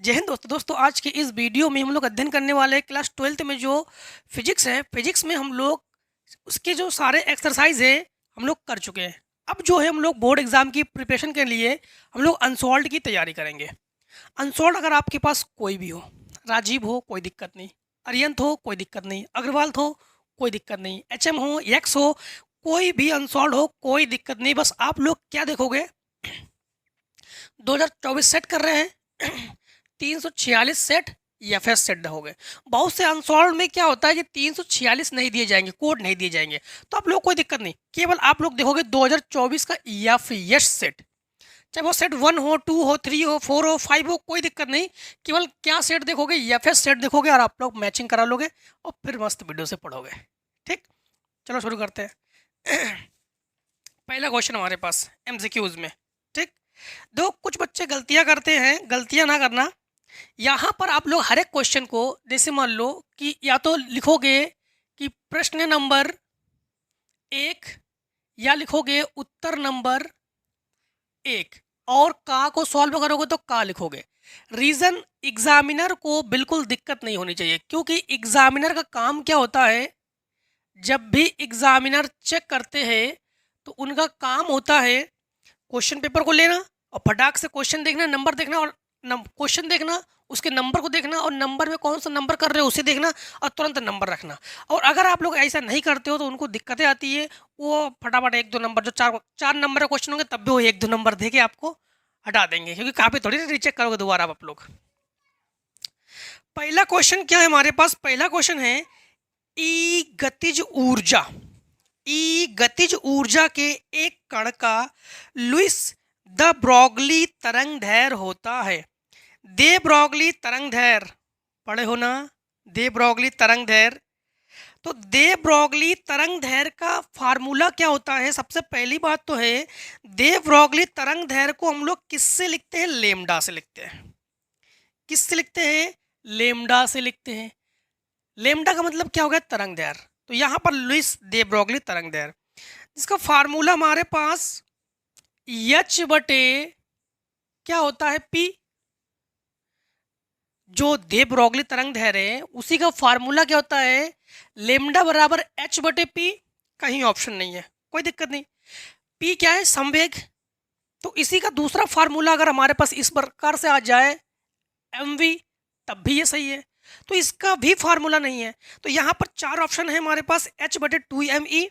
जय हिंद दोस्तों आज के इस वीडियो में हम लोग अध्ययन करने वाले हैं क्लास 12th में जो फिजिक्स है। फिजिक्स में हम लोग उसके जो सारे एक्सरसाइज है हम लोग कर चुके हैं। अब जो है हम लोग बोर्ड एग्जाम की प्रिपरेशन के लिए हम लोग अनसॉल्व्ड की तैयारी करेंगे। अनसॉल्व्ड अगर आपके पास कोई भी हो, राजीव हो कोई दिक्कत नहीं, अरियंत हो कोई दिक्कत नहीं, अग्रवाल हो कोई दिक्कत नहीं, एचएम हो, एक्स हो, कोई भी अनसॉल्व्ड हो कोई दिक्कत नहीं। बस आप लोग क्या देखोगे, 2024 सेट कर रहे हैं 346 सेट या फिर सेट हो गए। बहुत से अनसॉल्व में क्या होता है कि 346 नहीं दिए जाएंगे, कोड नहीं दिए जाएंगे, तो आप लोग कोई दिक्कत नहीं, केवल आप लोग देखोगे 2024 का या फिर यस सेट, चाहे वो सेट 1 हो, 2 हो, 3 हो, 4 हो, 5 हो, कोई दिक्कत नहीं। केवल क्या सेट देखोगे, या फिर सेट देखोगे और आप लोग मैचिंग करा लोगे और फिर मस्त वीडियो से पढ़ोगे। ठीक, चलो शुरू करते हैं। पहला क्वेश्चन हमारे पास एमसीक्यूज में। ठीक, दो कुछ बच्चे गलतियां करते हैं, गलतियां ना करना। यहाँ पर आप लोग हर एक क्वेश्चन को जैसे मान लो कि या तो लिखोगे कि प्रश्न नंबर 1 या लिखोगे उत्तर नंबर 1 और का को सॉल्व करोगे तो का लिखोगे। रीजन, एग्जामिनर को बिल्कुल दिक्कत नहीं होनी चाहिए, क्योंकि एग्जामिनर का काम क्या होता है, जब भी एग्जामिनर चेक करते हैं तो उनका काम होता है क्वेश्चन पेपर को लेना और फटाक से क्वेश्चन देखना, नंबर देखना और क्वेश्चन देखना, उसके नंबर को देखना और नंबर में कौन सा नंबर कर रहे हो उसे देखना और तुरंत नंबर रखना। और अगर आप लोग ऐसा नहीं करते हो तो उनको दिक्कतें आती है। वो फटाफट 1-2 नंबर, जो चार नंबर का क्वेश्चन होंगे तब भी वो 1-2 नंबर दे के आपको हटा देंगे, क्योंकि काफी थोड़ी रीचेक करोगे दोबारा आप लोग। पहला क्वेश्चन क्या है हमारे पास, पहला क्वेश्चन है ई गतिज ऊर्जा। ई गतिज ऊर्जा के एक कण का लुईस द ब्रॉगली तरंग दैर्घ्य होता है। दे ब्रॉगली तरंग दैर्घ्य पढ़े हो ना, दे ब्रॉगली तरंग दैर्घ्य। तो दे ब्रॉगली तरंग दैर्घ्य का फार्मूला क्या होता है, सबसे पहली बात तो है दे ब्रॉगली तरंग दैर्घ्य को हम लोग किससे लिखते हैं, लेमडा से लिखते हैं। किससे लिखते हैं, लेमडा से लिखते हैं। लेमडा का मतलब क्या हो गया, तरंग दैर्घ्य। तो यहाँ पर लुईस दे ब्रॉगली तरंग दैर्घ्य, जिसका फार्मूला हमारे पास एच बटे क्या होता है, पी। जो दे ब्रॉगली तरंग दैर्घ्य है उसी का फार्मूला क्या होता है, लेमडा बराबर एच बटे पी। कहीं ऑप्शन नहीं है, कोई दिक्कत नहीं। पी क्या है, संवेग। तो इसी का दूसरा फार्मूला अगर हमारे पास इस प्रकार से आ जाए एम वी, तब भी ये सही है। तो इसका भी फार्मूला नहीं है। तो यहाँ पर 4 ऑप्शन है हमारे पास, एच बटे 2 me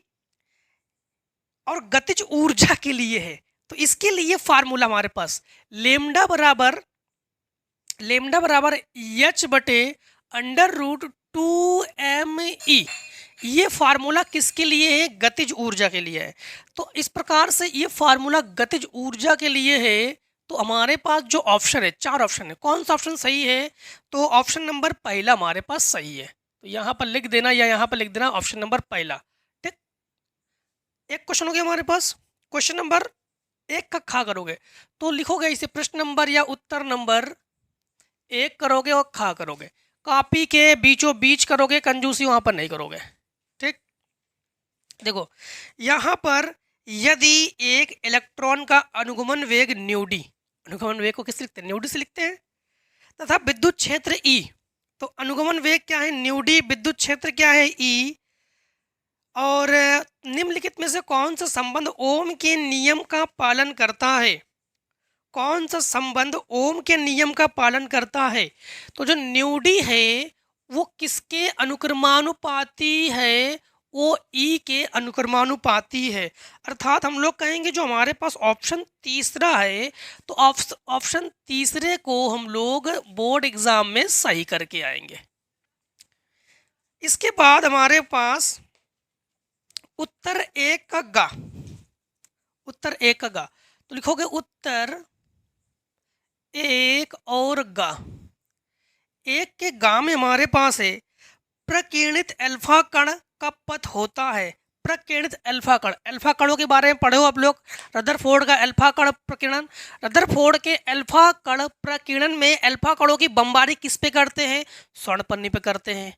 और गतिज ऊर्जा के लिए है। तो इसके लिए फार्मूला हमारे पास लेमडा बराबर एच बटे √2me। ये फार्मूला किसके लिए है, गतिज ऊर्जा के लिए है। तो इस प्रकार से ये फार्मूला गतिज ऊर्जा के लिए है। तो हमारे पास जो ऑप्शन है, 4 ऑप्शन है, कौन सा ऑप्शन सही है, तो ऑप्शन नंबर पहला हमारे पास सही है। तो यहाँ पर लिख देना या यहाँ पर लिख देना ऑप्शन नंबर पहला। ठीक, एक क्वेश्चन हो गया हमारे पास। क्वेश्चन नंबर 1 का खा करोगे तो लिखोगे इसे प्रश्न नंबर या उत्तर नंबर 1 करोगे और खा करोगे, कॉपी के बीचों बीच करोगे, कंजूसी वहां पर नहीं करोगे। ठीक, देखो यहाँ पर यदि एक इलेक्ट्रॉन का अनुगमन वेग न्यूडी, अनुगमन वेग को किस लिखते हैं, न्यूडी से लिखते हैं, तथा विद्युत क्षेत्र ई। तो अनुगमन वेग क्या है, न्यूडी, विद्युत क्षेत्र क्या है, ई। और निम्नलिखित में से कौन सा संबंध ओम के नियम का पालन करता है, कौन सा संबंध ओम के नियम का पालन करता है। तो जो न्यूडी है वो किसके अनुक्रमानुपाती है, वो ई के अनुक्रमानुपाती है। अर्थात हम लोग कहेंगे जो हमारे पास ऑप्शन तीसरा है, तो ऑप्शन तीसरे को हम लोग बोर्ड एग्जाम में सही करके आएंगे। इसके बाद हमारे पास उत्तर 1 का गा, उत्तर 1 का गा। तो लिखोगे उत्तर 1 और गा। 1 के गा में हमारे पास है प्रकीर्णित अल्फा कण का पथ होता है। प्रकीर्णित अल्फा कण, अल्फा कणों के बारे में पढ़े हो आप लोग, रदरफोर्ड का अल्फा कण प्रकीर्णन। रदरफोर्ड के अल्फा कण प्रकीर्णन में अल्फा कणों की बमबारी किस पे करते हैं, स्वर्ण पन्नी पे करते हैं।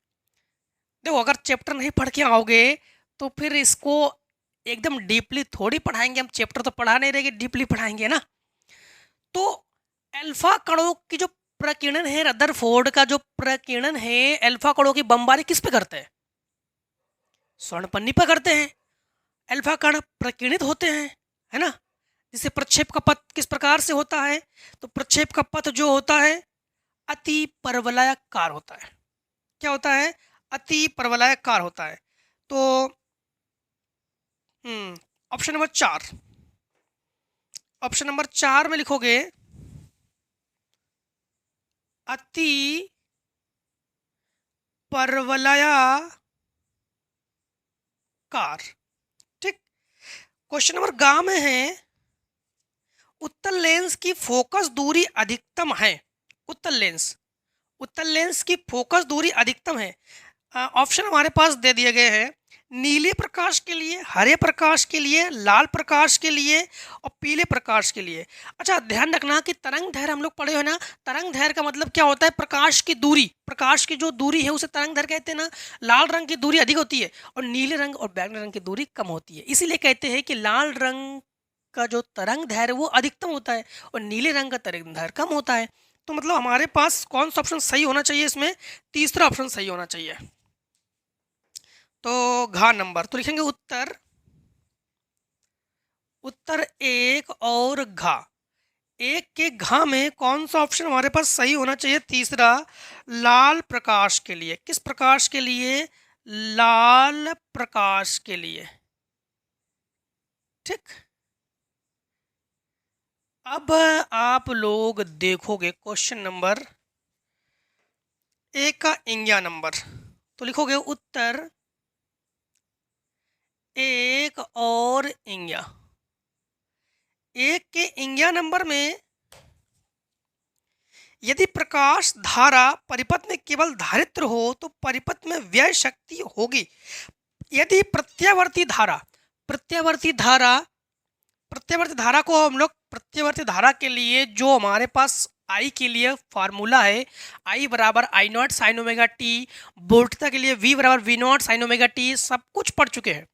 देखो अगर चैप्टर नहीं पढ़ के आओगे तो फिर इसको एकदम डीपली थोड़ी पढ़ाएंगे हम, चैप्टर तो पढ़ा नहीं रहेंगे, डीपली पढ़ाएंगे ना। तो अल्फा कणों की जो प्रकीर्णन है रदरफोर्ड का, जो प्रकीर्णन है अल्फा कणों की बमबारी किस पे करते हैं? स्वर्ण पन्नी पर करते हैं। अल्फा कण प्रकीर्णित होते हैं, है ना। जिसे प्रक्षेप का पथ किस प्रकार से होता है? तो प्रक्षेप का पथ जो होता है अति परवलयाकार होता है। क्या होता है? अति परवलयाकार होता है। तो ऑप्शन नंबर 4, ऑप्शन नंबर 4 में लिखोगे अति परवलयाकार। ठीक। क्वेश्चन नंबर ग में है उत्तल लेंस की फोकस दूरी अधिकतम है। उत्तल लेंस, उत्तल लेंस की फोकस दूरी अधिकतम है। ऑप्शन हमारे पास दे दिए गए हैं, नीले प्रकाश के लिए, हरे प्रकाश के लिए, लाल प्रकाश के लिए और पीले प्रकाश के लिए। अच्छा ध्यान रखना कि तरंग दैर्घ्य हम लोग पढ़े हो ना, तरंग दैर्घ्य का मतलब क्या होता है? प्रकाश की दूरी, प्रकाश की जो दूरी है उसे तरंग दैर्घ्य कहते हैं ना। लाल रंग की दूरी अधिक होती है और नीले रंग और बैंगनी रंग की दूरी कम होती है, इसीलिए कहते हैं कि लाल रंग का जो तरंग दैर्घ्य वो अधिकतम होता है और नीले रंग का तरंग दैर्घ्य कम होता है। तो मतलब हमारे पास कौन सा ऑप्शन सही होना चाहिए इसमें? तीसरा ऑप्शन सही होना चाहिए। तो घ नंबर तो लिखेंगे उत्तर, उत्तर 1 और घ। 1 के घ में कौन सा ऑप्शन हमारे पास सही होना चाहिए? तीसरा, लाल प्रकाश के लिए। किस प्रकाश के लिए? लाल प्रकाश के लिए। ठीक। अब आप लोग देखोगे क्वेश्चन नंबर 1 का इंगिया नंबर, तो लिखोगे उत्तर 1 और इंगिया। 1 के इंगिया नंबर में यदि प्रकाश धारा परिपथ में केवल धारित्र हो तो परिपथ में व्यय शक्ति होगी। यदि प्रत्यावर्ती धारा, प्रत्यावर्ती धारा, प्रत्यावर्ती धारा को हम लोग, प्रत्यावर्ती धारा के लिए जो हमारे पास आई के लिए फार्मूला है, आई बराबर I naught sine omega T, वोल्टता के लिए वी बराबर V naught sine omega T, सब कुछ पढ़ चुके हैं।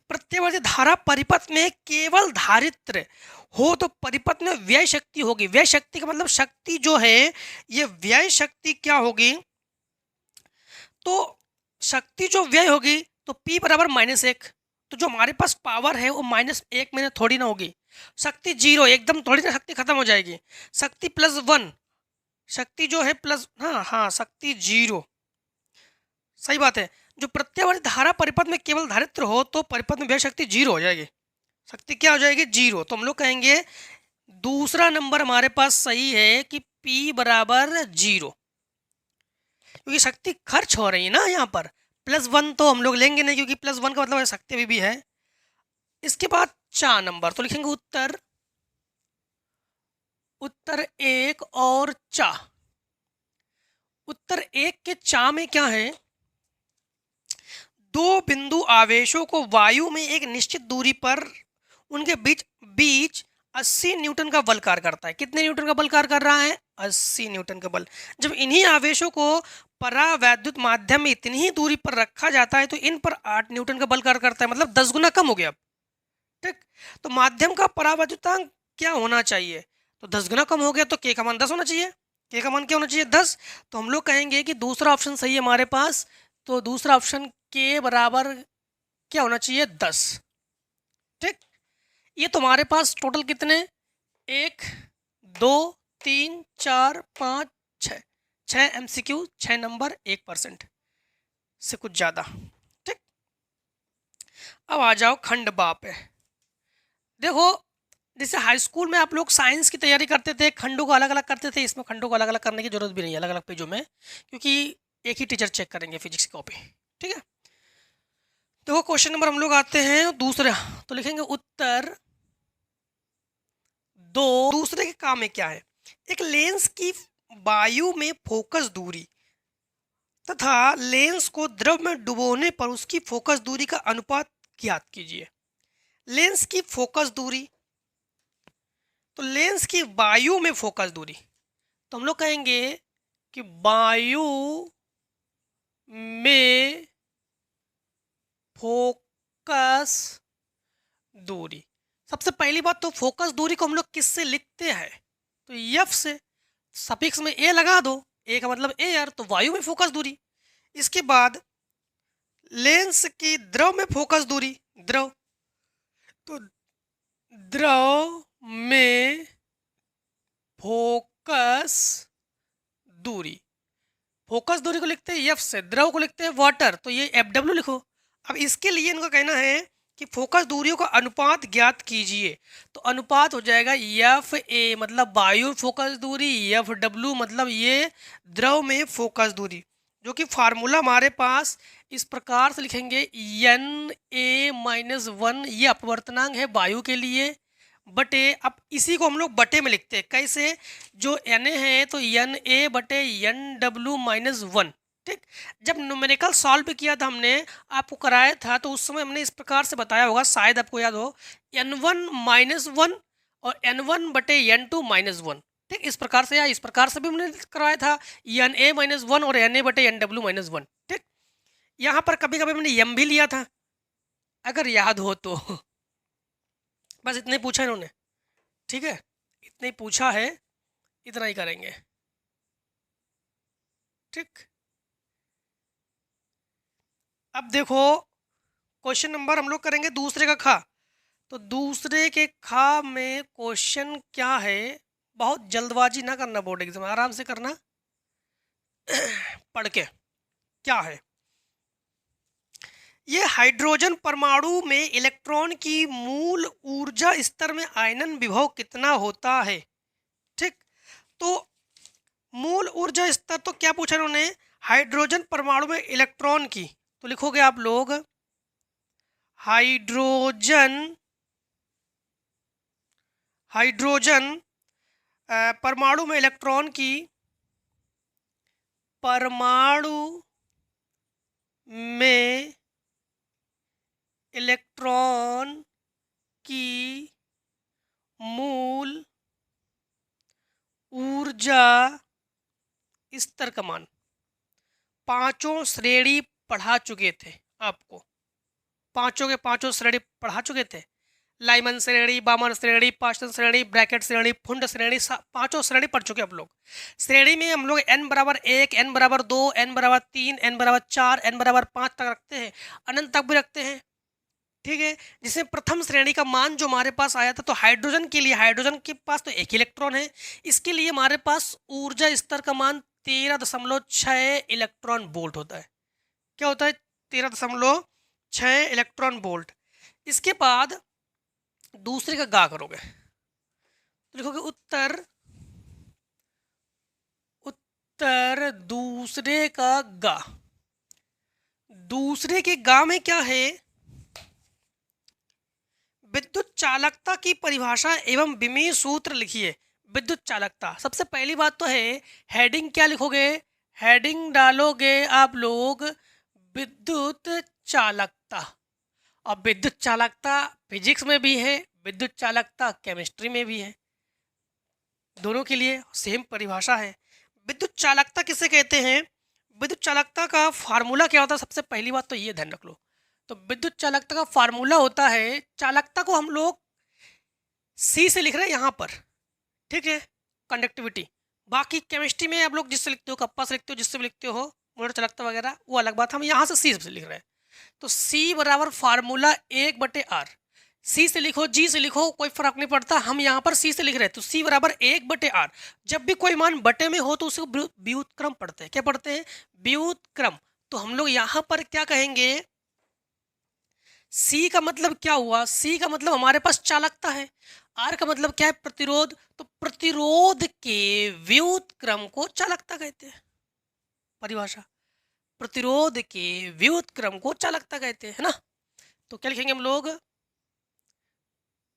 प्रत्यावर्ती धारा परिपथ में केवल धारित्र हो तो परिपथ में व्यय शक्ति होगी। व्यय शक्ति का मतलब शक्ति जो है, ये व्यय शक्ति क्या होगी? तो शक्ति जो व्यय होगी तो P बराबर -1। तो जो हमारे पास पावर है वो -1 में थोड़ी ना होगी। शक्ति 0 एकदम थोड़ी ना शक्ति खत्म हो जाएगी। शक्ति +1, शक्ति जो है प्लस, हाँ शक्ति 0, सही बात है। जो प्रत्यावर्ती धारा परिपथ में केवल धारित्र हो तो परिपथ में व्यय शक्ति 0 हो जाएगी। शक्ति क्या हो जाएगी? 0। तो हम लोग कहेंगे दूसरा नंबर हमारे पास सही है कि P बराबर 0, क्योंकि शक्ति खर्च हो रही है ना यहाँ पर। +1 तो हम लोग लेंगे नहीं, क्योंकि +1 का मतलब शक्ति अभी भी है। इसके बाद 4 नंबर, तो लिखेंगे उत्तर, उत्तर 1 और 4। उत्तर 1 के 4 में क्या है? दो बिंदु आवेशों को वायु में एक निश्चित दूरी पर उनके बीच बीच 80 न्यूटन का बल कार्य करता है। कितने न्यूटन का बल कार्य कर रहा है? 80 न्यूटन का बल। जब इन्हीं आवेशों को परावैद्युत माध्यम में इतनी ही दूरी पर रखा जाता है तो इन पर 8 न्यूटन का बल कार्य करता है, मतलब 10 गुना कम हो गया अब। ठीक। तो माध्यम का परावैद्युतांक क्या होना चाहिए? तो 10 गुना कम हो गया, तो के का मान 10 होना चाहिए। के का मान क्या होना चाहिए? 10। तो हम लोग कहेंगे कि दूसरा ऑप्शन सही है हमारे पास। तो दूसरा ऑप्शन के बराबर क्या होना चाहिए? 10। ठीक। ये तुम्हारे पास टोटल कितने? 1 2 3 4 5 6, 6 MCQ, 6 नंबर, 1% से कुछ ज़्यादा। ठीक। अब आ जाओ खंड बा पे। देखो जैसे हाई स्कूल में आप लोग साइंस की तैयारी करते थे, खंडों को अलग अलग करते थे, इसमें खंडों को अलग अलग करने की जरूरत भी नहीं है अलग अलग पेजों में, क्योंकि एक ही टीचर चेक करेंगे फिजिक्स की कॉपी। ठीक है। देखो क्वेश्चन नंबर हम लोग आते हैं दूसरे, तो लिखेंगे उत्तर 2। दूसरे के काम में क्या है? एक लेंस की वायु में फोकस दूरी तथा लेंस को द्रव में डुबोने पर उसकी फोकस दूरी का अनुपात ज्ञात कीजिए। लेंस की फोकस दूरी, तो लेंस की वायु में फोकस दूरी, तो हम लोग कहेंगे कि वायु में फोकस दूरी। सबसे पहली बात तो फोकस दूरी को हम लोग किससे लिखते हैं? तो F से। सफिक्स में ए लगा दो, ए का मतलब एयर, तो वायु में फोकस दूरी। इसके बाद लेंस की द्रव में फोकस दूरी, द्रव, तो द्रव में फोकस दूरी, फोकस दूरी को लिखते हैं एफ से, द्रव को लिखते हैं वाटर, तो ये एफ डब्ल्यू लिखो। अब इसके लिए इनका कहना है कि फोकस दूरियों का अनुपात ज्ञात कीजिए, तो अनुपात हो जाएगा एफ ए मतलब वायु फोकस दूरी, एफ डब्ल्यू मतलब ये द्रव में फोकस दूरी, जो कि फार्मूला हमारे पास इस प्रकार से लिखेंगे, एन ए माइनस वन, ये अपवर्तनांक है वायु के लिए, बटे, अब इसी को हम लोग बटे में लिखते हैं, कैसे, जो एन ए है तो एन ए बटे एन डब्ल्यू माइनस वन। ठीक, जब न्यूमेरिकल सॉल्व किया था हमने, आपको कराया था, तो उस समय हमने इस प्रकार से बताया होगा, शायद आपको याद हो, एन वन माइनस वन और एन वन बटे एन टू माइनस वन। ठीक, इस प्रकार से, या इस प्रकार से भी हमने कराया था, एन ए माइनस वन और एन ए बटे एन डब्ल्यू माइनस वन। ठीक, यहाँ पर कभी कभी हमने एम भी लिया था, अगर याद हो तो। बस इतने पूछा इन्होंने, ठीक है, इतने ही पूछा है, इतना ही करेंगे। ठीक, अब देखो क्वेश्चन नंबर हम लोग करेंगे दूसरे का खा, तो दूसरे के खा में क्वेश्चन क्या है, बहुत जल्दबाजी ना करना, बोर्ड एग्जाम आराम से करना, पढ़ के। क्या है ये, हाइड्रोजन परमाणु में इलेक्ट्रॉन की मूल ऊर्जा स्तर में आयनन विभव कितना होता है। ठीक, तो मूल ऊर्जा स्तर, तो क्या पूछा उन्होंने, हाइड्रोजन परमाणु में इलेक्ट्रॉन की, तो लिखोगे आप लोग हाइड्रोजन परमाणु में इलेक्ट्रॉन की, परमाणु में इलेक्ट्रॉन की मूल ऊर्जा स्तर का मान, पांचों श्रेणी पढ़ा चुके थे, आपको पांचों के पांचों श्रेणी पढ़ा चुके थे, लाइमन श्रेणी, बामन श्रेणी, पास्टन श्रेणी, ब्रैकेट श्रेणी, फुंड श्रेणी, पांचों श्रेणी पढ़ चुके आप लोग। श्रेणी में हम लोग n बराबर 1, n बराबर 2, n बराबर 3, n बराबर 4, n बराबर 5 तक रखते हैं, अनंत तक भी रखते हैं। ठीक है, जिसमें प्रथम श्रेणी का मान जो हमारे पास आया था, तो हाइड्रोजन के लिए, हाइड्रोजन के पास तो एक इलेक्ट्रॉन है, इसके लिए हमारे पास ऊर्जा स्तर का मान 13.6 इलेक्ट्रॉन वोल्ट होता है। क्या होता है, 13.6 इलेक्ट्रॉन वोल्ट। इसके बाद दूसरे का गा करोगे, तो लिखोगे उत्तर, उत्तर दूसरे का गा। दूसरे के गा में क्या है, विद्युत चालकता की परिभाषा एवं विमीय सूत्र लिखिए। विद्युत चालकता, सबसे पहली बात तो है, हेडिंग क्या लिखोगे, हेडिंग डालोगे आप लोग विद्युत चालकता। अब विद्युत चालकता फिजिक्स में भी है, विद्युत चालकता केमिस्ट्री में भी है, दोनों के लिए सेम परिभाषा है। विद्युत चालकता किसे कहते हैं, विद्युत चालकता का फार्मूला क्या होता है, सबसे पहली बात तो ये ध्यान रख लो। तो विद्युत चालकता का फार्मूला होता है, चालकता को हम लोग सी से लिख रहे हैं यहाँ पर, ठीक है, कंडक्टिविटी। बाकी केमिस्ट्री में आप लोग जिससे लिखते हो, कप्पा से लिखते हो, जिससे भी लिखते हो, मोटर चालकता वगैरह, वो अलग बात, हम यहाँ से सी से लिख रहे हैं। तो सी बराबर फार्मूला 1/r, सी से लिखो, जी से लिखो, कोई फर्क नहीं पड़ता, हम यहाँ पर सी से लिख रहे हैं, तो सी बराबर 1/r। जब भी कोई मान बटे में हो तो उसे व्युत्क्रम पढ़ते हैं। क्या पढ़ते हैं, व्युत्क्रम। तो हम लोग यहाँ पर क्या कहेंगे, सी का मतलब क्या हुआ, सी का मतलब हमारे पास चालकता है, आर का मतलब क्या है, प्रतिरोध, तो प्रतिरोध के व्युत्क्रम को चालकता कहते हैं, परिभाषा, प्रतिरोध के व्युत्क्रम को चालकता कहते हैं, है ना। तो क्या लिखेंगे हम लोग,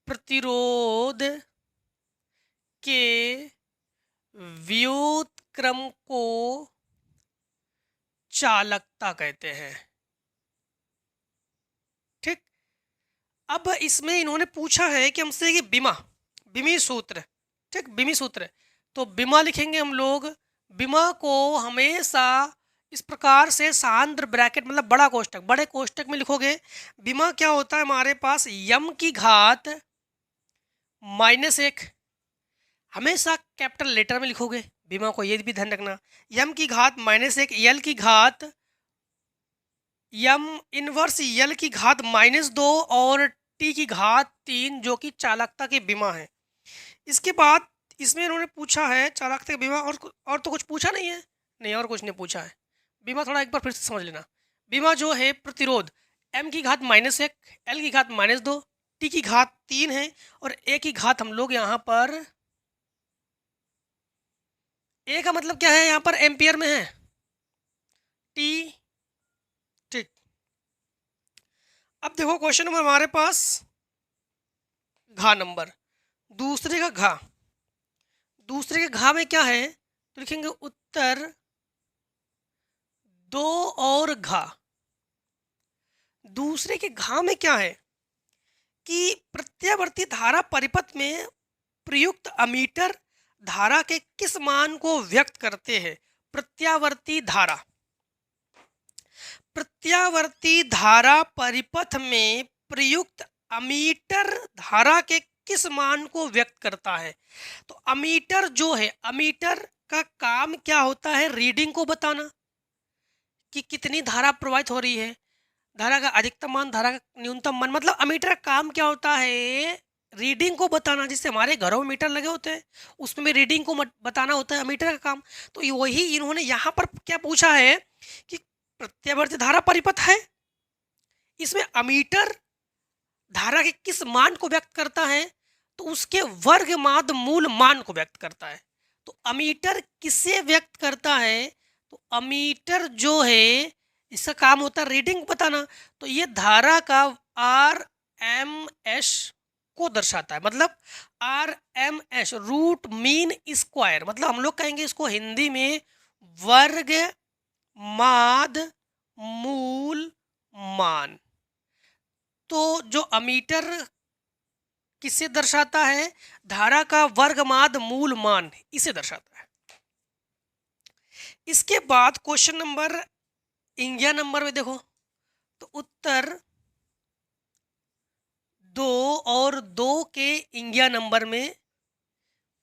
प्रतिरोध के व्युत्क्रम को चालकता कहते हैं। ठीक, अब इसमें इन्होंने पूछा है कि हमसे कि विमी सूत्र, ठीक, विमी सूत्र, तो विमा लिखेंगे हम लोग, विमा को हमेशा इस प्रकार से सांद्र ब्रैकेट मतलब बड़ा कोष्टक, बड़े कोष्टक में लिखोगे। विमा क्या होता है, हमारे पास यम की घात -1, हमेशा कैपिटल लेटर में लिखोगे बीमा को ये भी ध्यान रखना, यम की घात -1 यल की घात यम इनवर्स यल की घात -2 और टी की घात 3 जो कि चालकता के बीमा है। इसके बाद इसमें इन्होंने पूछा है चालकता के बीमा, और तो कुछ पूछा नहीं है, नहीं और कुछ नहीं पूछा है। बीमा थोड़ा एक बार फिर से समझ लेना। बीमा जो है प्रतिरोध m की घात -1 l की घात -2 t की घात 3 है और a की घात हम लोग यहाँ पर a का मतलब क्या है यहाँ पर एम्पियर में है t। ठीक, अब देखो क्वेश्चन नंबर हमारे पास घा नंबर दूसरे का घा, दूसरे के घा में क्या है तो लिखेंगे उत्तर 2 और घा। दूसरे के घा में क्या है कि प्रत्यावर्ती धारा परिपथ में प्रयुक्त अमीटर धारा के किस मान को व्यक्त करते हैं। प्रत्यावर्ती धारा, प्रत्यावर्ती धारा परिपथ में प्रयुक्त अमीटर धारा के किस मान को व्यक्त करता है। तो अमीटर जो है, अमीटर का काम क्या होता है, रीडिंग को बताना कि कितनी धारा प्रवाहित हो रही है, धारा का अधिकतम मान, धारा का न्यूनतम मान। मतलब अमीटर का काम क्या होता है, रीडिंग को बताना। जिससे हमारे घरों में मीटर लगे होते हैं उसमें भी रीडिंग को बताना होता है अमीटर का काम। तो वही इन्होंने यहाँ पर क्या पूछा है कि प्रत्यावर्ती धारा परिपथ है, इसमें अमीटर धारा के किस मान को व्यक्त करता है, तो उसके वर्ग माद मूल मान को व्यक्त करता है। तो अमीटर किसे व्यक्त करता है, तो अमीटर जो है इसका काम होता है रीडिंग बताना। तो ये धारा का RMS को दर्शाता है, मतलब RMS रूट मीन स्क्वायर, मतलब हम लोग कहेंगे इसको हिंदी में वर्ग माद मूल मान। तो जो अमीटर किसे दर्शाता है, धारा का वर्गमाद मूल मान, इसे दर्शाता है। इसके बाद क्वेश्चन नंबर 11 नंबर में देखो तो उत्तर 2 और 2 के 11 नंबर में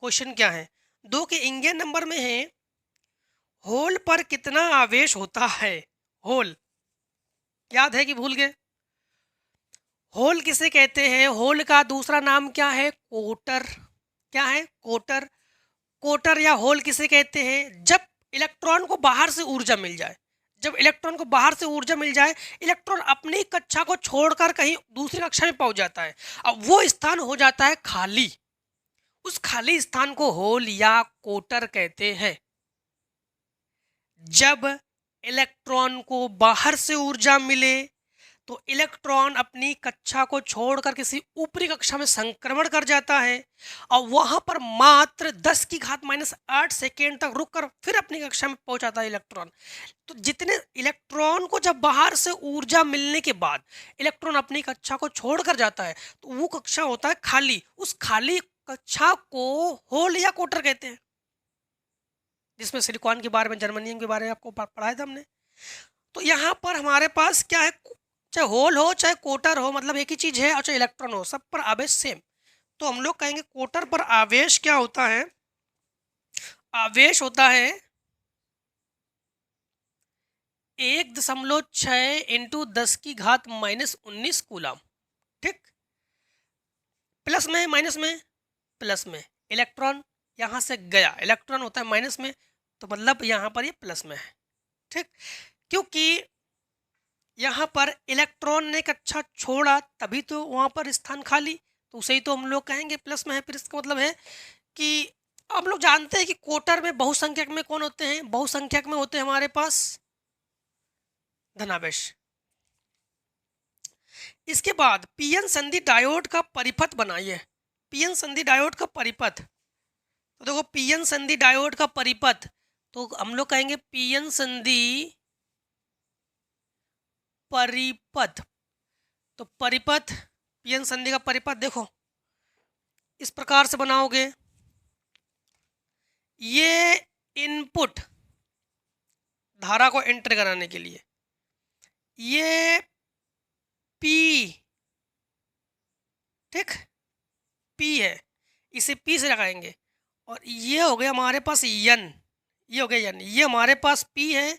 क्वेश्चन क्या है, 2 के 11 नंबर में है होल पर कितना आवेश होता है। होल याद है कि भूल गए, होल किसे कहते हैं, होल का दूसरा नाम क्या है, कोटर। क्या है, कोटर। कोटर या होल किसे कहते हैं, जब इलेक्ट्रॉन को बाहर से ऊर्जा मिल जाए, जब इलेक्ट्रॉन को बाहर से ऊर्जा मिल जाए, इलेक्ट्रॉन अपनी कक्षा को छोड़कर कहीं दूसरी कक्षा में पहुंच जाता है, अब वो स्थान हो जाता है खाली, उस खाली स्थान को होल या कोटर कहते हैं। जब इलेक्ट्रॉन को बाहर से ऊर्जा मिले तो इलेक्ट्रॉन अपनी कक्षा को छोड़कर किसी ऊपरी कक्षा में संक्रमण कर जाता है और वहां पर मात्र 10 की घात -8 सेकेंड तक रुककर फिर अपनी कक्षा में पहुंचाता है इलेक्ट्रॉन। तो जितने इलेक्ट्रॉन को जब बाहर से ऊर्जा मिलने के बाद इलेक्ट्रॉन अपनी कक्षा को छोड़कर जाता है तो वो कक्षा होता है खाली, उस खाली कक्षा को होल या कोटर कहते हैं, जिसमें सिलिकॉन के बारे में, जर्मनियम के बारे में आपको पढ़ाया था हमने। तो यहाँ पर हमारे पास क्या है, चाहे होल हो चाहे कोटर हो, मतलब एक ही चीज है, और चाहे इलेक्ट्रॉन हो, सब पर आवेश सेम। तो हम लोग कहेंगे कोटर पर आवेश क्या होता है, आवेश होता है 1.6 इंटू 10 की घात -19 कूलम। ठीक, प्लस में माइनस में, प्लस में इलेक्ट्रॉन यहां से गया, इलेक्ट्रॉन होता है माइनस में, तो मतलब यहां पर ये प्लस में है। ठीक, क्योंकि यहाँ पर इलेक्ट्रॉन ने कक्षा छोड़ा तभी तो वहाँ पर स्थान खाली, तो उसे ही तो हम लोग कहेंगे प्लस में है। फिर इसका मतलब है कि आप लोग जानते हैं कि कोटर में बहुसंख्यक में कौन होते हैं, बहुसंख्यक में होते हैं हमारे पास धनावेश। इसके बाद पीएन संधि डायोड का परिपथ बनाइए। पीएन संधि डायोड का परिपथ, तो देखो पीएन संधि डायोड का परिपथ, तो हम लोग कहेंगे पीएन संधि परिपथ। तो परिपथ, पीएन संधि का परिपथ देखो इस प्रकार से बनाओगे, ये इनपुट धारा को एंटर कराने के लिए, ये पी, ठीक, पी है, इसे पी से लगाएंगे, और ये हो गया हमारे पास यन, ये हो गया यन, ये हमारे पास पी है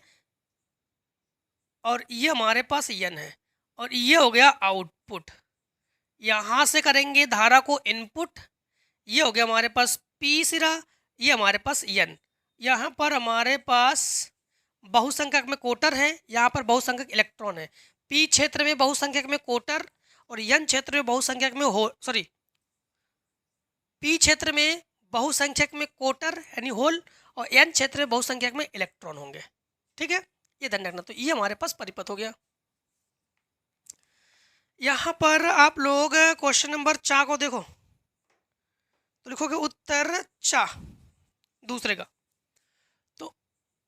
और ये हमारे पास यन है, और ये हो गया आउटपुट। यहाँ से करेंगे धारा को इनपुट, ये हो गया हमारे पास पी सिरा, ये हमारे पास यन। यहाँ पर हमारे पास बहुसंख्यक में कोटर है, यहाँ पर बहुसंख्यक इलेक्ट्रॉन है। पी क्षेत्र में बहुसंख्यक में कोटर और यन क्षेत्र में बहुसंख्यक में पी क्षेत्र में बहुसंख्यक में कोटर यानी होल और एन क्षेत्र में बहुसंख्यक में इलेक्ट्रॉन होंगे। ठीक है, ये ध्यान रखना। तो ये हमारे पास परिपथ हो गया। यहाँ पर आप लोग क्वेश्चन नंबर 4 को देखो तो लिखोगे उत्तर चा दूसरे का। तो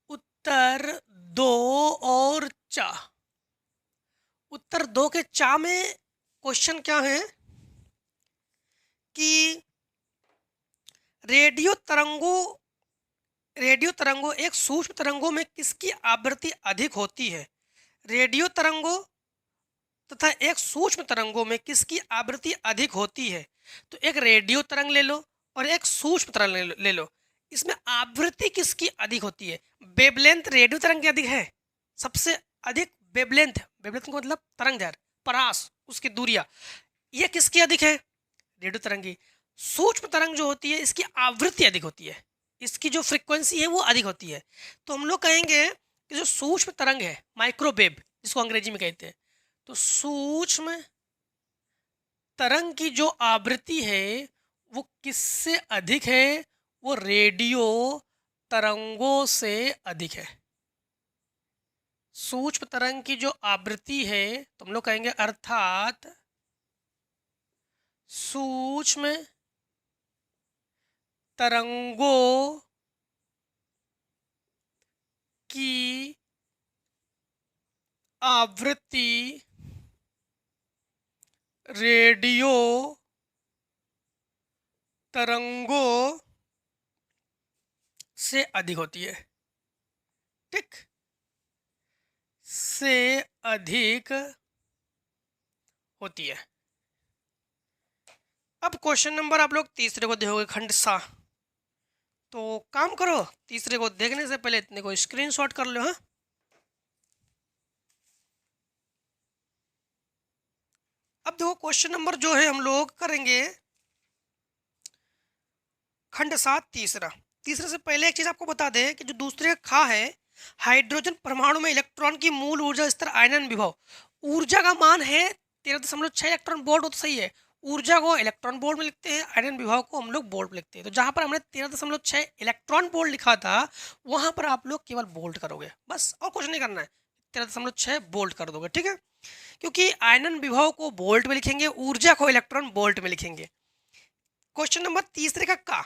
उत्तर 2 और चा, उत्तर 2 के चा में क्वेश्चन क्या है कि रेडियो तरंगों एक सूक्ष्म तरंगों में किसकी आवृत्ति अधिक होती है। रेडियो तरंगों तथा एक सूक्ष्म तरंगों में किसकी आवृत्ति अधिक होती है। तो एक रेडियो तरंग ले लो और एक सूक्ष्म तरंग ले लो, इसमें आवृत्ति किसकी अधिक होती है। वेवलेंथ रेडियो तरंग की अधिक है, सबसे अधिक वेवलेंथ का मतलब तरंग दैर्घ्य, परास उसकी दूरियां, ये किसकी अधिक है, रेडियो तरंग की। सूक्ष्म तरंग जो होती है इसकी आवृत्ति अधिक होती है, इसकी जो फ्रीक्वेंसी है वो अधिक होती है। तो हम लोग कहेंगे कि जो सूक्ष्म तरंग है माइक्रोवेव जिसको अंग्रेजी में कहते हैं, तो सूक्ष्म तरंग की जो आवृत्ति है वो किससे अधिक है, वो रेडियो तरंगों से अधिक है। सूक्ष्म तरंग की जो आवृत्ति है तो हम लोग कहेंगे अर्थात सूक्ष्म तरंगों की आवृत्ति रेडियो तरंगों से अधिक होती है। ठीक, से अधिक होती है। अब क्वेश्चन नंबर आप लोग तीसरे को देखोगे, खंड सा। तो काम करो, तीसरे को देखने से पहले इतने को स्क्रीनशॉट कर लो। हाँ, अब देखो क्वेश्चन नंबर जो है हम लोग करेंगे खंड 7 तीसरा। तीसरे से पहले एक चीज आपको बता दें कि जो दूसरे खा है हाइड्रोजन परमाणु में इलेक्ट्रॉन की मूल ऊर्जा स्तर आयनन विभव, ऊर्जा का मान है 13.6 इलेक्ट्रॉन वोल्ट, तो सही है। ऊर्जा को इलेक्ट्रॉन वोल्ट में लिखते हैं, आयनन विभव को हम लोग वोल्ट में लिखते हैं। तो जहां पर हमने 13.6 इलेक्ट्रॉन वोल्ट लिखा था वहां पर आप लोग केवल वोल्ट करोगे बस, और कुछ नहीं करना है, 13.6 वोल्ट कर दोगे। ठीक है, क्योंकि आयनन विभव को वोल्ट में लिखेंगे, ऊर्जा को इलेक्ट्रॉन वोल्ट में लिखेंगे। क्वेश्चन नंबर तीसरे का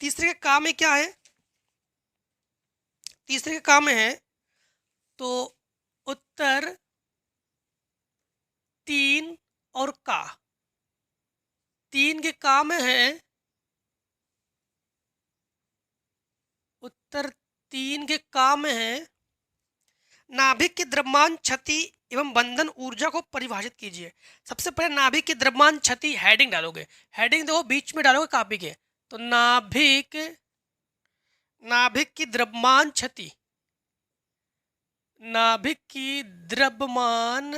तीसरे का में क्या है, तीसरे के काम में है तो उत्तर 3 और का। 3 के काम में है, उत्तर 3 के काम में है नाभिक की द्रव्यमान क्षति एवं बंधन ऊर्जा को परिभाषित कीजिए। सबसे पहले नाभिक की द्रव्यमान क्षति हेडिंग डालोगे, हेडिंग देखो बीच में डालोगे कॉपी के। तो नाभिक की द्रव्यमान क्षति, नाभिक की द्रव्यमान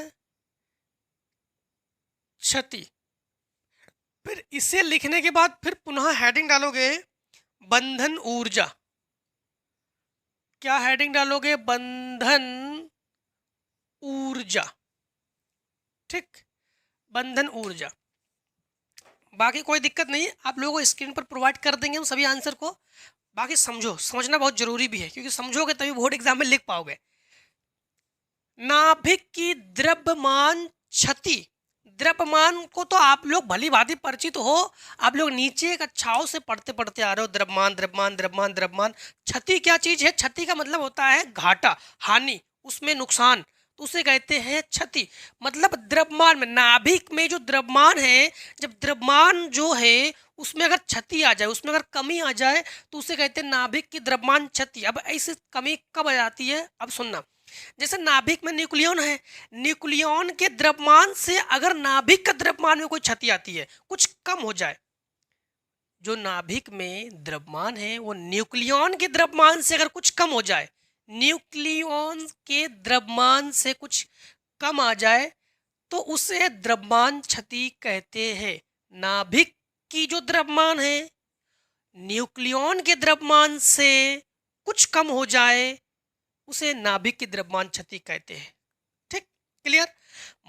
क्षति, फिर इसे लिखने के बाद फिर पुनः हेडिंग डालोगे बंधन ऊर्जा। क्या हेडिंग डालोगे, बंधन ऊर्जा। ठीक, बंधन ऊर्जा। बाकी कोई दिक्कत नहीं, आप लोगों को स्क्रीन पर प्रोवाइड कर देंगे हम सभी आंसर को। बाकी समझना बहुत जरूरी भी है, क्योंकि समझोगे तभी बोर्ड एग्जाम में लिख पाओगे। नाभिक की द्रव्यमान क्षति, द्रव्यमान को तो आप लोग भली भांति परिचित हो, आप लोग नीचे कक्षाओं से पढ़ते पढ़ते आ रहे हो, द्रव्यमान द्रव्यमान द्रव्यमान द्रव्यमान। क्षति क्या चीज है, क्षति का मतलब होता है घाटा, हानि, उसमें नुकसान, तो उसे कहते हैं क्षति। मतलब द्रव्यमान में, नाभिक में जो द्रव्यमान है, जब द्रव्यमान जो है उसमें अगर क्षति आ जाए, उसमें अगर कमी आ जाए तो उसे कहते हैं नाभिक की द्रव्यमान क्षति। अब ऐसी कमी कब आ जाती है, अब सुनना। जैसे नाभिक में न्यूक्लियन है, न्यूक्लियन के द्रव्यमान से अगर नाभिक का द्रव्यमान में कोई क्षति आती है, कुछ कम हो जाए, जो नाभिक में द्रव्यमान है वो न्यूक्लियॉन के द्रव्यमान से अगर कुछ कम हो जाए, न्यूक्लियॉन के द्रव्यमान से कुछ कम आ जाए तो उसे द्रव्यमान क्षति कहते हैं। नाभिक की जो द्रव्यमान है न्यूक्लियॉन के द्रव्यमान से कुछ कम हो जाए उसे नाभिक की द्रव्यमान क्षति कहते हैं। ठीक, क्लियर।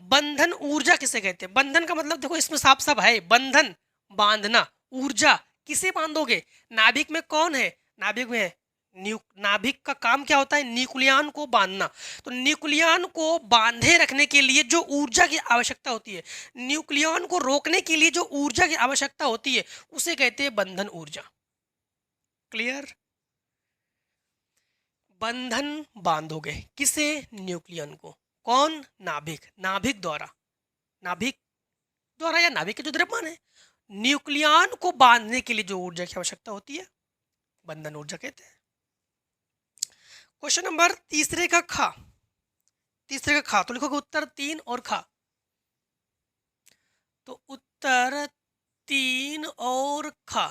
बंधन ऊर्जा किसे कहते हैं? बंधन का मतलब देखो इसमें साफ साफ है, बंधन बांधना, ऊर्जा किसे बांधोगे? नाभिक में कौन है? नाभिक में है नाभिक का काम क्या होता है? न्यूक्लियन को बांधना। तो न्यूक्लियन को बांधे रखने के लिए जो ऊर्जा की आवश्यकता होती है, न्यूक्लियन को रोकने के लिए जो ऊर्जा की आवश्यकता होती है उसे कहते हैं बंधन ऊर्जा। क्लियर। बंधन बांधोगे किसे? न्यूक्लियन को। कौन? नाभिक। नाभिक द्वारा या नाभिक के जो द्रव्यमान है न्यूक्लियन को बांधने के लिए जो ऊर्जा की आवश्यकता होती है बंधन ऊर्जा कहते हैं। क्वेश्चन नंबर तीसरे का खा तो लिखोगे उत्तर 3 और खा। तो उत्तर 3 और खा।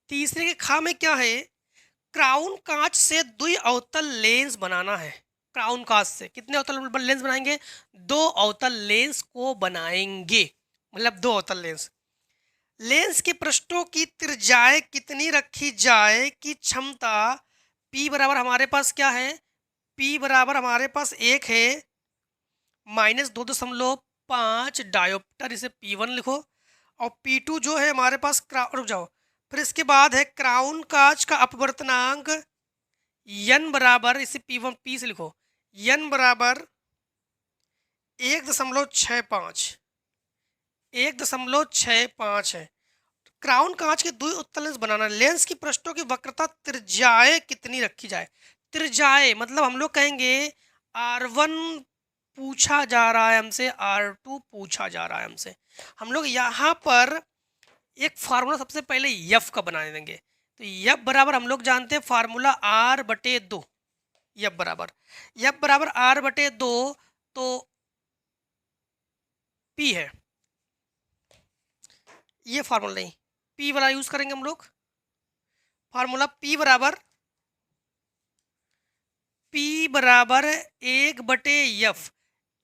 तीसरे के खा में क्या है? क्राउन कांच से द्वि अवतल लेंस बनाना है। क्राउन कांच से कितने अवतल लेंस बनाएंगे? 2 अवतल लेंस को बनाएंगे, मतलब 2 अवतल लेंस। लेंस के पृष्ठों की त्रिज्याएं कितनी रखी जाए कि क्षमता P बराबर हमारे पास क्या है? P बराबर हमारे पास 1 है -2.5 डायोप्टर, इसे P1 लिखो। और P2 जो है हमारे पास रुक जाओ, फिर इसके बाद है क्राउन कांच का अपवर्तनांक n बराबर, इसे P1 P से लिखो, n बराबर 1.65 है। क्राउन कांच के द्वि उत्तल लेंस बनाना। लेंस की पृष्ठों की वक्रता त्रिज्याएं कितनी रखी जाए? त्रिज्याएं मतलब हम लोग कहेंगे R1 पूछा जा रहा है हमसे, R2 पूछा जा रहा है हमसे। हम लोग यहाँ पर एक फार्मूला सबसे पहले यफ का बना देंगे। तो यफ बराबर हम लोग जानते हैं फार्मूला R/2। यफ बराबर R/2 तो P है, ये फार्मूला नहीं, P वाला यूज करेंगे हम लोग। फार्मूला P बराबर 1/F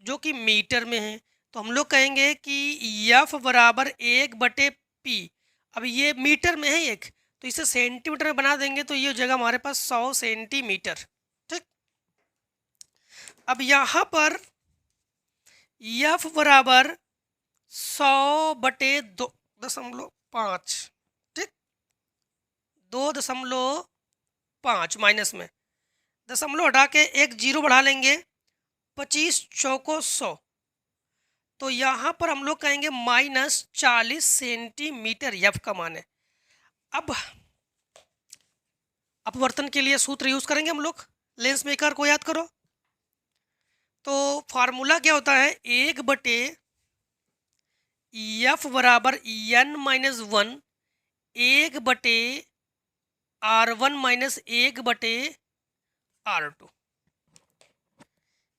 जो कि मीटर में है। तो हम लोग कहेंगे कि F बराबर 1/P। अब ये मीटर में है एक, तो इसे सेंटीमीटर में बना देंगे तो ये हो जाएगा हमारे पास 100 सेंटीमीटर। ठीक। अब यहाँ पर F बराबर 100/2.5, ठीक, 2.5 माइनस में दशमलव हटा के एक जीरो बढ़ा लेंगे, 25 चौको 100। तो यहाँ पर हम लोग कहेंगे -40 सेंटीमीटर यफ का मान है। अब अपवर्तन के लिए सूत्र यूज करेंगे हम लोग, लेंस मेकर को याद करो। तो फार्मूला क्या होता है? 1/F बराबर n-1 1/R1 - 1/R2।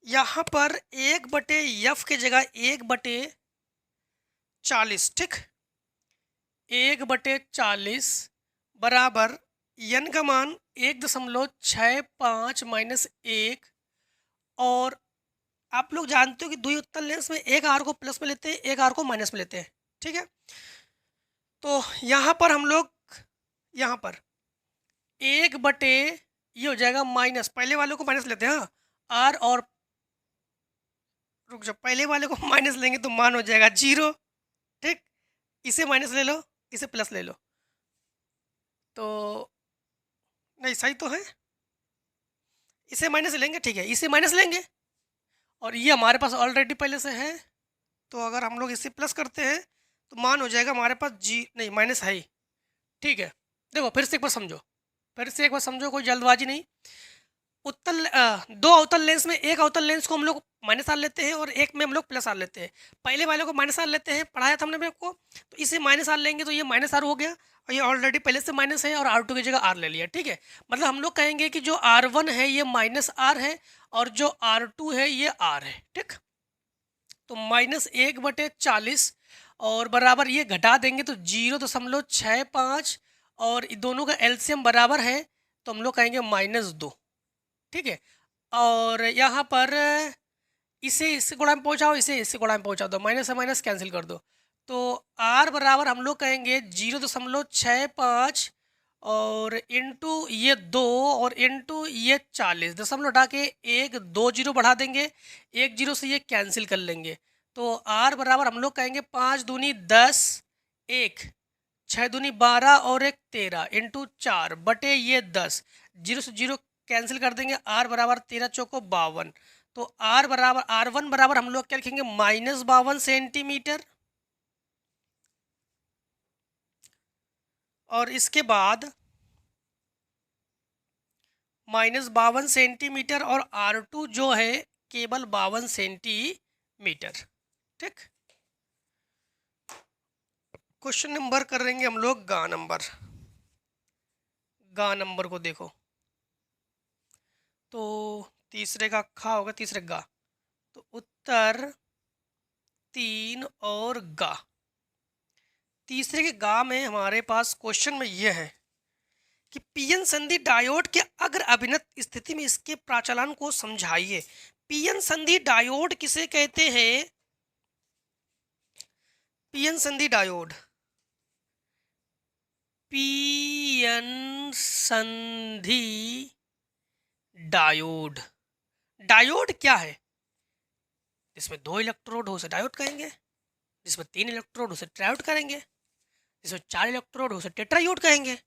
यहाँ पर 1/F के जगह 1/40, ठीक, 1/40 बराबर n का मान 1.65 -1। और आप लोग जानते हो कि द्वि उत्तल लेंस में एक आर को प्लस में लेते हैं, एक आर को माइनस में लेते हैं, ठीक है। तो यहाँ पर हम लोग यहाँ पर 1/ ये हो जाएगा माइनस, पहले वाले को माइनस लेते हैं, हाँ, आर, और रुक जाओ, पहले वाले को माइनस लेंगे तो मान हो जाएगा 0, ठीक। इसे माइनस ले लो, इसे प्लस ले लो, तो नहीं सही तो है, इसे माइनस लेंगे, ठीक है, इसे माइनस लेंगे और ये हमारे पास ऑलरेडी पहले से है, तो अगर हम लोग इसे प्लस करते हैं तो मान हो जाएगा हमारे पास नहीं माइनस है ही, ठीक है। देखो फिर से एक बार समझो, कोई जल्दबाजी नहीं। दो अवतल लेंस में एक अवतल लेंस को हम लोग माइनस आर लेते हैं और एक में हम लोग प्लस आर लेते हैं। पहले वाले को माइनस आर लेते हैं, पढ़ाया था हमने आपको, तो इसे माइनस आर लेंगे तो ये माइनस आर हो गया और ये ऑलरेडी पहले से माइनस है और R2 की जगह आर ले लिया, ठीक है। मतलब हम लोग कहेंगे कि जो R1 है ये माइनस आर है और जो R2 है ये आर है, ठीक। तो -1/40 और बराबर ये घटा देंगे तो 0.65 और दोनों का एलसीएम बराबर है तो हम लोग कहेंगे -2। ठीक है, और यहाँ पर इसे इससे गुणा में पहुँचाओ, इसे इससे गुणा में पहुँचा दो, माइनस से माइनस कैंसिल कर दो। तो आर बराबर हम लोग कहेंगे 0.65 और इंटू ये 2 और इंटू ये 40, दशमलव हटा के 1 2 0 बढ़ा देंगे, 1 0 से ये कैंसिल कर लेंगे। तो आर बराबर हम लोग कहेंगे 5 दूनी 10, 1 6 दूनी 12 और 1 13 इंटू 4 बटे ये 10, 0 से 0 कैंसिल कर देंगे, आर बराबर 13 चौको 52। तो आर बराबर R1 बराबर हम लोग क्या लिखेंगे -52 सेंटीमीटर। और इसके बाद -52 सेंटीमीटर और R2 जो है केवल 52 सेंटीमीटर। ठीक, क्वेश्चन नंबर करेंगे हम लोग गा नंबर को देखो तो तीसरे का खा होगा, तीसरे गा, तो उत्तर 3 और गा। तीसरे के गा में हमारे पास क्वेश्चन में यह है कि पीएन संधि डायोड के अग्र अभिनत स्थिति में इसके प्राचलन को समझाइए। पीएन संधि डायोड किसे कहते हैं? पीएन संधि डायोड, पीएन संधि डायोड, डायोड क्या है? जिसमें 2 इलेक्ट्रोड हो उसे डायोड कहेंगे, जिसमें 3 इलेक्ट्रोड उसे ट्रायोड करेंगे, जिसमें 4 इलेक्ट्रोड उसे टेट्रायोड कहेंगे।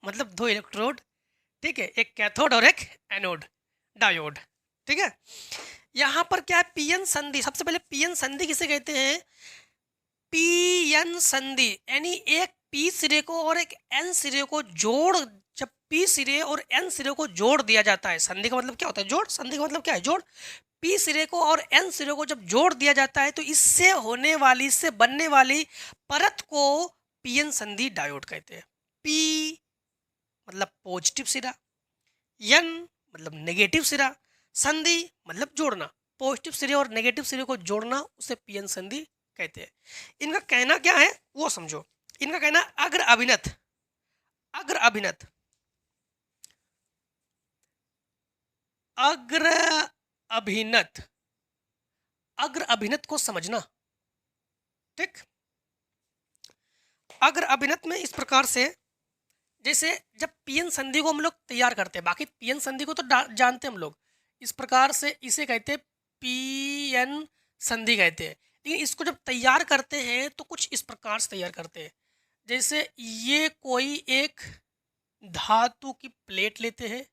मतलब 2 इलेक्ट्रोड, ठीक है, एक कैथोड और एक एनोड, डायोड। ठीक है, यहाँ पर क्या है पीएन संधि। सबसे पहले पीएन संधि किसे कहते हैं? पीएन संधि यानी एक पी सिरे को और एक एन सिरे को जोड़, जब पी सिरे और एन सिरे को जोड़ दिया जाता है, संधि का मतलब क्या होता है? जोड़। संधि का मतलब क्या है? जोड़। पी सिरे को और एन सिरे को जब जोड़ दिया जाता है तो इससे होने वाली, इससे बनने वाली परत को पीएन संधि डायोड कहते हैं। पी मतलब पॉजिटिव सिरा, एन मतलब नेगेटिव सिरा, संधि मतलब जोड़ना, पॉजिटिव सिरे और नेगेटिव सिरे को जोड़ना, उसे पीएन संधि कहते हैं। इनका कहना क्या है वो समझो। इनका कहना अग्र अभिनत, अग्र अभिनत, अग्र अभिनत, अग्र अभिनत को समझना। ठीक, अग्र अभिनत में इस प्रकार से, जैसे जब पीएन संधि को हम लोग तैयार करते हैं, बाकी पीएन संधि को तो जानते हैं हम लोग, इस प्रकार से इसे कहते हैं पीएन संधि कहते हैं। लेकिन इसको जब तैयार करते हैं तो कुछ इस प्रकार से तैयार करते हैं, जैसे ये कोई एक धातु की प्लेट लेते हैं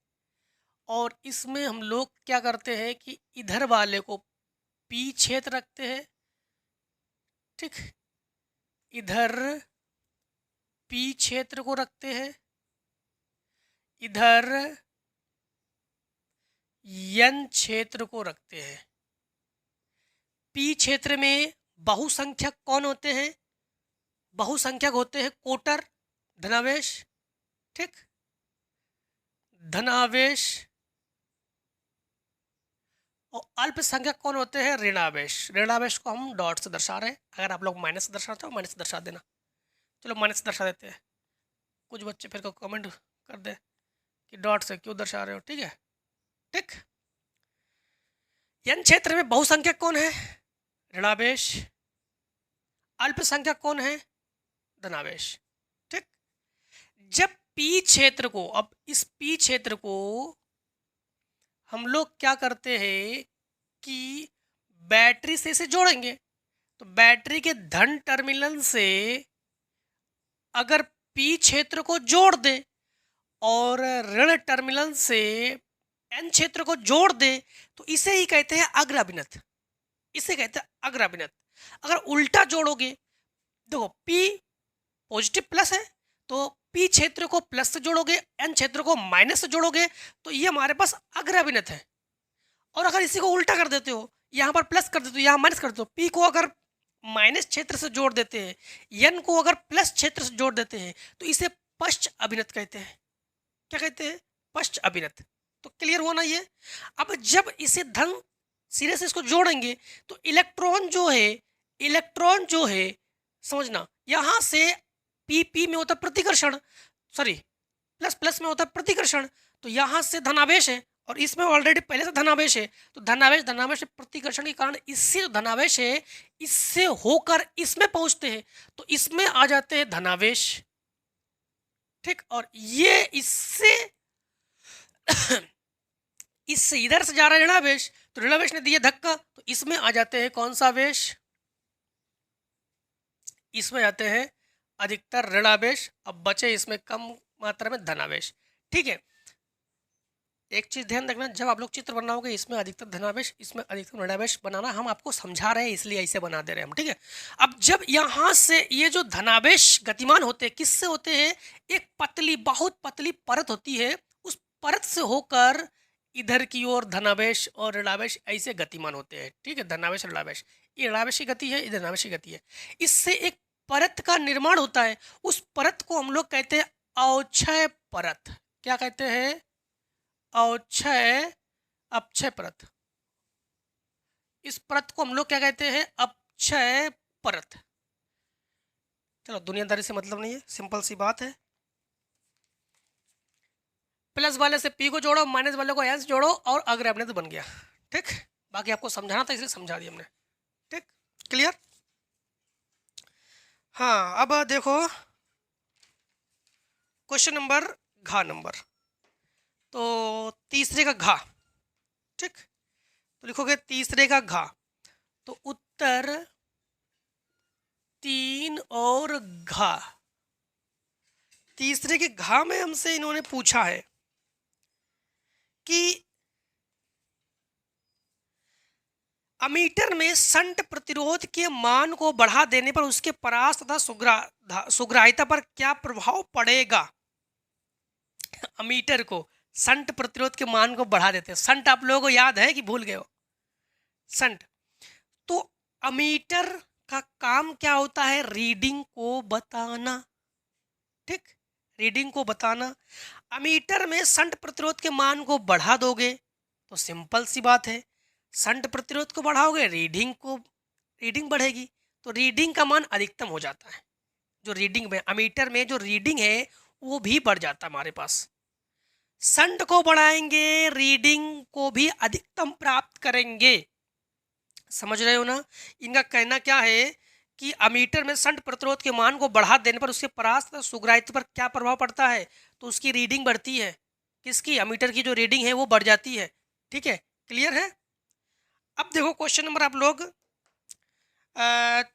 और इसमें हम लोग क्या करते हैं कि इधर वाले को पी क्षेत्र रखते हैं, ठीक, इधर पी क्षेत्र को रखते हैं, इधर एन क्षेत्र को रखते हैं। पी क्षेत्र में बहुसंख्यक कौन होते हैं? बहुसंख्यक होते हैं कोटर, धनावेश, ठीक, धनावेश, और अल्पसंख्यक कौन होते हैं? ऋणावेश। ऋणावेश को हम डॉट से दर्शा रहे हैं, अगर आप लोग माइनस से दर्शाते हो माइनस से दर्शा देना। चलो माइनस से दर्शा देते हैं, कुछ बच्चे फिर को कमेंट कर दे कि डॉट से क्यों दर्शा रहे हो। ठीक है, ठीक। एन क्षेत्र में बहुसंख्यक कौन है? ऋणावेश। अल्पसंख्यक कौन है? धनावेश। ठीक, जब पी क्षेत्र को, अब इस पी क्षेत्र को हम लोग क्या करते हैं कि बैटरी से इसे जोड़ेंगे, तो बैटरी के धन टर्मिनल से अगर पी क्षेत्र को जोड़ दे और ऋण टर्मिनल से एन क्षेत्र को जोड़ दे तो इसे ही कहते हैं अग्र अभिनत, इसे कहते हैं अग्र अभिनत। अगर उल्टा जोड़ोगे, देखो पी पॉजिटिव प्लस है तो पी क्षेत्र को प्लस से जोड़ोगे, एन क्षेत्र को माइनस से जोड़ोगे, तो ये हमारे पास अग्र अभिनत है। और अगर इसी को उल्टा कर देते हो, यहाँ पर प्लस कर देते हो, यहाँ माइनस कर देते हो, पी को अगर माइनस क्षेत्र से जोड़ देते हैं, एन को अगर प्लस क्षेत्र से जोड़ देते हैं, तो इसे पश्च अभिनत कहते हैं। क्या कहते हैं? पश्च अभिनत। तो क्लियर हुआ ना ये? अब जब इसे धन सिरे से इसको जोड़ेंगे तो इलेक्ट्रॉन जो है समझना, यहाँ से पी पी में होता है प्रतिकर्षण, सॉरी प्लस प्लस में होता है प्रतिकर्षण, तो यहाँ से धनावेश है और इसमें ऑलरेडी पहले से धनावेश है, तो धनावेश धनावेश प्रतिकर्षण के कारण इससे जो धनावेश है इससे होकर इसमें पहुंचते हैं, तो इसमें आ जाते हैं धनावेश, ठीक। और ये इससे इससे इधर से जा रहा है ऋणावेश, तो ऋणावेश ने दिया धक्का, तो इसमें आ जाते हैं कौन सा वेश, इसमें आते हैं अधिकतर ऋणावेश, अब बचे इसमें कम मात्रा में धनावेश, ठीक है। एक चीज ध्यान रखना, जब आप लोग चित्र बनाओगे इसमें अधिकतर धनावेश इसमें अधिकतर ऋणावेश बनाना, हम आपको समझा रहे हैं इसलिए ऐसे बना दे रहे हैं हम, ठीक है। अब जब यहाँ से ये जो धनावेश गतिमान होते हैं किससे होते हैं, एक पतली बहुत पतली परत होती है, उस परत से होकर इधर की ओर धनावेश और ऋणावेश ऐसे गतिमान होते हैं, ठीक है। धनावेश ऋणावेश, ये ऋणावेश की गति है, इधर धनावेश की गति है, इससे एक परत का निर्माण होता है, उस परत को हम लोग कहते हैं अवक्षय परत। क्या कहते हैं, अवक्षय अपक्षय परत। इस परत को हम लोग क्या कहते हैं, अपक्षय परत। चलो दुनियादारी से मतलब नहीं है, सिंपल सी बात है, प्लस वाले से पी को जोड़ो, माइनस वाले को एन से जोड़ो और अग्र अपने तो बन गया, ठीक। बाकी आपको समझाना था इसलिए समझा दिया हमने, ठीक, क्लियर। हाँ अब देखो क्वेश्चन नंबर घा नंबर, तो तीसरे का घा, ठीक, तो लिखोगे तीसरे का घा, तो उत्तर 3 और घा। तीसरे के घा में हमसे इन्होंने पूछा है कि अमीटर में संट प्रतिरोध के मान को बढ़ा देने पर उसके परास तथा सुग्राहिता पर क्या प्रभाव पड़ेगा। अमीटर को संट प्रतिरोध के मान को बढ़ा देते हैं, संट आप लोगों को याद है कि भूल गए हो, संट। तो अमीटर का काम क्या होता है, रीडिंग को बताना, ठीक, रीडिंग को बताना। अमीटर में संट प्रतिरोध के मान को बढ़ा दोगे तो सिंपल सी बात है, संट प्रतिरोध को बढ़ाओगे रीडिंग बढ़ेगी, तो रीडिंग का मान अधिकतम हो जाता है, जो रीडिंग में अमीटर में जो रीडिंग है वो भी बढ़ जाता है हमारे पास। संट को बढ़ाएंगे रीडिंग को भी अधिकतम प्राप्त करेंगे, समझ रहे हो ना। इनका कहना क्या है कि अमीटर में संट प्रतिरोध के मान को बढ़ा देने पर उसके परास तथा सुग्राहिता पर क्या प्रभाव पड़ता है, तो उसकी रीडिंग बढ़ती है, किसकी, अमीटर की जो रीडिंग है वो बढ़ जाती है, ठीक है, क्लियर है। अब देखो क्वेश्चन नंबर आप लोग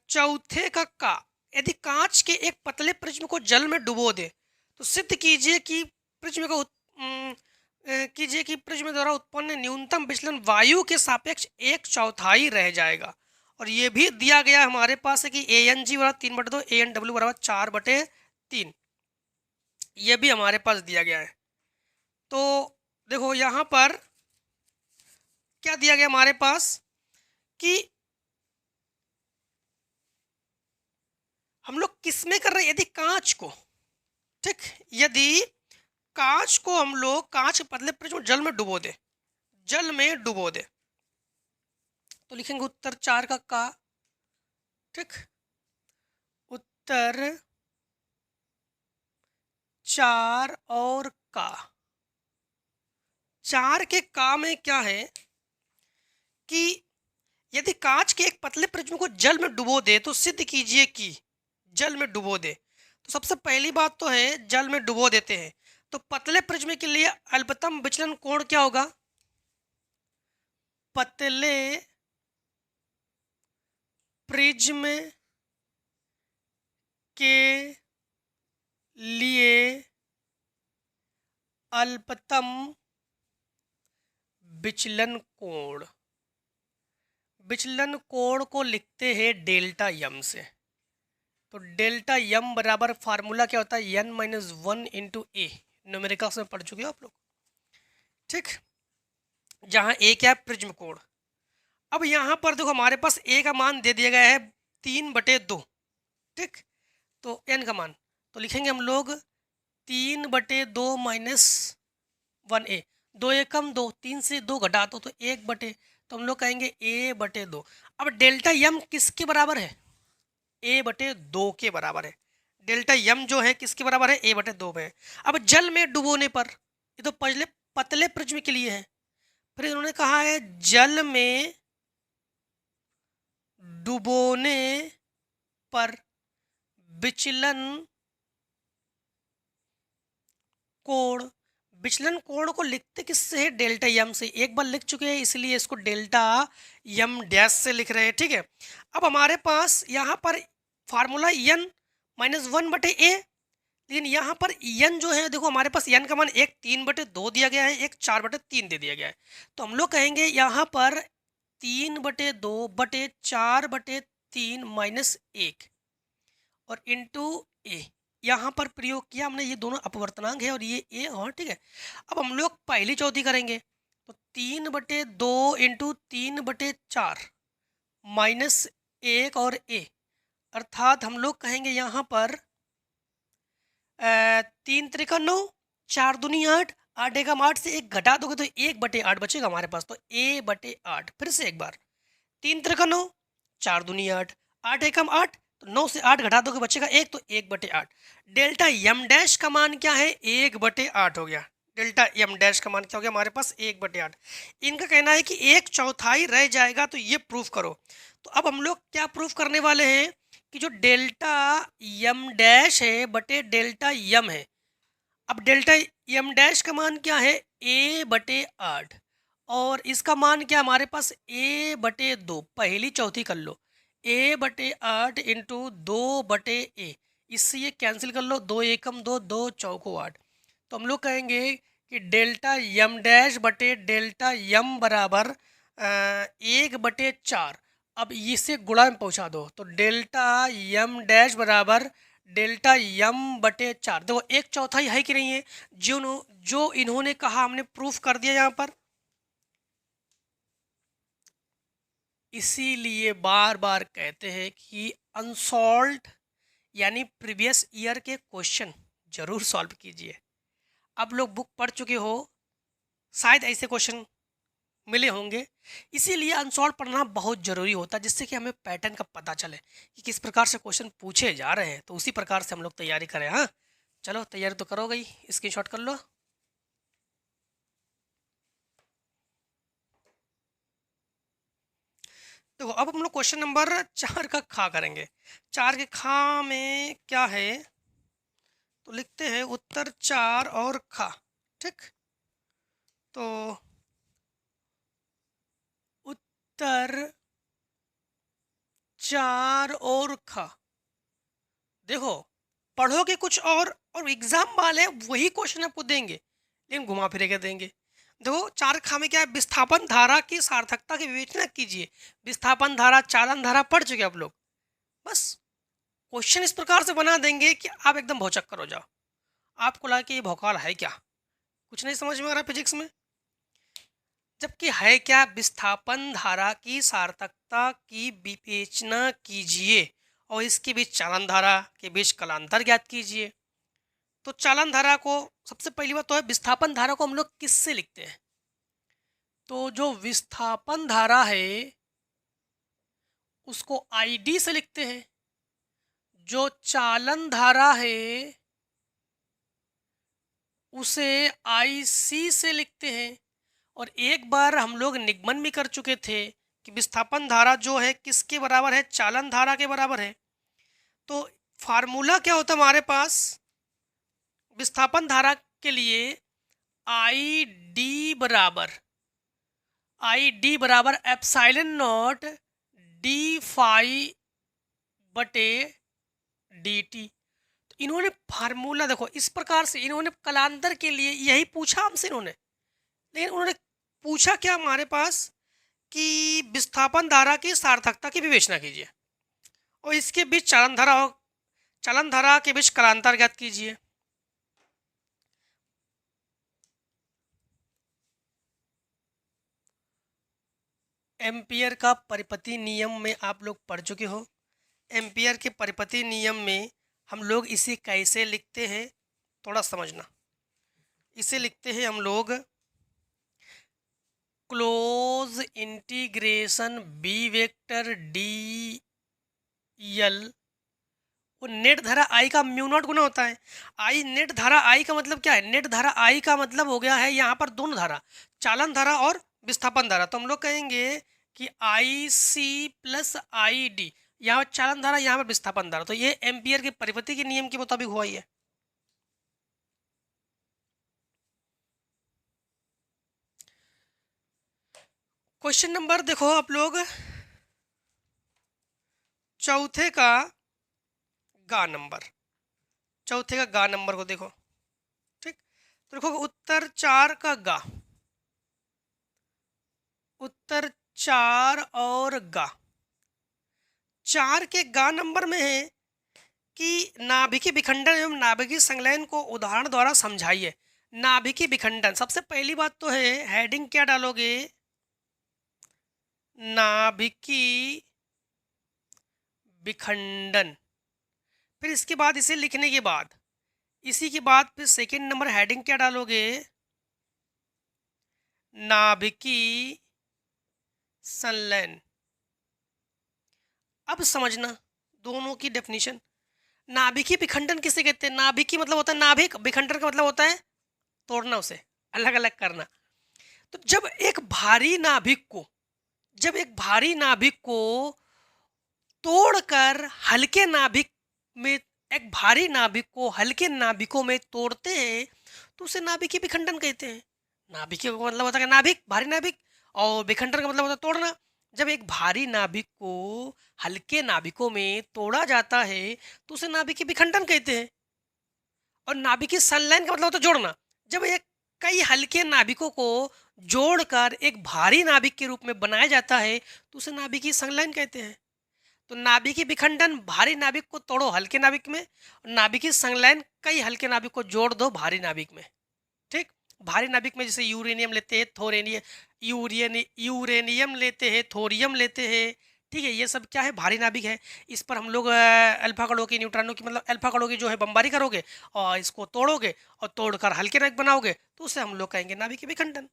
चौथे का यदि कांच के एक पतले प्रिज्म को जल में डुबो दे तो सिद्ध कीजिए कि प्रिज्म द्वारा उत्पन्न न्यूनतम विचलन वायु के सापेक्ष 1/4 रह जाएगा। और ये भी दिया गया हमारे पास है कि ANG बराबर 3/2, ANW बराबर 4/3, ये भी हमारे पास दिया गया है। तो देखो यहाँ पर क्या दिया गया हमारे पास कि हम लोग किस में कर रहे हैं, यदि कांच को, ठीक, यदि कांच को हम लोग कांच पतले प्रिज्म जल में डुबो दे, जल में डुबो दे, तो लिखेंगे उत्तर 4 का, ठीक, उत्तर 4 और का। 4 के का में क्या है कि यदि कांच के एक पतले प्रिज्म को जल में डुबो दे तो सिद्ध कीजिए कि, जल में डुबो दे, तो सबसे पहली बात तो है जल में डुबो देते हैं, तो पतले प्रिज्म के लिए अल्पतम विचलन कोण क्या होगा, पतले प्रिज्म के लिए अल्पतम विचलन कोण, विचलन कोण को लिखते हैं डेल्टा यम से, तो डेल्टा यम बराबर फार्मूला क्या होता है, n-1 इंटू ए, न्यूमेरिकल्स में पढ़ चुके हो आप लोग, ठीक, जहां ए क्या है, प्रिज्म कोण। अब यहाँ पर देखो हमारे पास ए का मान दे दिया गया है 3/2, ठीक, तो n का मान तो लिखेंगे हम लोग 3/2 माइनस 1a, 2 एकम 2, 3 से 2 घटा दो तो 1/, तो हम लोग कहेंगे a/2। अब डेल्टा यम किसके बराबर है, ए बटे 2 के बराबर है। डेल्टा यम जो है किसके बराबर है, ए बटे 2 में। अब जल में डुबोने पर, ये तो पतले पतले प्रिज्म के लिए है, फिर इन्होंने कहा है जल में डुबोने पर विचलन कोण, विचलन कोण को लिखते किससे है, डेल्टा यम से। एक बार लिख चुके हैं इसलिए इसको डेल्टा यम डैश से लिख रहे हैं, ठीक है। अब हमारे पास यहाँ पर फार्मूला एन माइनस 1/a, लेकिन यहाँ पर एन जो है देखो हमारे पास एन का मान एक 3/2 दिया गया है, एक 4/3 दे दिया गया है। तो हम लोग कहेंगे यहाँ पर 3/2/4/3 माइनस 1 और इंटू ए, यहाँ पर प्रयोग किया हमने, ये दोनों अपवर्तनांक है और ये ए और, ठीक है। अब हम लोग पहली चौथी करेंगे तो 3/2 इंटू 3/4 माइनस 1 और ए, अर्थात हम लोग कहेंगे यहाँ पर 3 त्रिका 9, 4 दूनी 8, 8 एकम 8 से 1 घटा दोगे तो 1/8 बचेगा हमारे पास, तो a/8। फिर से एक बार 3 त्रिका 9, 4 दूनी 8, 8 एकम 8, तो 9 से 8 घटा दोगे बचेगा 1, तो 1/8। डेल्टा यम डैश का मान क्या है, 1/8 हो गया। डेल्टा यम डैश का मान क्या हो गया हमारे पास, 1/8। इनका कहना है कि 1/4 रह जाएगा, तो ये प्रूफ करो। तो अब हम लोग क्या प्रूफ करने वाले हैं कि जो डेल्टा यम डैश है बटे डेल्टा यम है, अब डेल्टा यम डैश का मान क्या है, a/8, और इसका मान क्या हमारे पास, a/2। पहली चौथी कर लो, a/8 इंटू 2/a, इससे ये कैंसिल कर लो, 2 एकम 2, 2 चौको 8। तो हम लोग कहेंगे कि डेल्टा यम डैश बटे डेल्टा यम बराबर 1/4। अब इसे गुणा में पहुंचा दो, तो डेल्टा यम डैश बराबर डेल्टा यम बटे 4। देखो 1/4 है कि नहीं है, जो इन्होंने कहा हमने प्रूफ कर दिया यहाँ पर। इसीलिए बार बार कहते हैं कि अनसॉल्व्ड यानी प्रीवियस ईयर के क्वेश्चन जरूर सॉल्व कीजिए। अब लोग बुक पढ़ चुके हो, शायद ऐसे क्वेश्चन मिले होंगे, इसीलिए अनसॉल्व पढ़ना बहुत ज़रूरी होता है, जिससे कि हमें पैटर्न का पता चले कि किस प्रकार से क्वेश्चन पूछे जा रहे हैं, तो उसी प्रकार से हम लोग तैयारी करें। हाँ चलो तैयारी तो करो गई, स्क्रीनशॉट कर लो। देखो अब हम लोग क्वेश्चन नंबर 4 का खा करेंगे। 4 के खा में क्या है, तो लिखते हैं उत्तर 4 और खा, ठीक। तो उत्तर 4 और खा, देखो पढ़ोगे कुछ और एग्जाम वाले वही क्वेश्चन आपको देंगे, लेकिन घुमा फिरे के देंगे। देखो 4 खा में क्या है, विस्थापन धारा की सार्थकता की विवेचना कीजिए। विस्थापन धारा, चालन धारा पढ़ चुके आप लोग। बस क्वेश्चन इस प्रकार से बना देंगे कि आप एकदम भौचक्कर हो जाओ, आपको लगा कि ये भौकाल है क्या, कुछ नहीं समझ में आ रहा फिजिक्स में। जबकि है क्या, विस्थापन धारा की सार्थकता की विवेचना कीजिए और इसके बीच चालन धारा के बीच कलांतर ज्ञात कीजिए। तो चालन धारा को, सबसे पहली बात तो है विस्थापन धारा को हम लोग किससे लिखते हैं, तो जो विस्थापन धारा है उसको आईडी से लिखते हैं, जो चालन धारा है उसे आईसी से लिखते हैं। और एक बार हम लोग निगमन भी कर चुके थे कि विस्थापन धारा जो है किसके बराबर है, चालन धारा के बराबर है। तो फार्मूला क्या होता है हमारे पास विस्थापन धारा के लिए, आई डी बराबर एप्सिलॉन नॉट डी फाई बटे डी टी। तो इन्होंने फार्मूला देखो इस प्रकार से, इन्होंने कलांतर के लिए यही पूछा हमसे इन्होंने, लेकिन उन्होंने पूछा क्या हमारे पास कि विस्थापन धारा की सार्थकता की विवेचना कीजिए और इसके बीच चालन धारा के बीच कलांतर ज्ञात कीजिए। एम्पियर का परिपति नियम में आप लोग पढ़ चुके हो। एम्पियर के परिपति नियम में हम लोग इसे कैसे लिखते हैं थोड़ा समझना। इसे लिखते हैं हम लोग close integration B vector D L वो नेट धारा आई का म्यू नॉट गुना होता है। आई नेट धारा आई का मतलब क्या है? नेट धारा आई का मतलब हो गया है यहाँ पर दोनों धारा, चालन धारा और विस्थापन धारा। तो हम लोग कहेंगे कि आई सी प्लस आई डी, यहाँ पर चालन धारा, यहाँ पर विस्थापन धारा। तो ये एम्पियर के परिपति के नियम के मुताबिक हुआ ही है। क्वेश्चन नंबर देखो आप लोग चौथे का गा नंबर, चौथे का गा नंबर को देखो। ठीक, तो देखो उत्तर 4 का गा, उत्तर 4 और गा। 4 के गा नंबर में है कि नाभिकीय विखंडन एवं नाभिकीय संलयन को उदाहरण द्वारा समझाइए। नाभिकीय विखंडन, सबसे पहली बात तो है हेडिंग क्या डालोगे? नाभिकीय विखंडन। फिर इसके बाद इसे लिखने के बाद, इसी के बाद फिर सेकंड नंबर हेडिंग क्या डालोगे? नाभिकीय संलयन। अब समझना दोनों की डेफिनेशन। नाभिकीय विखंडन किसे कहते हैं? नाभिकीय मतलब होता है नाभिक, विखंडन का मतलब होता है तोड़ना, उसे अलग अलग करना। तो जब एक भारी नाभिक को, जब एक भारी नाभिक को तोड़कर हल्के नाभिक में, एक भारी नाभिक को हल्के नाभिकों में तोड़ते हैं तो उसे नाभिकीय विखंडन कहते हैं। नाभिकीय का मतलब होता है नाभिक, भारी नाभिक, और विखंडन का मतलब होता है तोड़ना। जब एक भारी नाभिक को हल्के नाभिकों में तोड़ा जाता है तो उसे नाभिकीय विखंडन कहते हैं। और नाभिकीय संलयन का मतलब होता है जोड़ना। जब एक कई हल्के नाभिकों को जोड़कर एक भारी नाभिक के रूप में बनाया जाता है तो उसे नाभिकीय संलयन कहते हैं। तो नाभिकीय विखंडन, भारी नाभिक को तोड़ो हल्के नाभिक में, नाभिकीय संलयन कई हल्के नाभिक को जोड़ दो भारी नाभिक में। ठीक, भारी नाभिक में जैसे यूरेनियम लेते हैं, यूरेनियम लेते हैं, थोरियम लेते हैं। ठीक है, ये सब क्या है? भारी नाभिक है। इस पर हम लोग अल्फा कणों की, न्यूट्रॉनों की, मतलब अल्फा कणों की जो है बमबारी करोगे और इसको तोड़ोगे और तोड़कर हल्के नाभिक बनाओगे तो उसे हम लोग कहेंगे नाभिकीय विखंडन।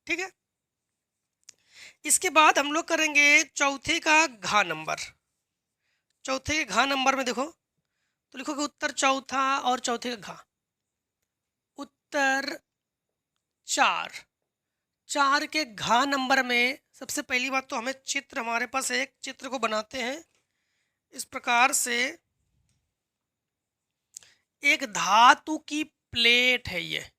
ठीक है, इसके बाद हम लोग करेंगे चौथे का घा नंबर। चौथे के घा नंबर में देखो तो लिखोगे उत्तर चौथा और चौथे का घा। उत्तर 4, 4 के घा नंबर में सबसे पहली बात तो हमें चित्र, हमारे पास एक चित्र को बनाते हैं इस प्रकार से। एक धातु की प्लेट है ये,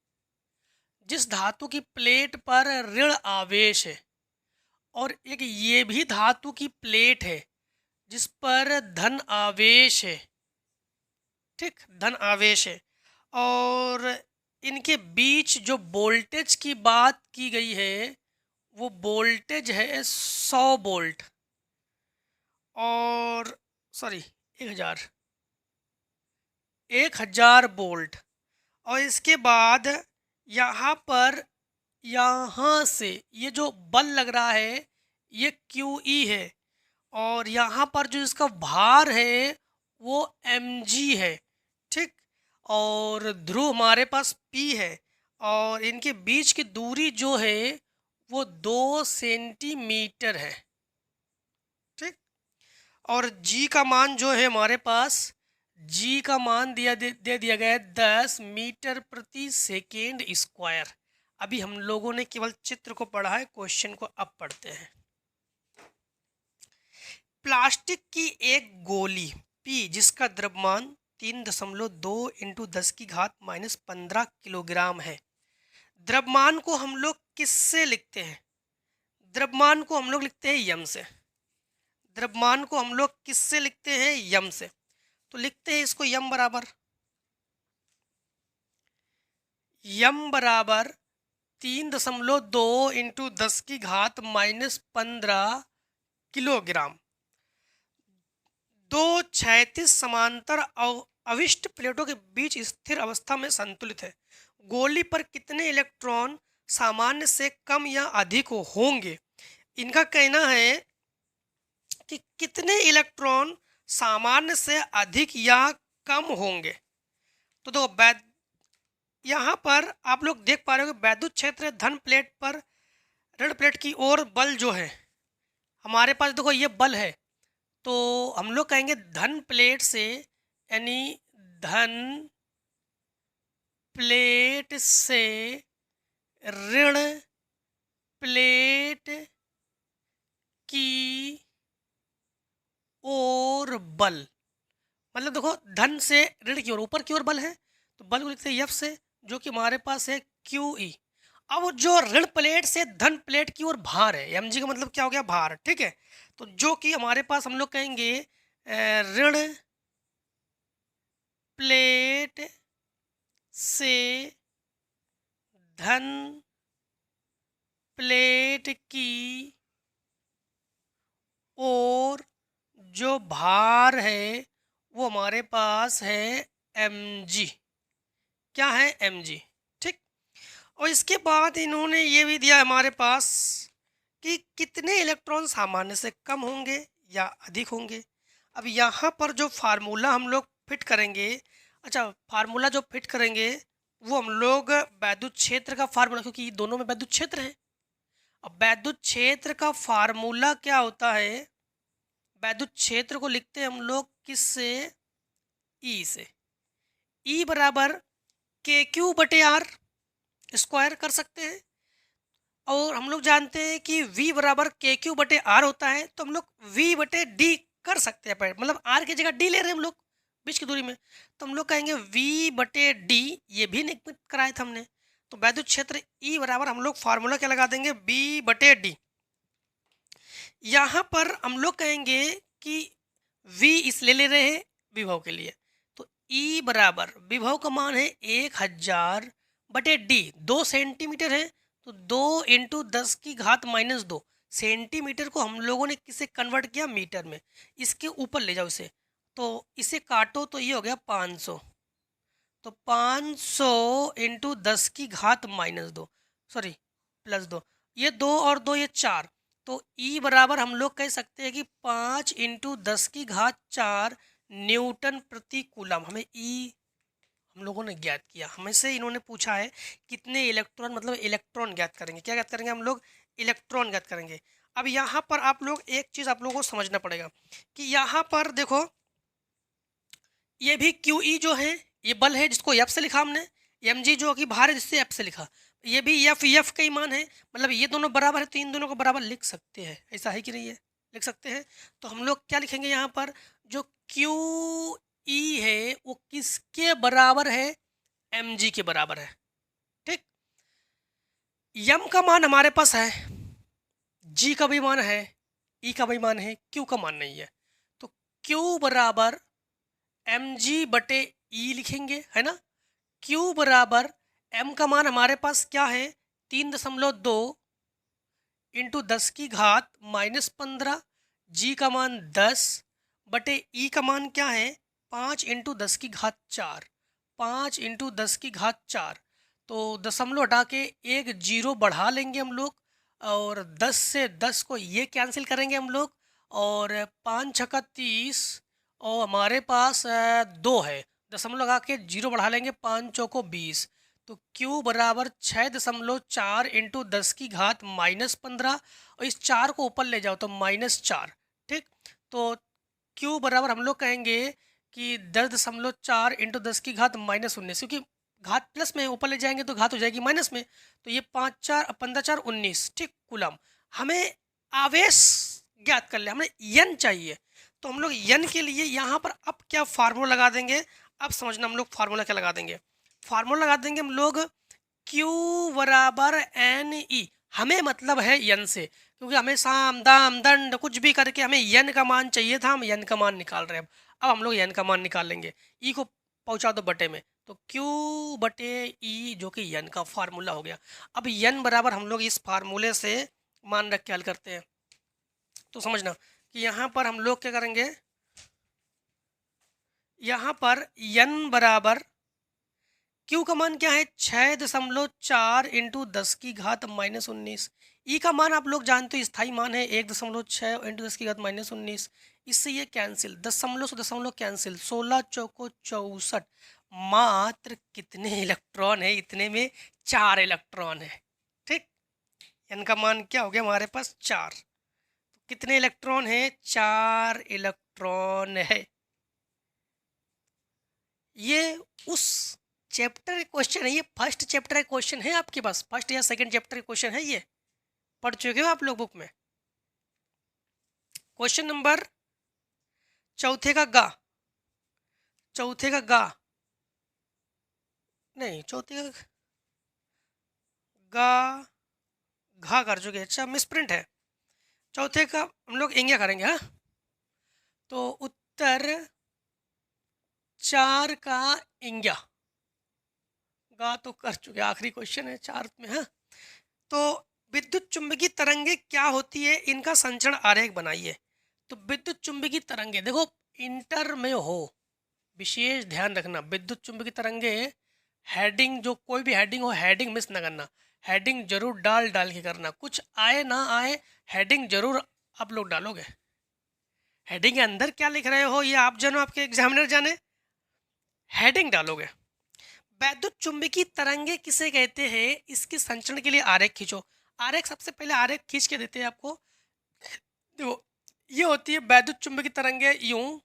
जिस धातु की प्लेट पर ऋण आवेश है, और एक ये भी धातु की प्लेट है जिस पर धन आवेश है। ठीक, धन आवेश है, और इनके बीच जो वोल्टेज की बात की गई है वो वोल्टेज है 100 वोल्ट, और सॉरी 1000 वोल्ट। और इसके बाद यहाँ पर, यहाँ से ये जो बल लग रहा है ये QE है, और यहाँ पर जो इसका भार है वो mg है। ठीक, और ध्रुव हमारे पास P है, और इनके बीच की दूरी जो है वो 2 सेंटीमीटर है। ठीक, और G का मान जो है हमारे पास, G का मान दे दिया गया है 10 मीटर प्रति सेकेंड स्क्वायर। अभी हम लोगों ने केवल चित्र को पढ़ा है, क्वेश्चन को अब पढ़ते हैं। प्लास्टिक की एक गोली P जिसका द्रव्यमान 3.2 × 10⁻⁻15 किलोग्राम है। द्रव्यमान को हम लोग किससे लिखते हैं? द्रव्यमान को हम लोग लिखते हैं यम से। द्रव्यमान को हम लोग किससे लिखते हैं? यम से। तो लिखते हैं इसको यम बराबर 3.2 × 10⁻⁻15 किलोग्राम। दो क्षैतिज समांतर अविष्ट प्लेटों के बीच स्थिर अवस्था में संतुलित है। गोली पर कितने इलेक्ट्रॉन सामान्य से कम या अधिक होंगे? इनका कहना है कि कितने इलेक्ट्रॉन सामान्य से अधिक या कम होंगे। तो देखो यहाँ पर आप लोग देख पा रहे हो कि वैद्युत क्षेत्र धन प्लेट पर ऋण प्लेट की ओर बल जो है हमारे पास, देखो ये बल है, तो हम लोग कहेंगे धन प्लेट से, यानी धन प्लेट से ऋण प्लेट की ओर बल। मतलब देखो, धन से ऋण की ओर, ऊपर की ओर बल है, तो बल को लिखते हैं एफ से, जो कि हमारे पास है क्यू ई। अब जो ऋण प्लेट से धन प्लेट की ओर भार है, एम जी का मतलब क्या हो गया, भार, ठीक है। तो जो कि हमारे पास हम लोग कहेंगे ऋण प्लेट से धन प्लेट की और जो भार है वो हमारे पास है एम जी। क्या है, एम जी, ठीक। और इसके बाद इन्होंने ये भी दिया हमारे पास कि कितने इलेक्ट्रॉन सामान्य से कम होंगे या अधिक होंगे। अब यहाँ पर जो फार्मूला हम लोग फिट करेंगे, अच्छा फार्मूला जो फिट करेंगे वो हम लोग वैद्युत क्षेत्र का फार्मूला, क्योंकि ये दोनों में वैद्युत क्षेत्र है। अब वैद्युत क्षेत्र का फार्मूला क्या होता है, वैद्युत क्षेत्र को लिखते हैं हम लोग किससे, ई से। ई बराबर के क्यू बटे आर स्क्वायर कर सकते हैं, और हम लोग जानते हैं कि v बराबर के क्यू बटे आर होता है, तो हम लोग v बटे डी कर सकते हैं, मतलब आर की जगह डी ले रहे हैं हम लोग बीच की दूरी में, तो हम लोग कहेंगे v बटे डी। ये भी निगमित कराया था हमने। तो वैद्युत क्षेत्र E बराबर हम लोग फार्मूला क्या लगा देंगे, b बटे डी। यहाँ पर हम लोग कहेंगे कि v इसलिए ले रहे हैं विभव के लिए, तो E बराबर विभव का मान है 1000 बटे डी, 2 सेंटीमीटर है, तो 2 इंटू 10 की घात माइनस 2। सेंटीमीटर को हम लोगों ने किसे कन्वर्ट किया, मीटर में। इसके ऊपर ले जाओ इसे, तो इसे काटो तो ये हो गया 500। तो 500 इंटू 10 की घात माइनस 2, सॉरी प्लस 2, ये 2 और 2 ये 4। तो E बराबर हम लोग कह सकते हैं कि 5 इंटू 10 की घात 4 न्यूटन प्रति कूलम। हमें E हम लोगों ने ज्ञात किया, हमें से इन्होंने पूछा है कितने इलेक्ट्रॉन, मतलब इलेक्ट्रॉन ज्ञात करेंगे। क्या ज्ञात करेंगे हम लोग, इलेक्ट्रॉन ज्ञात करेंगे। अब यहाँ पर आप लोग एक चीज़ आप लोगों को समझना पड़ेगा कि यहाँ पर देखो, ये भी क्यू ई जो है ये बल है जिसको एफ से लिखा हमने, एम जी जो कि भार है जिससे एफ से लिखा, ये भी एफ एफ का ही मान है, मतलब ये दोनों बराबर है तो इन दोनों को बराबर लिख सकते हैं, ऐसा है कि नहीं है, लिख सकते हैं। तो हम लोग क्या लिखेंगे यहाँ पर, जो क्यू ई है वो किसके बराबर है, एम जी के बराबर है, ठीक। यम का मान हमारे पास है, जी का भी मान है, ई का भी मान है, क्यू का मान नहीं है। तो क्यू बराबर एम जी बटे ई लिखेंगे, है ना। Q बराबर m का मान हमारे पास क्या है, 3.2 इंटू 10 की घात माइनस 15, जी का मान 10 बटे ई का मान क्या है, 5 इंटू 10 की घात 4, 5 इंटू 10 की घात 4। तो दशमलव हटा के एक जीरो बढ़ा लेंगे हम लोग, और 10 से 10 को ये कैंसिल करेंगे हम लोग, और 5 छक्का 30, और हमारे पास 2 है, दशमलव लगा के जीरो बढ़ा लेंगे, 5 चौको 20। तो Q बराबर 6.4 इंटू 10 की घात माइनस 15, और इस 4 को ऊपर ले जाओ तो -4, ठीक। तो Q बराबर हम लोग कहेंगे कि 10.4 इंटू 10 की घात -19, क्योंकि घात प्लस में ऊपर ले जाएंगे तो घात हो जाएगी माइनस में, तो ये 5 4 15 4 19, ठीक, कूलम। हमें आवेश ज्ञात कर ले, हमें यन चाहिए, तो हम लोग यन के लिए यहाँ पर अब क्या फार्मूला लगा देंगे, अब समझना हम लोग फार्मूला क्या लगा देंगे। फार्मूला लगा देंगे हम लोग Q बराबर एन ई, हमें मतलब है यन से, क्योंकि हमें साम दाम दंड कुछ भी करके हमें यन का मान चाहिए था, हम यन का मान निकाल रहे हैं। अब हम लोग यन का मान निकाल लेंगे, ई को पहुंचा दो बटे में, तो Q बटे ई जो कि यन का फार्मूला हो गया। अब यन बराबर हम लोग इस फार्मूले से मान रख के हल करते हैं, तो समझना कि यहाँ पर हम लोग क्या करेंगे, यहाँ पर यन बराबर Q का मान क्या है, 6.4 इंटू 10 की घात -19। ई का मान आप लोग जानते हो स्थाई मान है 1.6 इंटू 10 की घात -19। इससे ये कैंसिल, दशमलव से दशमलव कैंसिल, 16 चौको 64। मात्र कितने इलेक्ट्रॉन है, इतने में 4 इलेक्ट्रॉन है, ठीक। एन का मान क्या हो गया हमारे पास 4। कितने इलेक्ट्रॉन है? 4 इलेक्ट्रॉन है। ये उस चैप्टर का क्वेश्चन है, ये फर्स्ट चैप्टर का क्वेश्चन है आपके पास, फर्स्ट या सेकंड चैप्टर का क्वेश्चन है, ये पढ़ चुके हो आप लोग बुक में। क्वेश्चन नंबर चौथे का गा, चौथे का गा नहीं, चौथे का गा घा कर चुके, अच्छा मिसप्रिंट है। चौथे का हम लोग इंग्या करेंगे। हाँ, तो उत्तर 4 का इंग्या, गा तो कर चुके, आखिरी क्वेश्चन है 4 में। हाँ, तो विद्युत चुंबकीय तरंगे क्या होती है, इनका संचरण आरेख बनाइए। तो विद्युत चुंबकीय तरंगे देखो, इंटर में हो, विशेष ध्यान रखना, विद्युत चुंबकीय तरंगे हेडिंग, जो कोई भी हेडिंग हो, हेडिंग मिस ना करना, हेडिंग जरूर डाल डाल के करना, कुछ आए ना आए हेडिंग जरूर आप लोग डालोगे। हेडिंग के अंदर क्या लिख रहे हो ये आप जानो, आपके एग्जामिनर जाने, हेडिंग डालोगे। वैद्युत चुंबकीय तरंगे किसे कहते हैं, इसके संचरण के लिए आरेख खींचो। आरेख सबसे पहले आरेख खींच के देते हैं आपको। देखो, ये होती है वैद्युत चुंबकीय तरंगे यूं।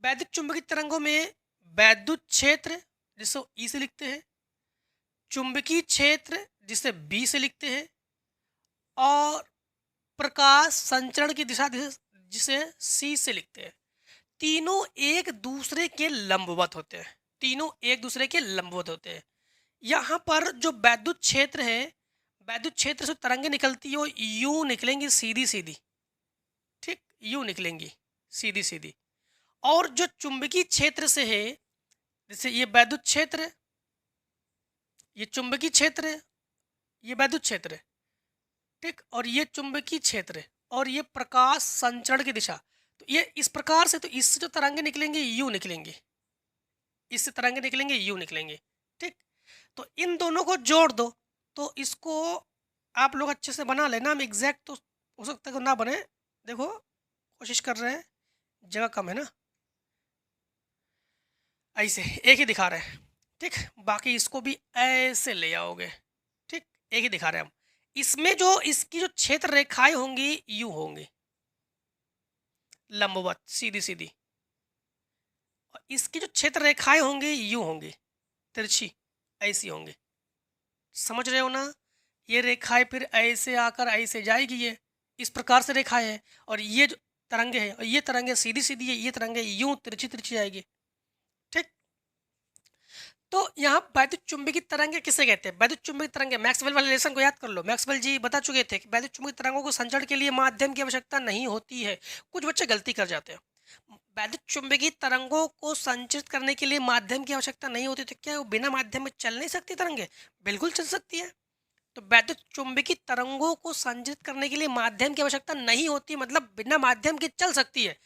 वैद्युत चुंबकीय तरंगों में वैद्युत क्षेत्र जिसे ई से लिखते हैं, चुंबकीय क्षेत्र जिसे बी से लिखते हैं, और प्रकाश संचरण की दिशा जिसे सी से लिखते हैं। तीनों एक दूसरे के लंबवत होते हैं, तीनों एक दूसरे के लंबवत होते हैं। यहाँ पर जो वैद्युत क्षेत्र है, वैद्युत क्षेत्र से तरंगे निकलती है वो यूं निकलेंगी सीधी सीधी, ठीक, यूं निकलेंगी सीधी सीधी। और जो चुंबकीय क्षेत्र से है, जैसे ये वैद्युत क्षेत्र है, ये चुंबकीय क्षेत्र है, ये वैद्युत क्षेत्र है, ठीक, और ये चुंबकीय क्षेत्र है, और ये प्रकाश संचरण की दिशा। तो ये इस प्रकार से, तो इससे जो तरंगे निकलेंगे यूं निकलेंगे, इससे तरंगे निकलेंगे यूं निकलेंगे, ठीक। तो इन दोनों को जोड़ दो, तो इसको आप लोग अच्छे से बना लेना। हम एग्जैक्ट तो हो सकता है कि ना बने, देखो कोशिश कर रहे हैं, जगह कम है ना, ऐसे एक ही दिखा रहे हैं, ठीक, बाकी इसको भी ऐसे ले आओगे, ठीक, एक ही दिखा रहे हैं हम। इसमें जो इसकी जो क्षेत्र रेखाएं होंगी यूं होंगी, लंबवत सीधी सीधी, और इसकी जो क्षेत्र रेखाएं होंगी यूं होंगी, तिरछी, ऐसी होंगी। समझ रहे हो ना? ये रेखाएं फिर ऐसे आकर ऐसे जाएगी, ये इस प्रकार से रेखाएं हैं, और ये जो तरंगे हैं, और ये तरंगे सीधी सीधी है, ये तरंगे यूं तिरछी तिरछी जाएगी, ठीक। तो यहाँ वैद्युत चुंबकीय तरंगे किसे कहते हैं? वैद्युत चुंबकीय तरंगे, मैक्सवेल वाले लेसन को याद कर लो, मैक्सवेल जी बता चुके थे कि वैद्युत चुंबकीय तरंगों को संचरण के लिए माध्यम की आवश्यकता नहीं होती है। कुछ बच्चे गलती कर जाते हैं, वैद्युत चुंबकीय तरंगों को संचित करने के लिए माध्यम की आवश्यकता नहीं होती, तो क्या वो बिना माध्यम में चल नहीं सकती तरंगे? बिल्कुल चल सकती है। तो वैद्युत चुंबकीय तरंगों को संचित करने के लिए माध्यम की आवश्यकता नहीं होती, मतलब बिना माध्यम के चल सकती है।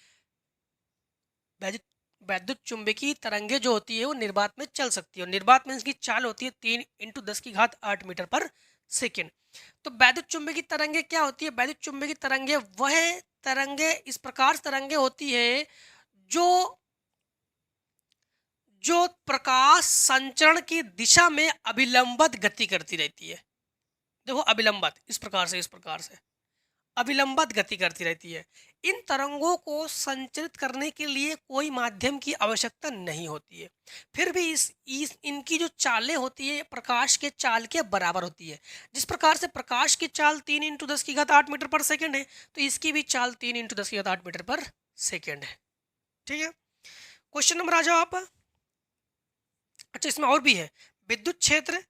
वैद्युत वैद्युत चुंबकीय तरंगे जो होती है वो निर्वात में चल सकती है, और निर्वात में इसकी चाल होती है 3 × 10⁸ मीटर पर सेकेंड। तो वैद्युत चुंबकीय तरंगे क्या होती है? वैद्युत चुंबकीय तरंगे वह तरंगे, इस प्रकार तरंगे होती है जो जो प्रकाश संचरण की दिशा में अभिलंबत गति करती रहती है। देखो, अभिलंबत, इस प्रकार से, इस प्रकार से अविलंबित गति करती रहती है। इन तरंगों को संचरित करने के लिए कोई माध्यम की आवश्यकता नहीं होती है। फिर भी इनकी जो चालें होती है प्रकाश के चाल के बराबर होती है। जिस प्रकार से प्रकाश की चाल 3 × 10⁸ मीटर पर सेकेंड है, तो इसकी भी चाल 3 × 10⁸ मीटर पर सेकेंड है, ठीक है। क्वेश्चन नंबर आ जाओ आप। अच्छा, इसमें और भी है, विद्युत क्षेत्र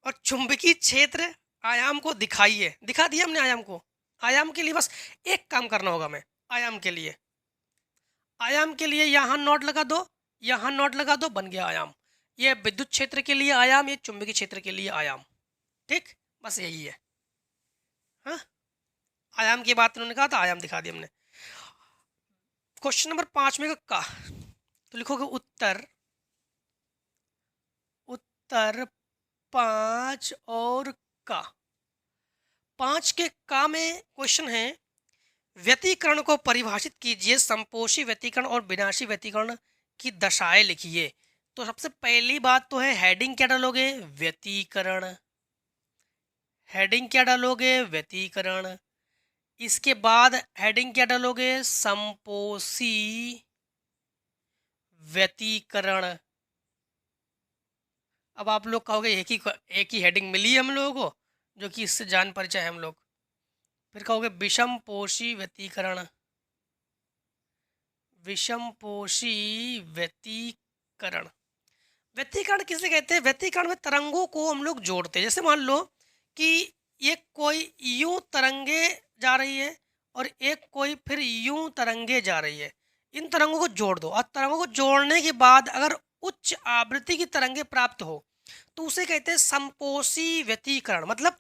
और चुंबकीय क्षेत्र आयाम को दिखाइए। दिखा दिया हमने आयाम को। आयाम के लिए बस एक काम करना होगा, मैं आयाम के लिए यहाँ नोट लगा दो, यहाँ नोट लगा दो, बन गया आयाम। ये विद्युत क्षेत्र के लिए आयाम, ये चुंबकीय क्षेत्र के लिए आयाम, ठीक, बस यही है। हाँ, आयाम की बात उन्होंने कहा था, आयाम दिखा दिया हमने। क्वेश्चन नंबर 5 में का, तो लिखोगे उत्तर, उत्तर 5 और का। 5 के का में क्वेश्चन है, व्यतिकरण को परिभाषित कीजिए, संपोषी व्यतिकरण और विनाशी व्यतिकरण की दशाएं लिखिए। तो सबसे पहली बात तो है, हेडिंग क्या डालोगे? व्यतिकरण। हेडिंग क्या डालोगे? व्यतिकरण। इसके बाद हेडिंग क्या डालोगे, संपोषी व्यतिकरण। अब आप लोग कहोगे एक ही हेडिंग मिली है हम लोगों को, जो कि इससे जान परिचय है हम लोग। फिर कहोगे विषमपोषी व्यतिकरण, विषमपोषी व्यतिकरण। व्यतिकरण किसे कहते हैं? व्यतिकरण में तरंगों को हम लोग जोड़ते हैं। जैसे मान लो कि ये कोई यूं तरंगे जा रही है और एक कोई फिर यूं तरंगे जा रही है, इन तरंगों को जोड़ दो और तरंगों को जोड़ने के बाद अगर उच्च आवृत्ति की तरंगे प्राप्त हो तो उसे कहते हैं संपोषी व्यतिकरण। मतलब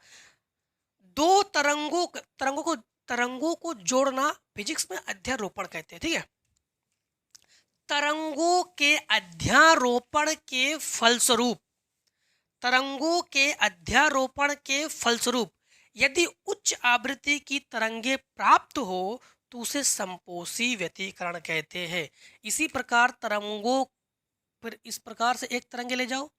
दो तरंगों को जोड़ना फिजिक्स में अध्यारोपण कहते हैं। ठीक है, तरंगों के अध्यारोपण के फलस्वरूप, तरंगों के अध्यारोपण के फलस्वरूप यदि उच्च आवृत्ति की तरंगे प्राप्त हो तो उसे संपोषी व्यतिकरण कहते हैं। इसी प्रकार तरंगों, फिर इस प्रकार से एक तरंगे ले जाओ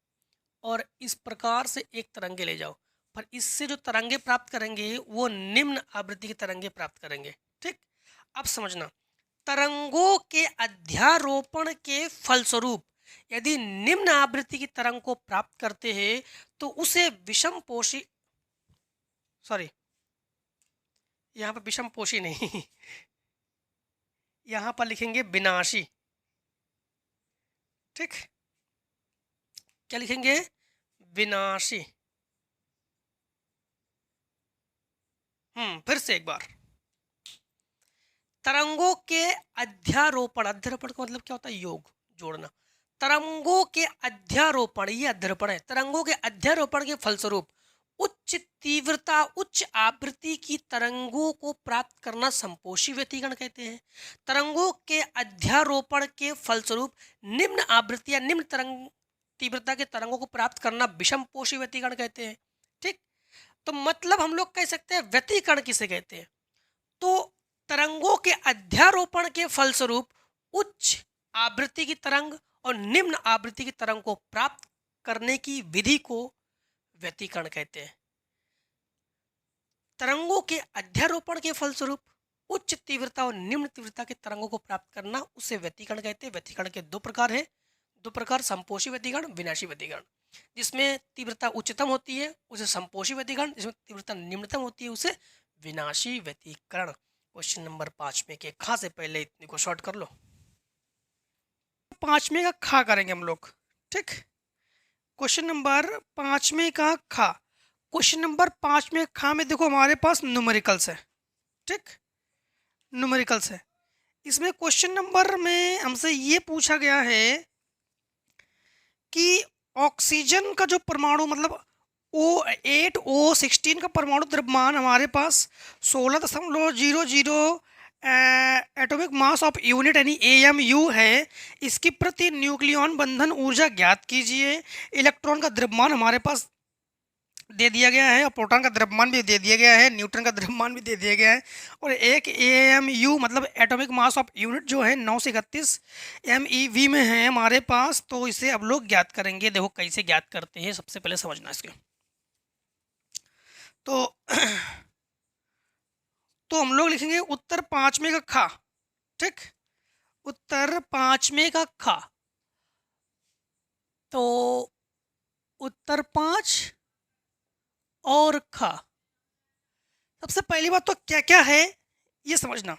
और इस प्रकार से एक तरंगे ले जाओ, पर इससे जो तरंगे प्राप्त करेंगे वो निम्न आवृत्ति की तरंगे प्राप्त करेंगे। ठीक, अब समझना, तरंगों के अध्यारोपण के फलस्वरूप यदि निम्न आवृत्ति की तरंग को प्राप्त करते हैं तो उसे विषमपोषी, सॉरी यहाँ पर विषमपोषी नहीं यहाँ पर लिखेंगे विनाशी। ठीक, क्या लिखेंगे? विनाशी। फिर से एक बार, तरंगों के अध्यारोपण, अध्यारोपण का मतलब क्या होता है? योग, जोड़ना। तरंगों के अध्यारोपण, ये अध्यारोपण है, तरंगों के अध्यारोपण के फलस्वरूप उच्च तीव्रता उच्च आवृत्ति की तरंगों को प्राप्त करना संपोषी व्यतिकरण कहते हैं। तरंगों के अध्यारोपण के फलस्वरूप निम्न आवृत्ति या निम्न तरंग तीव्रता के तरंगों को प्राप्त करना विषमपोषी व्यतिकरण कहते हैं। ठीक, तो मतलब हम लोग कह सकते हैं व्यतिकरण किसे कहते हैं? तो तरंगों के अध्यारोपण के फलस्वरूप उच्च आवृत्ति की तरंग और निम्न आवृत्ति की तरंग को प्राप्त करने की विधि को व्यतिकरण कहते हैं। तरंगों के अध्यारोपण के फलस्वरूप उच्च तीव्रता और निम्न तीव्रता के तरंगों को प्राप्त करना उसे व्यतिकरण कहते हैं। व्यतिकरण के दो प्रकार है, दो प्रकार, संपोषी व्यतिकरण, विनाशी व्यतिकरण। जिसमें तीव्रता उच्चतम होती है उसे संपोषी व्यतिकरण, जिसमें तीव्रता निम्नतम होती है उसे विनाशी व्यतिकरण। क्वेश्चन नंबर 5 में के खा से पहले इतने को शॉर्ट कर लो। 5 में का खा करेंगे हम लोग। ठीक, क्वेश्चन नंबर 5 में का खा। क्वेश्चन नंबर 5 में खा में देखो हमारे पास न्यूमेरिकल्स है। ठीक, न्यूमेरिकल्स है। इसमें क्वेश्चन नंबर में हमसे ये पूछा गया है कि ऑक्सीजन का जो परमाणु मतलब O8 O16 का परमाणु द्रव्यमान हमारे पास 16.00 एटॉमिक मास ऑफ यूनिट यानी AMU है। इसकी प्रति न्यूक्लियॉन बंधन ऊर्जा ज्ञात कीजिए। इलेक्ट्रॉन का द्रव्यमान हमारे पास दे दिया गया है और प्रोटॉन का द्रव्यमान भी दे दिया गया है, न्यूट्रॉन का द्रव्यमान भी दे दिया गया है। और एक AMU मतलब एटॉमिक मास ऑफ यूनिट जो है 9 से 31 MeV में है हमारे पास। तो इसे अब लोग ज्ञात करेंगे। देखो कैसे ज्ञात करते हैं, सबसे पहले समझना इसके। तो हम लोग लिखेंगे उत्तर 5 में का खा। ठीक, उत्तर 5 में का खा। तो उत्तर 5 और खा, सबसे पहली बात तो क्या क्या है ये समझना।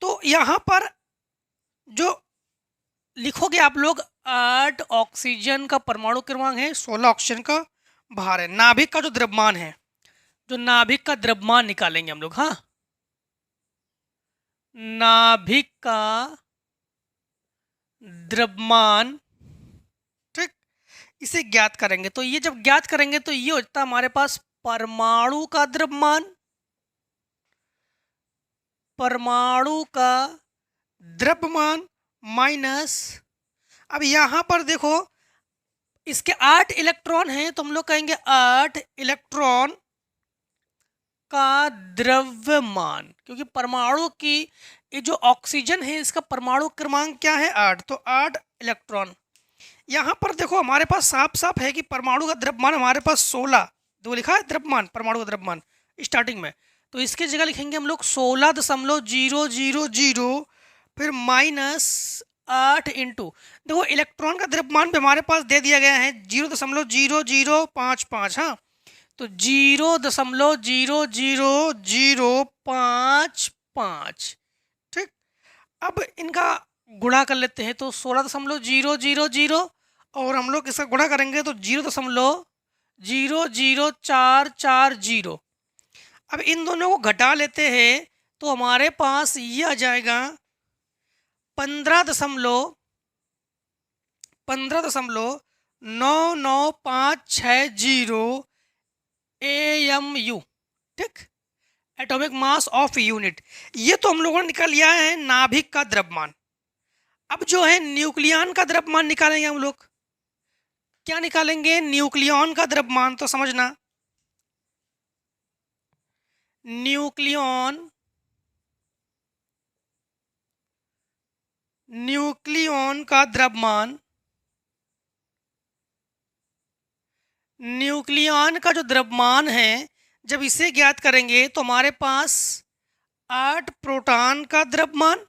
तो यहाँ पर जो लिखोगे आप लोग 8 ऑक्सीजन का परमाणु क्रमांक है, 16 ऑक्सीजन का भार है। नाभिक का जो द्रव्यमान है, जो नाभिक का द्रव्यमान निकालेंगे हम लोग। हाँ, नाभिक का द्रव्यमान, ठीक, इसे ज्ञात करेंगे। तो ये जब ज्ञात करेंगे तो ये होता है हमारे पास परमाणु का द्रव्यमान, परमाणु का द्रव्यमान माइनस, अब यहां पर देखो इसके 8 इलेक्ट्रॉन हैं तो हम लोग कहेंगे 8 इलेक्ट्रॉन का द्रव्यमान, क्योंकि परमाणु की ये जो ऑक्सीजन है इसका परमाणु क्रमांक क्या है 8, तो 8 इलेक्ट्रॉन। यहाँ पर देखो हमारे पास साफ साफ है कि परमाणु का द्रव्यमान हमारे पास 16 दो लिखा है द्रव्यमान, परमाणु का द्रव्यमान स्टार्टिंग में। तो इसके जगह लिखेंगे हम लोग 16.000 फिर माइनस 8 इंटू, देखो इलेक्ट्रॉन का द्रव्यमान भी हमारे पास दे दिया गया है 0.0055। हाँ, तो 0.00055। ठीक, अब इनका गुणा कर लेते हैं, तो 16.000 और हम लोग इसका गुणा करेंगे तो 0.00440। अब इन दोनों को घटा लेते हैं तो हमारे पास ये आ जाएगा 15.99560 AMU। ठीक, एटॉमिक मास ऑफ यूनिट। ये तो हम लोगों ने निकाल लिया है नाभिक का द्रव्यमान। अब जो है न्यूक्लियन का द्रव्यमान निकालेंगे हम लोग। क्या निकालेंगे? न्यूक्लियन का द्रव्यमान। तो समझना, न्यूक्लियन का द्रव्यमान, न्यूक्लियन का जो द्रव्यमान है जब इसे ज्ञात करेंगे तो हमारे पास 8 प्रोटॉन का द्रव्यमान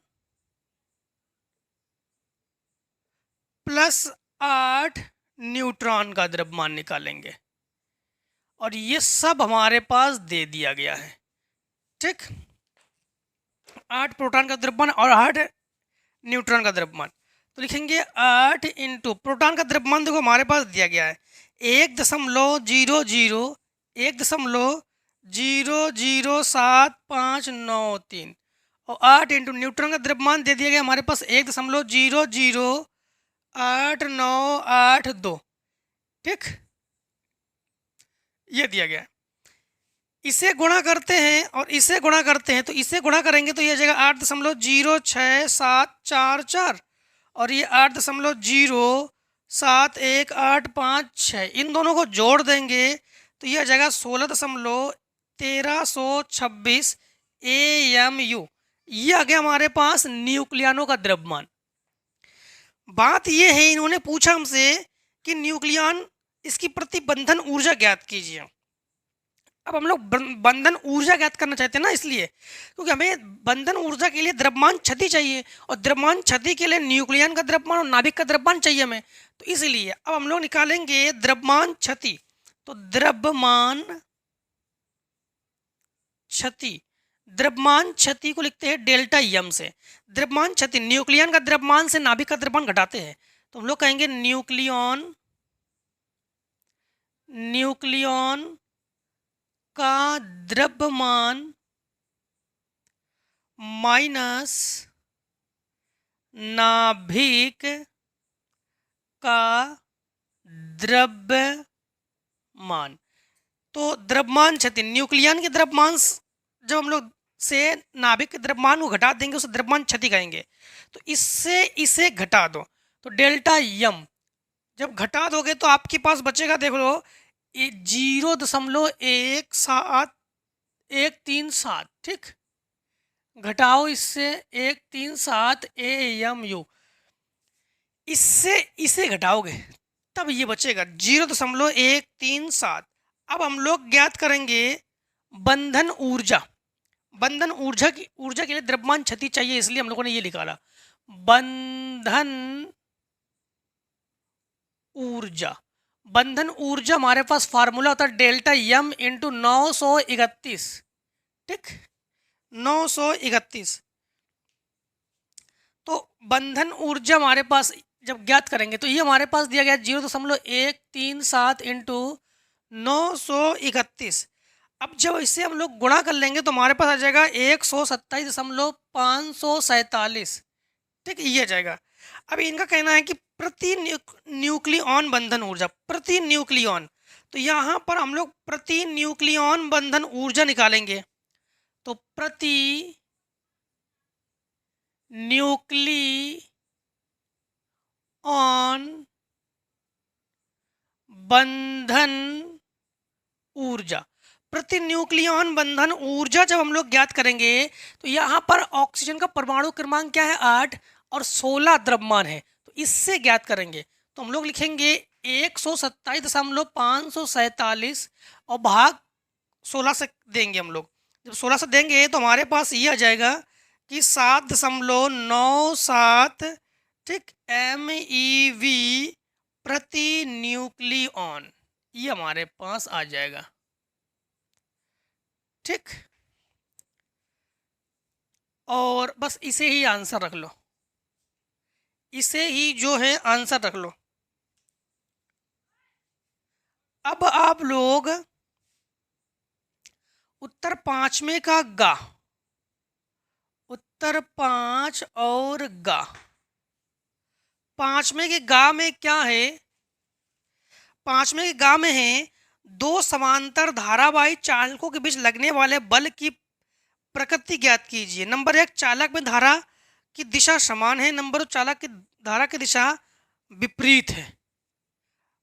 प्लस 8 न्यूट्रॉन का द्रव्यमान निकालेंगे, और ये सब हमारे पास दे दिया गया है। ठीक, 8 प्रोटॉन का द्रव्यमान और 8 न्यूट्रॉन का द्रव्यमान। तो लिखेंगे 8 इंटू प्रोटॉन का द्रव्यमान, देखो हमारे पास दिया गया है 1.007593 और 8 इंटू न्यूट्रॉन का द्रव्यमान दे दिया गया हमारे पास 1.008982। ठीक, ये दिया गया। इसे गुणा करते हैं और इसे गुणा करते हैं, तो इसे गुणा करेंगे तो ये जाएगा 8.06744 और ये 8.0718556। इन दोनों को जोड़ देंगे तो यह जाएगा 16.1326 AMU। ये आ गया हमारे पास न्यूक्लियनों का द्रव्यमान। बात ये है, इन्होंने पूछा हमसे कि न्यूक्लियन इसकी प्रतिबंधन ऊर्जा ज्ञात कीजिए। अब हम लोग बंधन ऊर्जा ज्ञात करना चाहते हैं ना, इसलिए क्योंकि हमें बंधन ऊर्जा के लिए द्रव्यमान क्षति चाहिए, और द्रव्यमान क्षति के लिए न्यूक्लियन का द्रव्यमान और नाभिक का द्रव्यमान चाहिए हमें। तो इसलिए अब हम लोग निकालेंगे द्रव्यमान क्षति। तो द्रव्यमान क्षति को लिखते हैं डेल्टा एम से। द्रव्यमान क्षति न्यूक्लियन का द्रव्यमान से नाभिक का द्रव्यमान घटाते हैं, तो हम लोग कहेंगे न्यूक्लियन का द्रव्यमान माइनस नाभिक का द्रव्यमान। तो द्रव्यमान क्षति न्यूक्लियन के द्रव्यमान जब हम लोग से नाभिक के द्रव्यमान को घटा देंगे उसे द्रव्यमान क्षति कहेंगे। तो इससे इसे घटा दो तो डेल्टा यम जब घटा दोगे तो आपके पास बचेगा, देख लो 0.17137। ठीक, घटाओ इससे 137 AMU। इससे इसे घटाओगे तब ये बचेगा 0.137। अब हम लोग ज्ञात करेंगे बंधन ऊर्जा। बंधन ऊर्जा के लिए द्रव्यमान क्षति चाहिए, इसलिए हम लोगों ने ये निकाला बंधन ऊर्जा। बंधन ऊर्जा हमारे पास फार्मूला होता है डेल्टा एम इंटू 931। ठीक, 931। तो बंधन ऊर्जा हमारे पास जब ज्ञात करेंगे तो ये हमारे पास दिया गया 0.137 इंटू 931। अब जब इसे हम लोग गुणा कर लेंगे तो हमारे पास आ जाएगा 127.547। ठीक, ये आ जाएगा। अब इनका कहना है कि प्रति न्यूक्लियन बंधन ऊर्जा, प्रति न्यूक्लियन, तो यहाँ पर हम लोग प्रति न्यूक्लियन बंधन ऊर्जा निकालेंगे। तो प्रति न्यूक्लियन बंधन ऊर्जा, प्रति न्यूक्लियन बंधन ऊर्जा जब हम लोग ज्ञात करेंगे तो यहाँ पर ऑक्सीजन का परमाणु क्रमांक क्या है 8 और 16 द्रव्यमान है, तो इससे ज्ञात करेंगे। तो हम लोग लिखेंगे 127.547 और भाग 16 से देंगे हम लोग, जब 16 से देंगे तो हमारे पास ये आ जाएगा कि 7.97, ठीक, MeV प्रति न्यूक्लियन, ये हमारे पास आ जाएगा। ठीक, और बस इसे ही आंसर रख लो, इसे ही जो है आंसर रख लो। अब आप लोग उत्तर 5 में का गा, उत्तर 5 और गा, 5 में के गा में क्या है, 5 में के गा में है दो समांतर धारावाही चालकों के बीच लगने वाले बल की प्रकृति ज्ञात कीजिए। नंबर 1, चालक में धारा की दिशा समान है। नंबर 2, चालक की धारा की दिशा विपरीत है।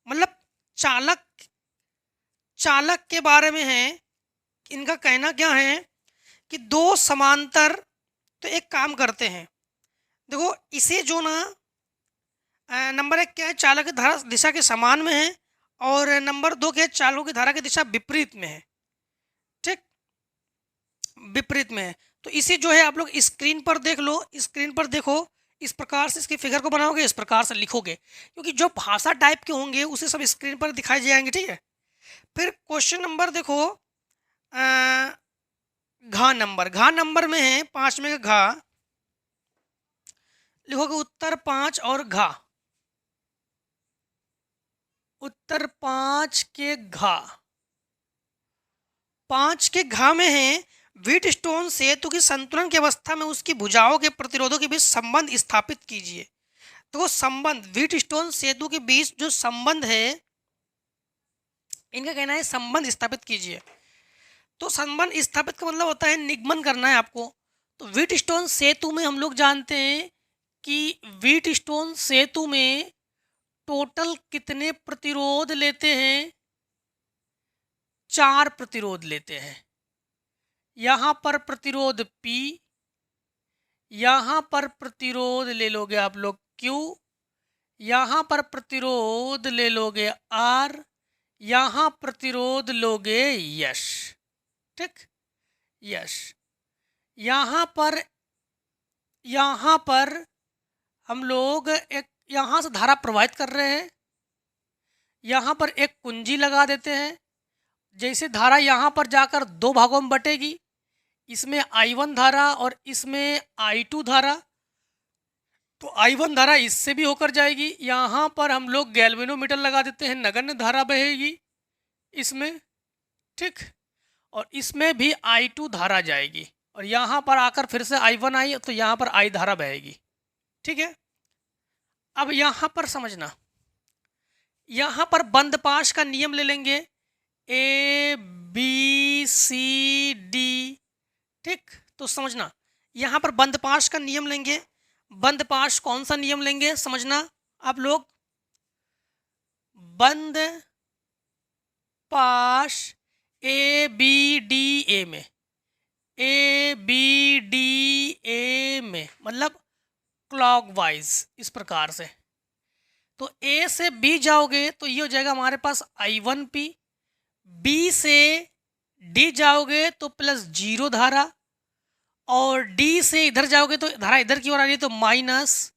मतलब चालक के बारे में है, इनका कहना क्या है कि दो समांतर, तो एक काम करते हैं, देखो इसे जो ना नंबर 1 क्या है, चालक की धारा दिशा के समान में है, और नंबर 2 क्या है, चालकों की धारा की दिशा विपरीत में है। ठीक, विपरीत में है। तो इसे जो है आप लोग स्क्रीन पर देख लो, स्क्रीन पर देखो, इस प्रकार से इसके फिगर को बनाओगे, इस प्रकार से लिखोगे, क्योंकि जो भाषा टाइप के होंगे उसे सब स्क्रीन पर दिखाई जाएंगे। ठीक है, फिर क्वेश्चन नंबर देखो, घा नंबर में है 5 में का घा, लिखोगे उत्तर 5 और घा, उत्तर 5 के घा, 5 के घा में है व्हीटस्टोन सेतु की संतुलन की अवस्था में उसकी भुजाओं के प्रतिरोधों के बीच संबंध स्थापित कीजिए। तो संबंध, व्हीटस्टोन सेतु के बीच जो संबंध है, इनका कहना है संबंध स्थापित कीजिए। तो संबंध स्थापित का मतलब होता है निगमन करना है आपको। तो व्हीटस्टोन सेतु में हम लोग जानते हैं कि व्हीटस्टोन सेतु में टोटल कितने प्रतिरोध लेते हैं, 4 प्रतिरोध लेते हैं। यहाँ पर प्रतिरोध P, यहाँ पर प्रतिरोध ले लोगे आप लोग Q, यहाँ पर प्रतिरोध ले लोगे R, यहाँ प्रतिरोध लोगे यश। ठीक, यश। यहाँ पर हम लोग एक यहाँ से धारा प्रवाहित कर रहे हैं, यहाँ पर एक कुंजी लगा देते हैं। जैसे धारा यहाँ पर जाकर 2 भागों में बटेगी, इसमें I1 धारा और इसमें I2 धारा, तो I1 धारा इससे भी होकर जाएगी। यहाँ पर हम लोग गैल्वेनोमीटर लगा देते हैं, नगण्य धारा बहेगी इसमें। ठीक, और इसमें भी I2 धारा जाएगी, और यहाँ पर आकर फिर से I1 आई तो यहाँ पर I धारा बहेगी। ठीक है, अब यहाँ पर समझना, यहाँ पर बंद पाश का नियम ले लेंगे, ABCD। ठीक, तो समझना यहाँ पर बंद पाश का नियम लेंगे। बंद पाश कौन सा नियम लेंगे समझना आप लोग, बंद पाश ABDA में, ABDA में मतलब क्लॉकवाइज, इस प्रकार से। तो A से B जाओगे तो ये हो जाएगा हमारे पास I1P, B से D जाओगे तो +0 धारा, और D से इधर जाओगे तो धारा इधर की ओर आ रही है तो माइनस,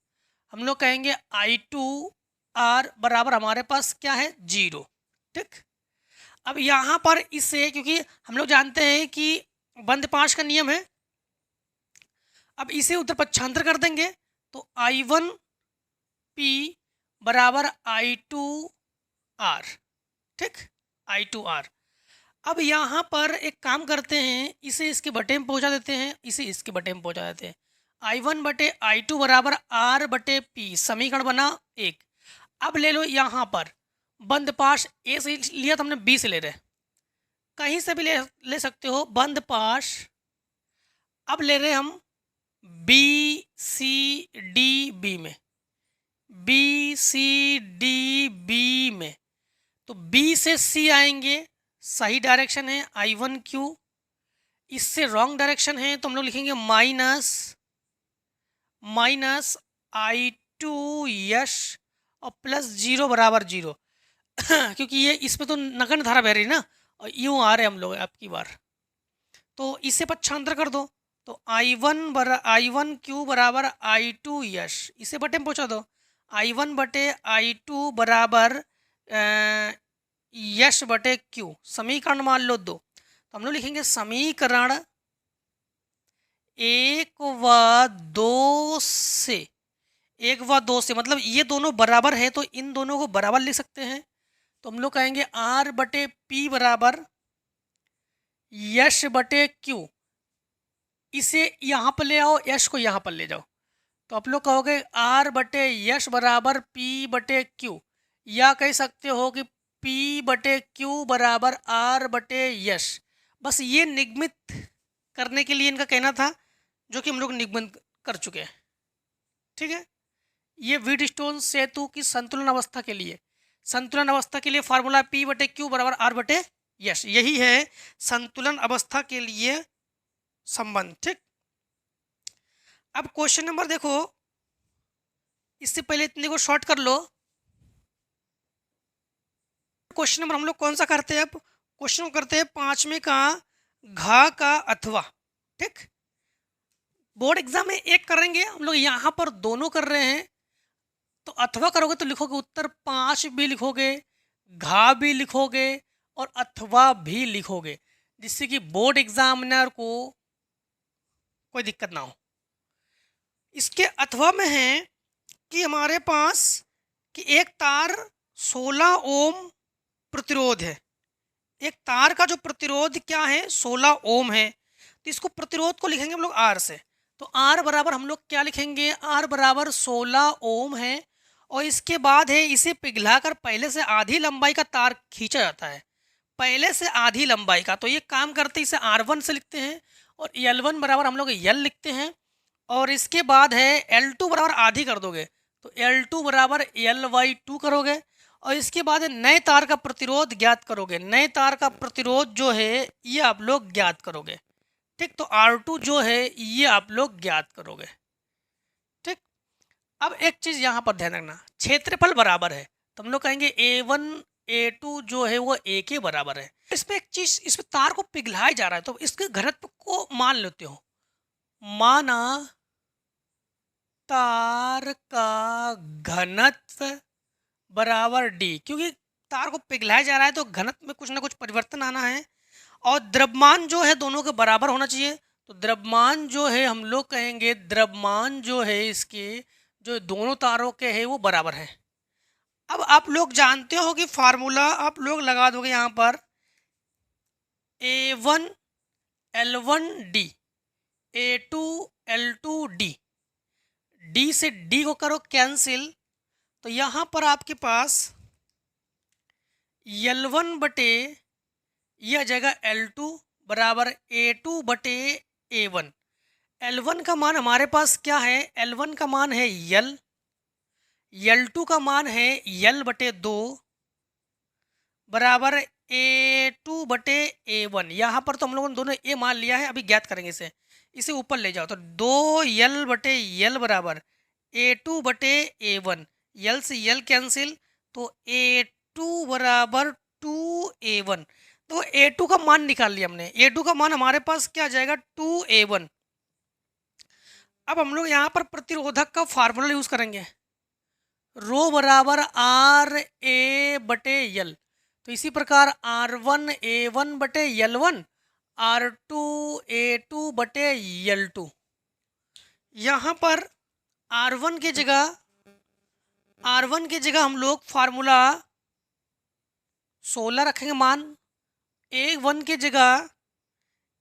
हम लोग कहेंगे I2R बराबर हमारे पास क्या है 0। ठीक, अब यहाँ पर इससे, क्योंकि हम लोग जानते हैं कि बंद पाश का नियम है, अब इसे उधर पक्षांतर कर देंगे तो I1P बराबर I2R। ठीक, I2R। अब यहाँ पर एक काम करते हैं, इसे इसके बटे में पहुँचा देते हैं, इसे इसके बटे में पहुँचा देते हैं। I1 बटे I2 बराबर R बटे P, समीकरण बना 1। अब ले लो यहाँ पर बंद पाश, A से लिया तो हमने B से ले रहे, कहीं से भी ले सकते हो बंद पाश। अब ले रहे हम BCDB में, BCDB में, तो B से C आएंगे, सही डायरेक्शन है I1Q, इससे रॉन्ग डायरेक्शन है तो हम लोग लिखेंगे माइनस I2 यश और +0 बराबर 0 क्योंकि ये इसमें तो नगण्य धारा बह रही ना, और यूँ आ रहे हम लोग आपकी बार। तो इससे पक्षांतर कर दो, तो I1 बराबर I2 यश, इसे बटे में पहुँचा दो। I1 बटे I2 बराबर यश बटे क्यू, समीकरण मान लो 2। तो हम लोग लिखेंगे समीकरण 1 व 2 से, 1 व 2 से मतलब ये दोनों बराबर है, तो इन दोनों को बराबर लिख सकते हैं। तो हम लोग कहेंगे R बटे P बराबर यश बटे क्यू, इसे यहाँ पर ले आओ, यश को यहाँ पर ले जाओ, तो आप लोग कहोगे R बटे यश बराबर P बटे क्यू, या कह सकते हो कि P बटे क्यू बराबर R बटे यश। बस ये निगमित करने के लिए इनका कहना था, जो कि हम लोग निगमित कर चुके हैं। ठीक है, ये व्हीटस्टोन सेतु की संतुलन अवस्था के लिए, संतुलन अवस्था के लिए फार्मूला P बटे क्यू बराबर R बटे यश, यही है संतुलन अवस्था के लिए संबंध। ठीक, अब क्वेश्चन नंबर देखो, इससे पहले इतने को शॉर्ट कर लो। क्वेश्चन नंबर हम लोग कौन सा करते हैं? अब क्वेश्चन करते हैं 5वें का घा का अथवा। ठीक, बोर्ड एग्जाम में एक करेंगे, हम लोग यहाँ पर दोनों कर रहे हैं। तो अथवा करोगे तो लिखोगे उत्तर 5 भी लिखोगे, घा भी लिखोगे और अथवा भी लिखोगे, जिससे कि बोर्ड एग्जामिनर को कोई दिक्कत ना हो। इसके अथवा में है कि हमारे पास कि एक तार 16 ओम प्रतिरोध है, एक तार का जो प्रतिरोध क्या है 16 ओम है, तो इसको प्रतिरोध को लिखेंगे हम लोग R से। तो R बराबर हम लोग क्या लिखेंगे, R बराबर 16 ओम है, और इसके बाद है इसे पिघलाकर पहले से आधी लंबाई का तार खींचा जाता है, पहले से आधी लंबाई का। तो ये काम करते इसे R1 से लिखते हैं, और L1 बराबर हम लोग L लिखते हैं, और इसके बाद है L2 बराबर आधी कर दोगे, तो L2 बराबर L/2 करोगे, और इसके बाद नए तार का प्रतिरोध ज्ञात करोगे। नए तार का प्रतिरोध जो है ये आप लोग ज्ञात करोगे। ठीक, तो R2 जो है ये आप लोग ज्ञात करोगे। ठीक, अब एक चीज यहाँ पर ध्यान रखना, क्षेत्रफल बराबर है, तो हम लोग कहेंगे A1 A2 जो है वो A के बराबर है। इसमें एक चीज, इसमें तार को पिघलाया जा रहा है, तो इसके घनत्व को मान लेते हो, माना तार का घनत्व बराबर D, क्योंकि तार को पिघलाया जा रहा है तो घनत्व में कुछ ना कुछ परिवर्तन आना है, और द्रव्यमान जो है दोनों के बराबर होना चाहिए। तो द्रव्यमान जो है हम लोग कहेंगे, द्रव्यमान जो है इसके जो दोनों तारों के है वो बराबर है। अब आप लोग जानते हो कि फार्मूला आप लोग लगा दोगे यहाँ पर A1 L1 D, A2 L2 D, D से D को करो कैंसिल, तो यहाँ पर आपके पास L1 बटे यह जगह L2 बराबर A2 बटे A1। L1 का मान हमारे पास क्या है, L1 का मान है L, L2 का मान है L बटे 2 बराबर A2 बटे A1। यहाँ पर तो हम लोगों ने दोनों A मान लिया है, अभी ज्ञात करेंगे इसे, इसे ऊपर ले जाओ, तो 2L बटे L बराबर A2 बटे A1, L से L कैंसिल, तो A2 बराबर 2A1। तो A2 का मान निकाल लिया हमने, A2 का मान हमारे पास क्या आ जाएगा 2A1। अब हम लोग यहाँ पर प्रतिरोधक का फार्मूला यूज करेंगे, रो बराबर RA बटे L, तो इसी प्रकार R1 A1 बटे L1, R2 A2 बटे L2। यहाँ पर R1 की जगह हम लोग फार्मूला 16 रखेंगे मान, A1 की जगह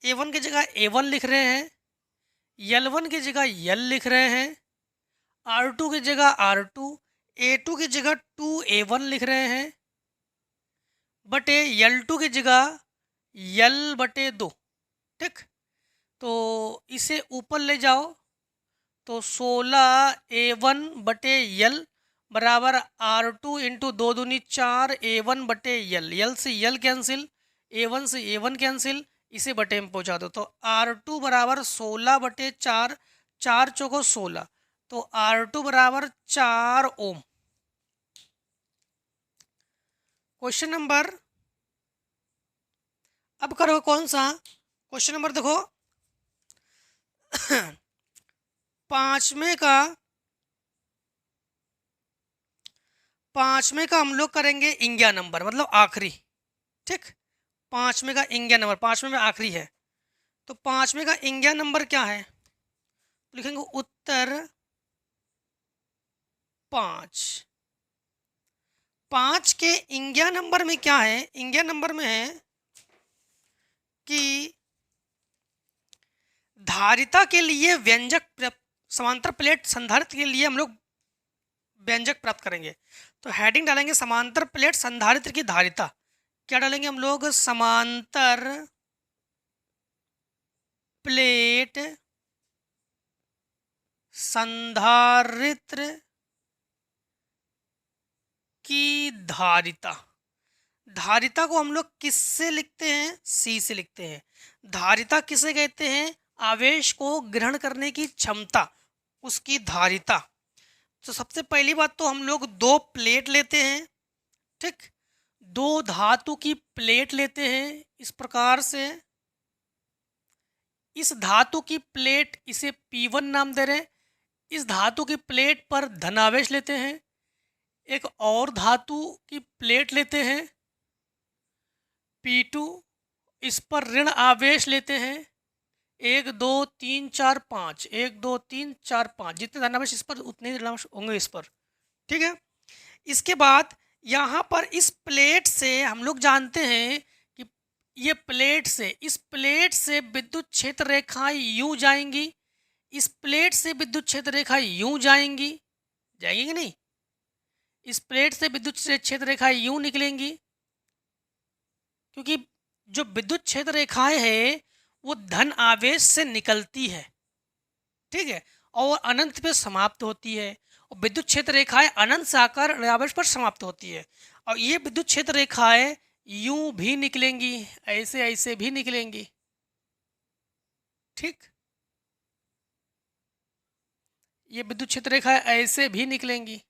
A1 लिख रहे हैं, L1 की जगह L लिख रहे हैं, R2 की जगह R2, A2 की जगह 2A1 लिख रहे हैं, बटे L2 की जगह L बटे 2। ठीक, तो इसे ऊपर ले जाओ, तो 16A1 बटे L बराबर R2 इंटू 2 दूनी 4 A1 बटे L, L से L कैंसिल, A1 से A1 कैंसिल, इसे बटे में पहुंचा दो, तो R2 बराबर 16 बटे 4, 4 चौको 16, तो R2 बराबर 4 ओम। क्वेश्चन नंबर अब करो कौन सा, क्वेश्चन नंबर देखो पांचवें का हम लोग करेंगे इंग्या नंबर, मतलब आखिरी। ठीक, पांचवें का इंग्या नंबर, पांचवें में आखिरी है। तो पांचवें का इंग्या नंबर क्या है? लिखेंगे उत्तर 5। 5 के इंग्या नंबर में क्या है? इंग्या नंबर में है कि धारिता के लिए व्यंजक, समांतर प्लेट संधारित्र के लिए हम लोग व्यंजक प्राप्त करेंगे। तो हेडिंग डालेंगे समांतर प्लेट संधारित्र की धारिता। क्या डालेंगे हम लोग? समांतर प्लेट संधारित्र की धारिता। धारिता को हम लोग किससे लिखते हैं? सी से लिखते हैं। धारिता किसे कहते हैं? आवेश को ग्रहण करने की क्षमता, उसकी धारिता। तो सबसे पहली बात तो हम लोग दो प्लेट लेते हैं। ठीक, दो धातु की प्लेट लेते हैं इस प्रकार से। इस धातु की प्लेट, इसे P1 नाम दे रहे हैं। इस धातु की प्लेट पर धनावेश लेते हैं। एक और धातु की प्लेट लेते हैं P2, इस पर ऋण आवेश लेते हैं। 1 2 3 4 5, 1 2 3 4 5, जितने धनावेश इस पर उतने ही ऋणावेश होंगे इस पर। ठीक है, इसके बाद यहाँ पर इस प्लेट से हम लोग जानते हैं कि ये प्लेट से, इस प्लेट से विद्युत क्षेत्र रेखाएं यूं जाएंगी, इस प्लेट से विद्युत क्षेत्र रेखाएं यूं जाएंगी, जाएंगी कि नहीं? इस प्लेट से विद्युत क्षेत्र रेखाएं यूं निकलेंगी, क्योंकि जो विद्युत क्षेत्र रेखाएं है वो धन आवेश से निकलती है। ठीक है, और अनंत पे समाप्त होती है। और विद्युत क्षेत्र रेखाएं अनंत से आकर ऋणावेश पर समाप्त होती है। और ये विद्युत क्षेत्र रेखाएं यूं भी निकलेंगी, ऐसे ऐसे भी निकलेंगी। ठीक, ये विद्युत क्षेत्र रेखाएं ऐसे भी निकलेंगी।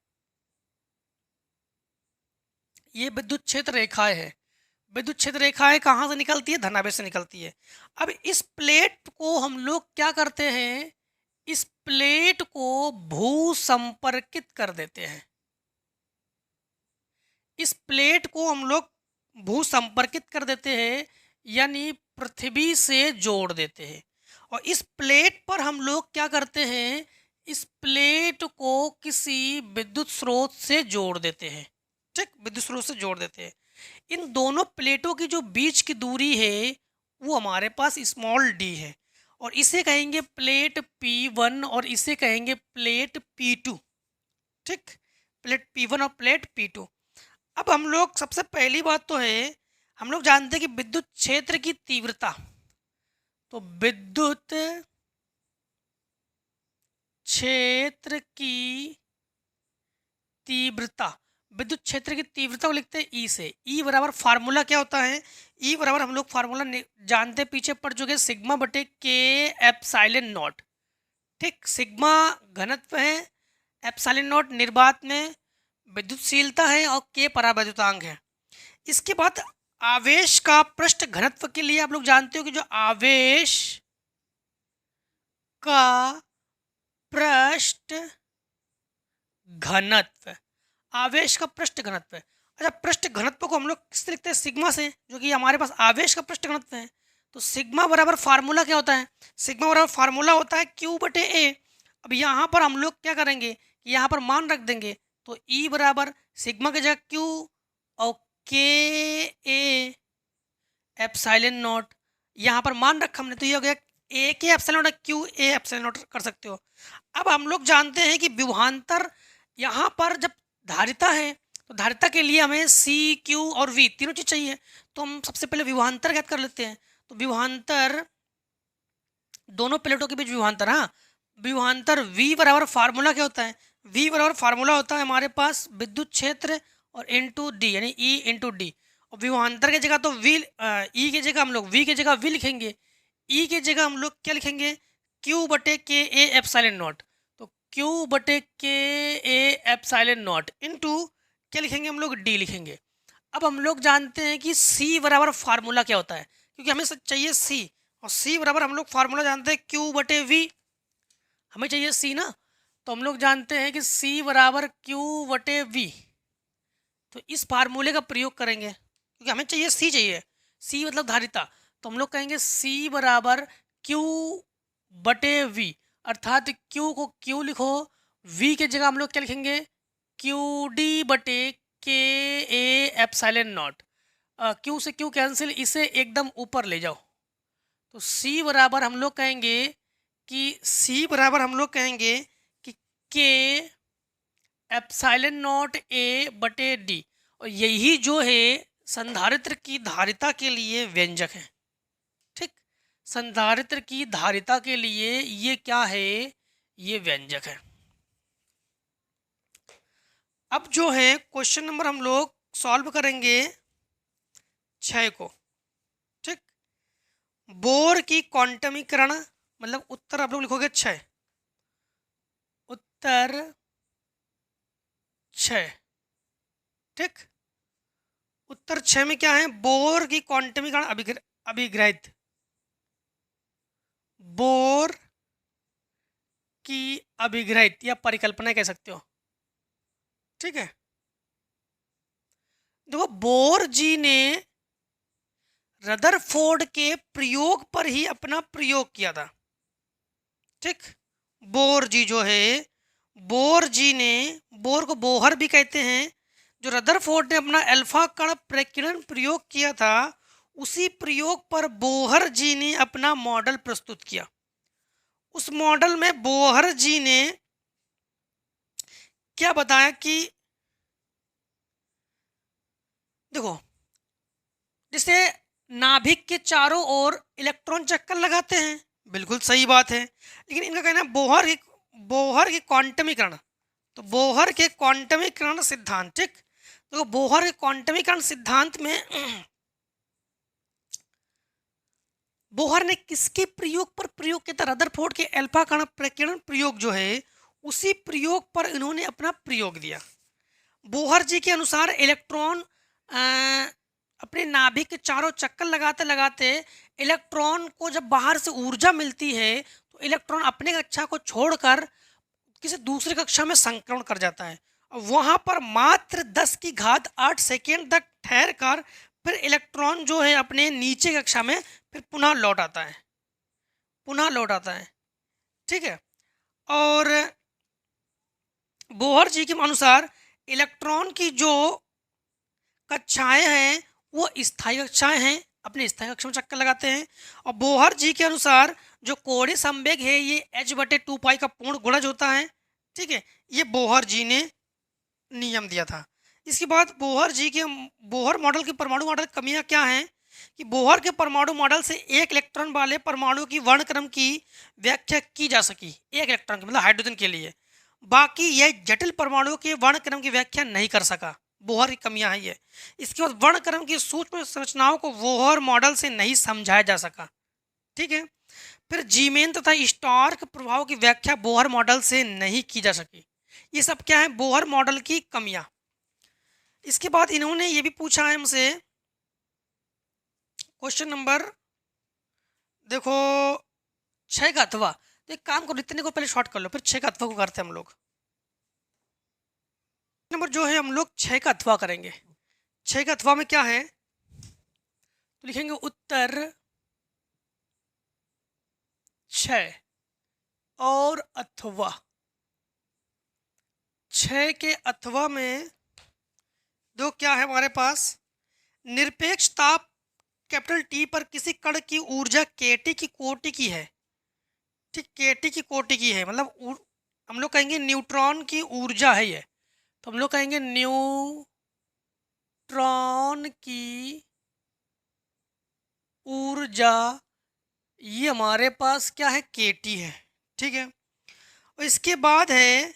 ये विद्युत क्षेत्र रेखाएं है। विद्युत क्षेत्र रेखाएं कहाँ से निकलती है? धनावेश से निकलती है। अब इस प्लेट को हम लोग क्या करते हैं? इस प्लेट को भू संपर्कित कर देते हैं। इस प्लेट को हम लोग भू संपर्कित कर देते हैं, यानी पृथ्वी से जोड़ देते हैं। और इस प्लेट पर हम लोग क्या करते हैं? इस प्लेट को किसी विद्युत स्रोत से जोड़ देते हैं। ठीक, विद्युत स्रोत से जोड़ देते हैं। इन दोनों प्लेटों की जो बीच की दूरी है वो हमारे पास स्मॉल डी है, और इसे कहेंगे प्लेट P1 और इसे कहेंगे प्लेट P2। ठीक, प्लेट P1 और प्लेट P2। अब हम लोग सबसे पहली बात तो है, हम लोग जानते हैं कि विद्युत क्षेत्र की तीव्रता। तो विद्युत क्षेत्र की तीव्रता, विद्युत क्षेत्र की तीव्रता को लिखते हैं ई से। ई बराबर फार्मूला क्या होता है? ई बराबर हम लोग फार्मूला जानते हैं, पीछे पढ़ चुके, सिग्मा बटे के एप्सिलॉन नॉट। ठीक, सिग्मा घनत्व है, एप्सिलॉन नॉट निर्वात में विद्युतशीलता है, और के परावैद्युतांक है। इसके बाद आवेश का पृष्ठ घनत्व के लिए आप लोग जानते हो कि जो आवेश का पृष्ठ घनत्व, आवेश का पृष्ठ घनत्व। अच्छा, पृष्ठ घनत्व को हम लोग किससे लिखते हैं? सिग्मा से, जो कि हमारे पास आवेश का पृष्ठ घनत्व है। तो सिग्मा बराबर फार्मूला क्या होता है? सिग्मा बराबर फार्मूला होता है Q बटे A। अब यहाँ पर हम लोग क्या करेंगे कि यहाँ पर मान रख देंगे। तो E बराबर सिग्मा की जगह Q और के ए एप्सिलॉन नॉट, यहाँ पर मान रखा हमने, तो ये हो गया A के epsilon not, Q A epsilon not कर सकते हो। अब हम लोग जानते हैं कि विभवांतर, यहाँ पर जब धारिता है तो धारिता के लिए हमें C Q और V तीनों चीज चाहिए। तो हम सबसे पहले विभवांतर ज्ञात कर लेते हैं। तो विभवांतर, दोनों प्लेटों के बीच विभवांतर, हाँ, विभवांतर V बराबर फार्मूला क्या होता है? V बराबर फार्मूला होता है हमारे पास विद्युत क्षेत्र और इंटू डी, यानी E इंटू डी। और विभवांतर की जगह तो V, E की जगह हम लोग V की जगह V लिखेंगे, E की जगह हम लोग क्या लिखेंगे? Q बटे के ए एप्सिलॉन नॉट। तो Q बटे के ए एप्सिलॉन नॉट इंटू क्या लिखेंगे हम लोग? D लिखेंगे। अब हम लोग जानते हैं कि C बराबर फार्मूला क्या होता है, क्योंकि हमें चाहिए C, और सी बराबर हम लोग फार्मूला जानते हैं क्यू बटे वी, हमें चाहिए सी ना, तो हम लोग जानते हैं कि सी बराबर क्यू बटे वी। तो इस फार्मूले का प्रयोग करेंगे क्योंकि हमें चाहिए सी मतलब धारिता, तो हम लोग कहेंगे सी बराबर क्यू बटे वी, अर्थात क्यू को क्यू लिखो, वी के जगह हम लोग क्या लिखेंगे क्यू डी बटे के ए एप्सिलॉन नॉट। क्यू से क्यू कैंसिल, इसे एकदम ऊपर ले जाओ, तो सी बराबर हम लोग कहेंगे कि के एप्सिलॉन नॉट ए बटे डी, और यही जो है संधारित्र की धारिता के लिए व्यंजक है। ठीक, संधारित्र की धारिता के लिए ये क्या है, ये व्यंजक है। अब जो है क्वेश्चन नंबर हम लोग सॉल्व करेंगे 6 को। ठीक, बोर की क्वांटमीकरण, मतलब उत्तर आप लोग लिखोगे 6, उत्तर 6। ठीक, उत्तर 6 में क्या है, बोर की क्वांटमीकरण अभिग्रहित, बोर की अभिग्रहित या परिकल्पना कह सकते हो। ठीक है, देखो बोर जी ने रदरफोर्ड के प्रयोग पर ही अपना प्रयोग किया था। ठीक, बोर जी जो है, बोर जी ने, बोर को बोहर भी कहते हैं, जो रदरफोर्ड ने अपना अल्फा कण प्रकीर्णन प्रयोग किया था, उसी प्रयोग पर बोहर जी ने अपना मॉडल प्रस्तुत किया। उस मॉडल में बोहर जी ने क्या बताया कि देखो, जैसे नाभिक के चारों ओर इलेक्ट्रॉन चक्कर लगाते हैं, बिल्कुल सही बात है, लेकिन इनका कहना है बोहर की क्वांटमीकरण, तो बोहर के क्वांटमीकरण सिद्धांत। ठीक, तो बोहर के क्वांटमीकरण सिद्धांत में बोहर ने किसके प्रयोग पर प्रयोग किया था, रदरफोर्ड के अल्फा कण प्रकीर्णन प्रयोग जो है, उसी प्रयोग पर इन्होंने अपना प्रयोग दिया। बोहर जी के अनुसार इलेक्ट्रॉन अपने नाभिक के चारों चक्कर लगाते लगाते इलेक्ट्रॉन को जब बाहर से ऊर्जा मिलती है, तो इलेक्ट्रॉन अपने कक्षा को छोड़कर किसी दूसरी कक्षा में संक्रमण कर जाता है, और वहां पर मात्र 10⁸ सेकेंड तक ठहर कर फिर इलेक्ट्रॉन जो है अपने नीचे कक्षा में फिर पुनः लौट आता है। ठीक है, और बोहर जी के अनुसार इलेक्ट्रॉन की जो कक्षाएं हैं वो स्थायी कक्षाएं हैं, अपने स्थायी कक्षा में चक्कर लगाते हैं, और बोहर जी के अनुसार जो कोणीय संवेग है ये h/2π का पूर्ण गुणज होता है। ठीक है, ये बोहर जी ने नियम दिया था। इसके बाद बोहर मॉडल के परमाणु मॉडल की कमियां क्या हैं कि बोहर के परमाणु मॉडल से एक इलेक्ट्रॉन वाले परमाणु की वर्णक्रम की व्याख्या की जा सकी, एक इलेक्ट्रॉन की मतलब हाइड्रोजन के लिए, बाकी यह जटिल परमाणुओं के वर्णक्रम की व्याख्या नहीं कर सका। बोहर की कमियां है ये। इसके बाद वर्णक्रम की सूक्ष्म संरचनाओं को बोहर मॉडल से नहीं समझाया जा सका। ठीक है, फिर जीमेन तथा स्टार्क प्रभाव की व्याख्या बोहर मॉडल से नहीं की जा सकी। ये सब क्या है, बोहर मॉडल की कमियां। इसके बाद इन्होंने ये भी पूछा है हमसे, क्वेश्चन नंबर देखो 6 का अथवा, तो एक काम करो, इतने को पहले शॉर्ट कर लो, फिर 6 का अथवा को करते हैं हम लोग। नंबर जो है हम लोग 6 का अथवा करेंगे। 6 का अथवा में क्या है, तो लिखेंगे उत्तर 6 और अथवा। 6 के अथवा में दो क्या है हमारे पास, निरपेक्ष ताप कैपिटल टी पर किसी कण की ऊर्जा केटी की कोटि की है। ठीक, केटी की कोटि की है, मतलब हम लोग कहेंगे न्यूट्रॉन की ऊर्जा है ये, तो हम लोग कहेंगे न्यूट्रॉन की ऊर्जा, ये हमारे पास क्या है, केटी है। ठीक है, और इसके बाद है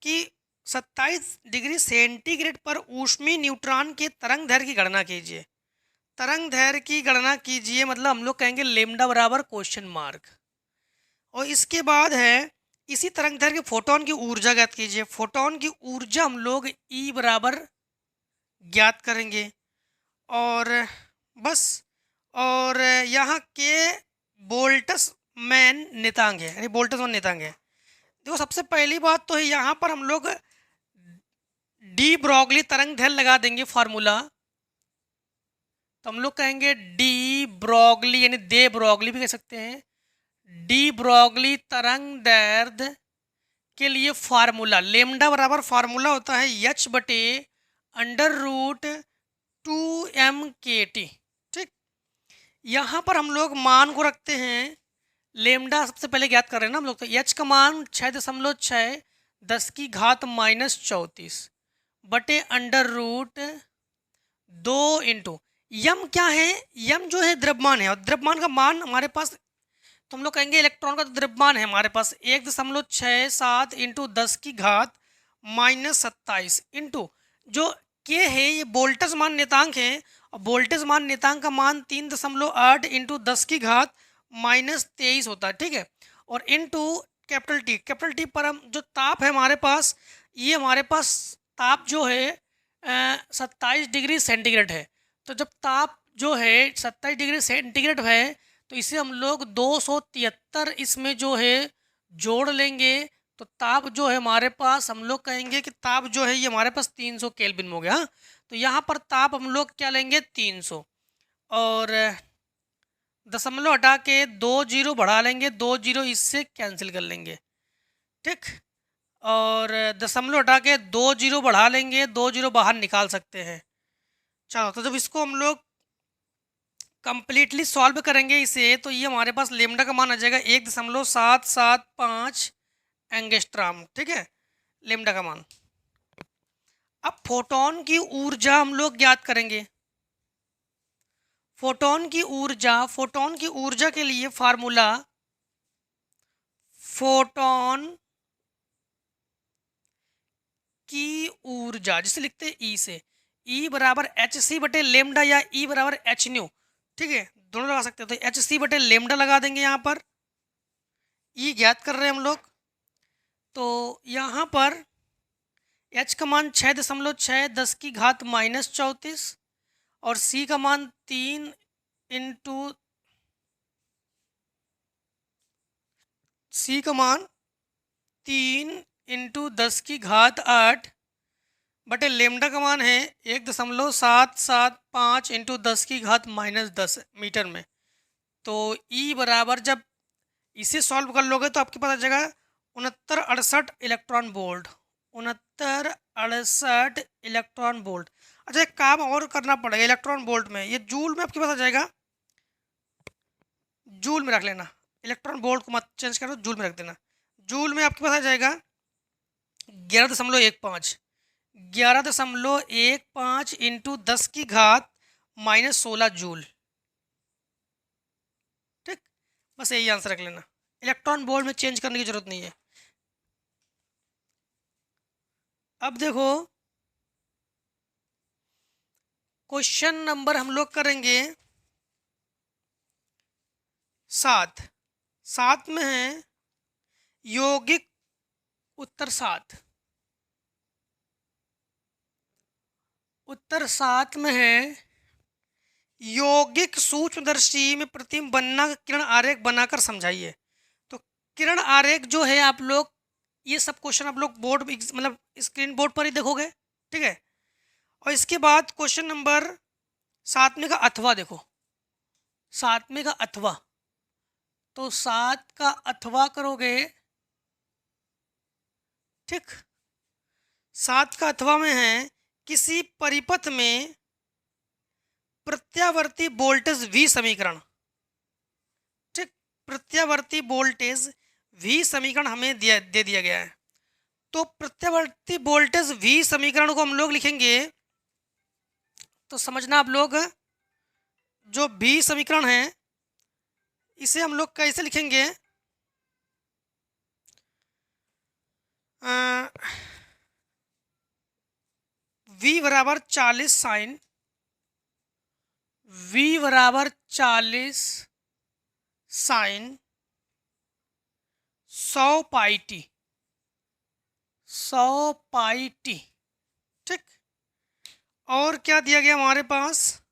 कि 27 डिग्री सेंटीग्रेड पर ऊष्मीय न्यूट्रॉन के तरंग दैर्घ्य की गणना कीजिए। तरंग दैर्घ्य की गणना कीजिए मतलब हम लोग कहेंगे लेमडा बराबर क्वेश्चन मार्क। और इसके बाद है इसी तरंग दैर्घ्य फोटोन की ऊर्जा ज्ञात कीजिए। फोटोन की ऊर्जा हम लोग ई बराबर ज्ञात करेंगे, और बस, और यहाँ के एन नियतांक है, यानी बोल्ट्जमान नियतांक है। देखो सबसे पहली बात तो है यहाँ पर हम लोग डी ब्रॉगली तरंग दैर्ध्य लगा देंगे फार्मूला। तो हम लोग कहेंगे डी ब्रॉगली यानी दे ब्रॉगली भी कह सकते हैं, डी ब्रॉगली तरंग दैर्ध्य के लिए फार्मूला लेमडा बराबर फार्मूला होता है एच बटे अंडर रूट 2m/kT। ठीक, यहाँ पर हम लोग मान को रखते हैं, लेमडा सबसे पहले ज्ञात कर रहे हैं ना हम लोग, तो एच का मान 6.6 10 की घात -34 बटे अंडर रूट 2 इंटू यम क्या है, यम जो है द्रव्यमान है, और द्रव्यमान का मान हमारे पास, तो हम लोग कहेंगे इलेक्ट्रॉन का द्रव्यमान है हमारे पास 1.67 इंटू 10 की घात -27 इंटू जो के है ये बोल्ट्जमान नियतांक है, और बोल्ट्जमान नियतांक का मान 3.8 इंटू 10 की घात -23 होता है। ठीक है, और इंटू कैपिटल टी पर हम जो ताप है हमारे पास, ये हमारे पास ताप जो है 27 डिग्री सेंटीग्रेड है। तो जब ताप जो है 27 डिग्री सेंटीग्रेड है तो इसे हम लोग 273 इसमें जो है जोड़ लेंगे, तो ताप जो है हमारे पास, हम लोग कहेंगे कि ताप जो है ये हमारे पास 300 केल्विन हो गया। तो यहाँ पर ताप हम लोग क्या लेंगे 300, और दशमलव हटा के 2 जीरो बढ़ा लेंगे, 2 जीरो इससे कैंसिल कर लेंगे। ठीक, और दशमलव हटा के 2 जीरो बढ़ा लेंगे, 2 जीरो बाहर निकाल सकते हैं। चलो, तो जब इसको हम लोग कंप्लीटली सॉल्व करेंगे इसे, तो ये हमारे पास लेमडा का मान आ जाएगा 1.775 एंगस्ट्रॉम। ठीक है, लेमडा का मान। अब फोटोन की ऊर्जा हम लोग ज्ञात करेंगे। फोटोन की ऊर्जा के लिए फार्मूला फोटोन की ऊर्जा जिसे लिखते हैं ई से, ई बराबर एच सी बटे लेमडा या ई बराबर एच न्यू। ठीक है, दोनों लगा सकते हैं, तो एच सी बटे लेमडा लगा देंगे। यहाँ पर ई ज्ञात कर रहे हैं हम लोग, तो यहाँ पर एच का मान 6.6 10 की घात -34 और सी का मान 3 इंटू सी का मान 3 इंटू 10 की घात 8 बटे लेमडा का मान है 1.775 इंटू 10 की घात -10 मीटर में। तो ई बराबर जब इसे सॉल्व कर लोगे तो आपके पास आ जाएगा 6968 इलेक्ट्रॉन वोल्ट, 6968 इलेक्ट्रॉन वोल्ट। अच्छा, एक काम और करना पड़ेगा इलेक्ट्रॉन वोल्ट में, ये जूल में आपके पास आ जाएगा, जूल में रख लेना, इलेक्ट्रॉन वोल्ट को मत चेंज करो, जूल में रख देना। जूल में आपके पास आ जाएगा 11.15 11.15 इंटू 10 की घात -16 जूल। ठीक, बस यही आंसर रख लेना, इलेक्ट्रॉन वोल्ट में चेंज करने की जरूरत नहीं है। अब देखो क्वेश्चन नंबर हम लोग करेंगे 7 में है यौगिक, उत्तर 7 में है यौगिक सूक्ष्मदर्शी में प्रतिबिंब बनना का किरण आरेख बनाकर समझाइए। तो किरण आरेख जो है आप लोग, ये सब क्वेश्चन आप लोग बोर्ड मतलब स्क्रीन बोर्ड पर ही देखोगे। ठीक है, और इसके बाद क्वेश्चन नंबर 7 का अथवा देखो, 7 का अथवा, तो 7 का अथवा करोगे। ठीक, 7 का अथवा में है किसी परिपथ में प्रत्यावर्ती वोल्टेज V समीकरण। ठीक, प्रत्यावर्ती वोल्टेज V समीकरण हमें दे दिया गया है। तो प्रत्यावर्ती वोल्टेज V समीकरण को हम लोग लिखेंगे, तो समझना आप लोग, जो V समीकरण है इसे हम लोग कैसे लिखेंगे, V बराबर 40 साइन, V बराबर 40 sign 100 pi T, 100 pi T. ठीक, और क्या दिया गया हमारे पास,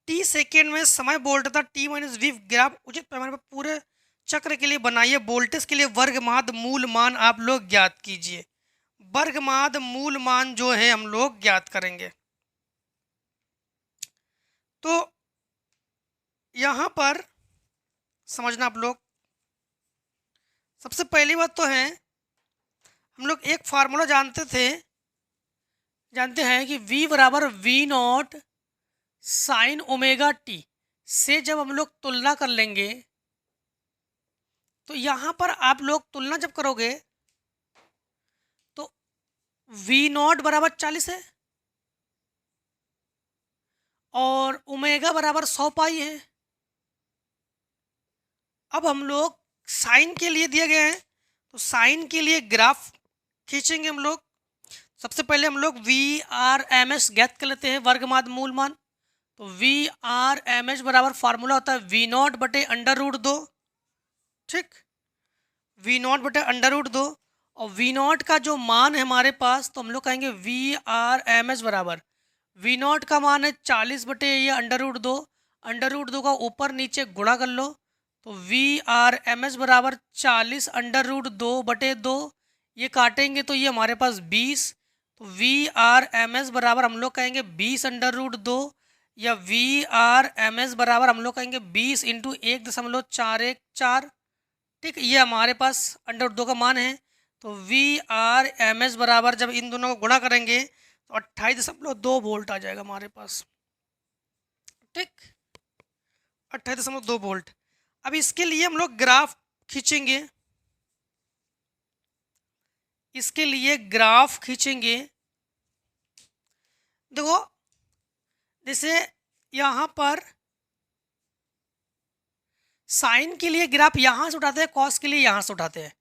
टी सेकेंड में समय बोल्ट था टी माइनस वी ग्राफ उचित पैमाने पर पूरे चक्र के लिए बनाइए। वोल्टेज के लिए वर्गमाद मूल मान आप लोग ज्ञात कीजिए। वर्गमाद मूल मान जो है हम लोग ज्ञात करेंगे। तो यहां पर समझना आप लोग, सबसे पहली बात तो है हम लोग एक फार्मूला जानते हैं कि v बराबर V naught sine omega T से जब हम लोग तुलना कर लेंगे तो यहां पर आप लोग तुलना जब करोगे तो v नॉट बराबर 40 है और ओमेगा बराबर 100 पाई है। अब हम लोग साइन के लिए दिए गए हैं तो साइन के लिए ग्राफ खींचेंगे हम लोग। सबसे पहले हम लोग वी आर एम एस ज्ञात कर लेते हैं, वर्गमाद मूल मान। तो वी आर एम एस बराबर फार्मूला होता है वी नॉट बटे अंडर रूट 2। ठीक, वी नॉट बटे अंडर रूट 2 और वी नॉट का जो मान है हमारे पास तो हम लोग कहेंगे वी आर एम एस बराबर वी नॉट का मान है 40 बटे ये अंडर रूट 2। अंडर रूट 2 का ऊपर नीचे गुणा कर लो तो वी आर एम एस बराबर 40 अंडर रूट 2 बटे 2। ये काटेंगे तो ये हमारे पास 20। तो वी आर एम एस बराबर हम लोग कहेंगे 20 अंडर रूट 2 या वी आर एम एस बराबर हम लोग कहेंगे 20 इंटू 1.414। ठीक, ये हमारे पास अंडर रूट 2 का मान है। तो वी आर एम एस बराबर जब इन दोनों को गुणा करेंगे तो 28.2 वोल्ट आ जाएगा हमारे पास। ठीक, 28.2 वोल्ट। अब इसके लिए हम लोग ग्राफ खींचेंगे, इसके लिए ग्राफ खींचेंगे। देखो जैसे यहां पर साइन के लिए ग्राफ यहां से उठाते हैं, कॉस के लिए यहां से उठाते हैं।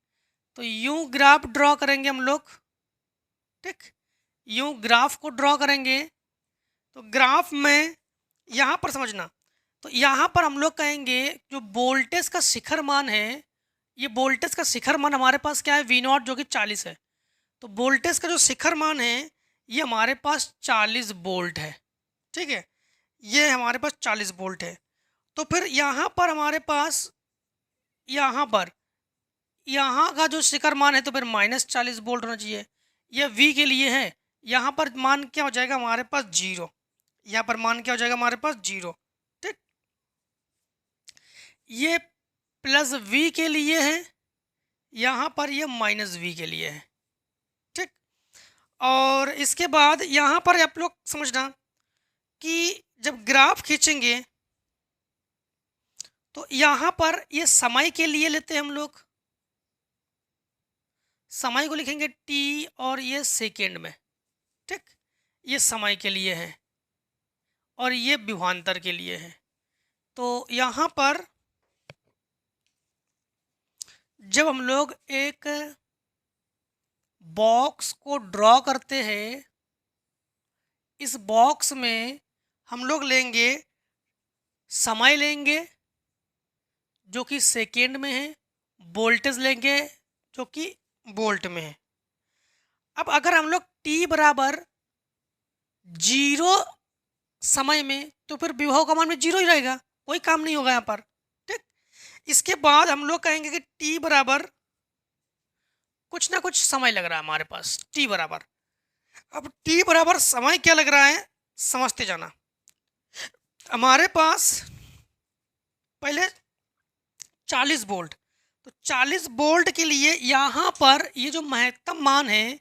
तो यूं ग्राफ ड्रॉ करेंगे हम लोग। ठीक, यूं ग्राफ को ड्रॉ करेंगे तो ग्राफ में यहां पर समझना, तो यहां पर हम लोग कहेंगे जो वोल्टेज का शिखर मान है, ये वोल्टेज का शिखर मान हमारे पास क्या है वी नॉट जो कि 40 है। तो वोल्टेज का जो शिखर मान है ये हमारे पास 40 वोल्ट है। ठीक है, ये हमारे पास 40 वोल्ट है। तो फिर यहाँ पर हमारे पास यहाँ का जो शिखर मान है तो फिर -40 वोल्ट होना चाहिए। ये V के लिए है, यहाँ पर मान क्या हो जाएगा हमारे पास 0। यहाँ पर मान क्या हो जाएगा हमारे पास 0। ठीक, ये प्लस V के लिए है, यहाँ पर ये -V के लिए है। ठीक, और इसके बाद यहाँ पर आप लोग समझना कि जब ग्राफ खींचेंगे तो यहाँ पर ये समय के लिए लेते हैं हम लोग, समय को लिखेंगे t और ये सेकेंड में। ठीक, ये समय के लिए है और ये विभवांतर के लिए है। तो यहाँ पर जब हम लोग एक बॉक्स को ड्रॉ करते हैं, इस बॉक्स में हम लोग लेंगे समय लेंगे जो कि सेकेंड में है, वोल्टेज लेंगे जो कि वोल्ट में है। अब अगर हम लोग t बराबर 0 समय में तो फिर विभव का मान में 0 ही रहेगा, कोई काम नहीं होगा यहाँ पर। ठीक, इसके बाद हम लोग कहेंगे कि t बराबर कुछ ना कुछ समय लग रहा है हमारे पास t बराबर। अब t बराबर समय क्या लग रहा है समझते जाना। हमारे पास पहले 40 वोल्ट, तो 40 वोल्ट के लिए यहाँ पर ये जो महत्तम मान है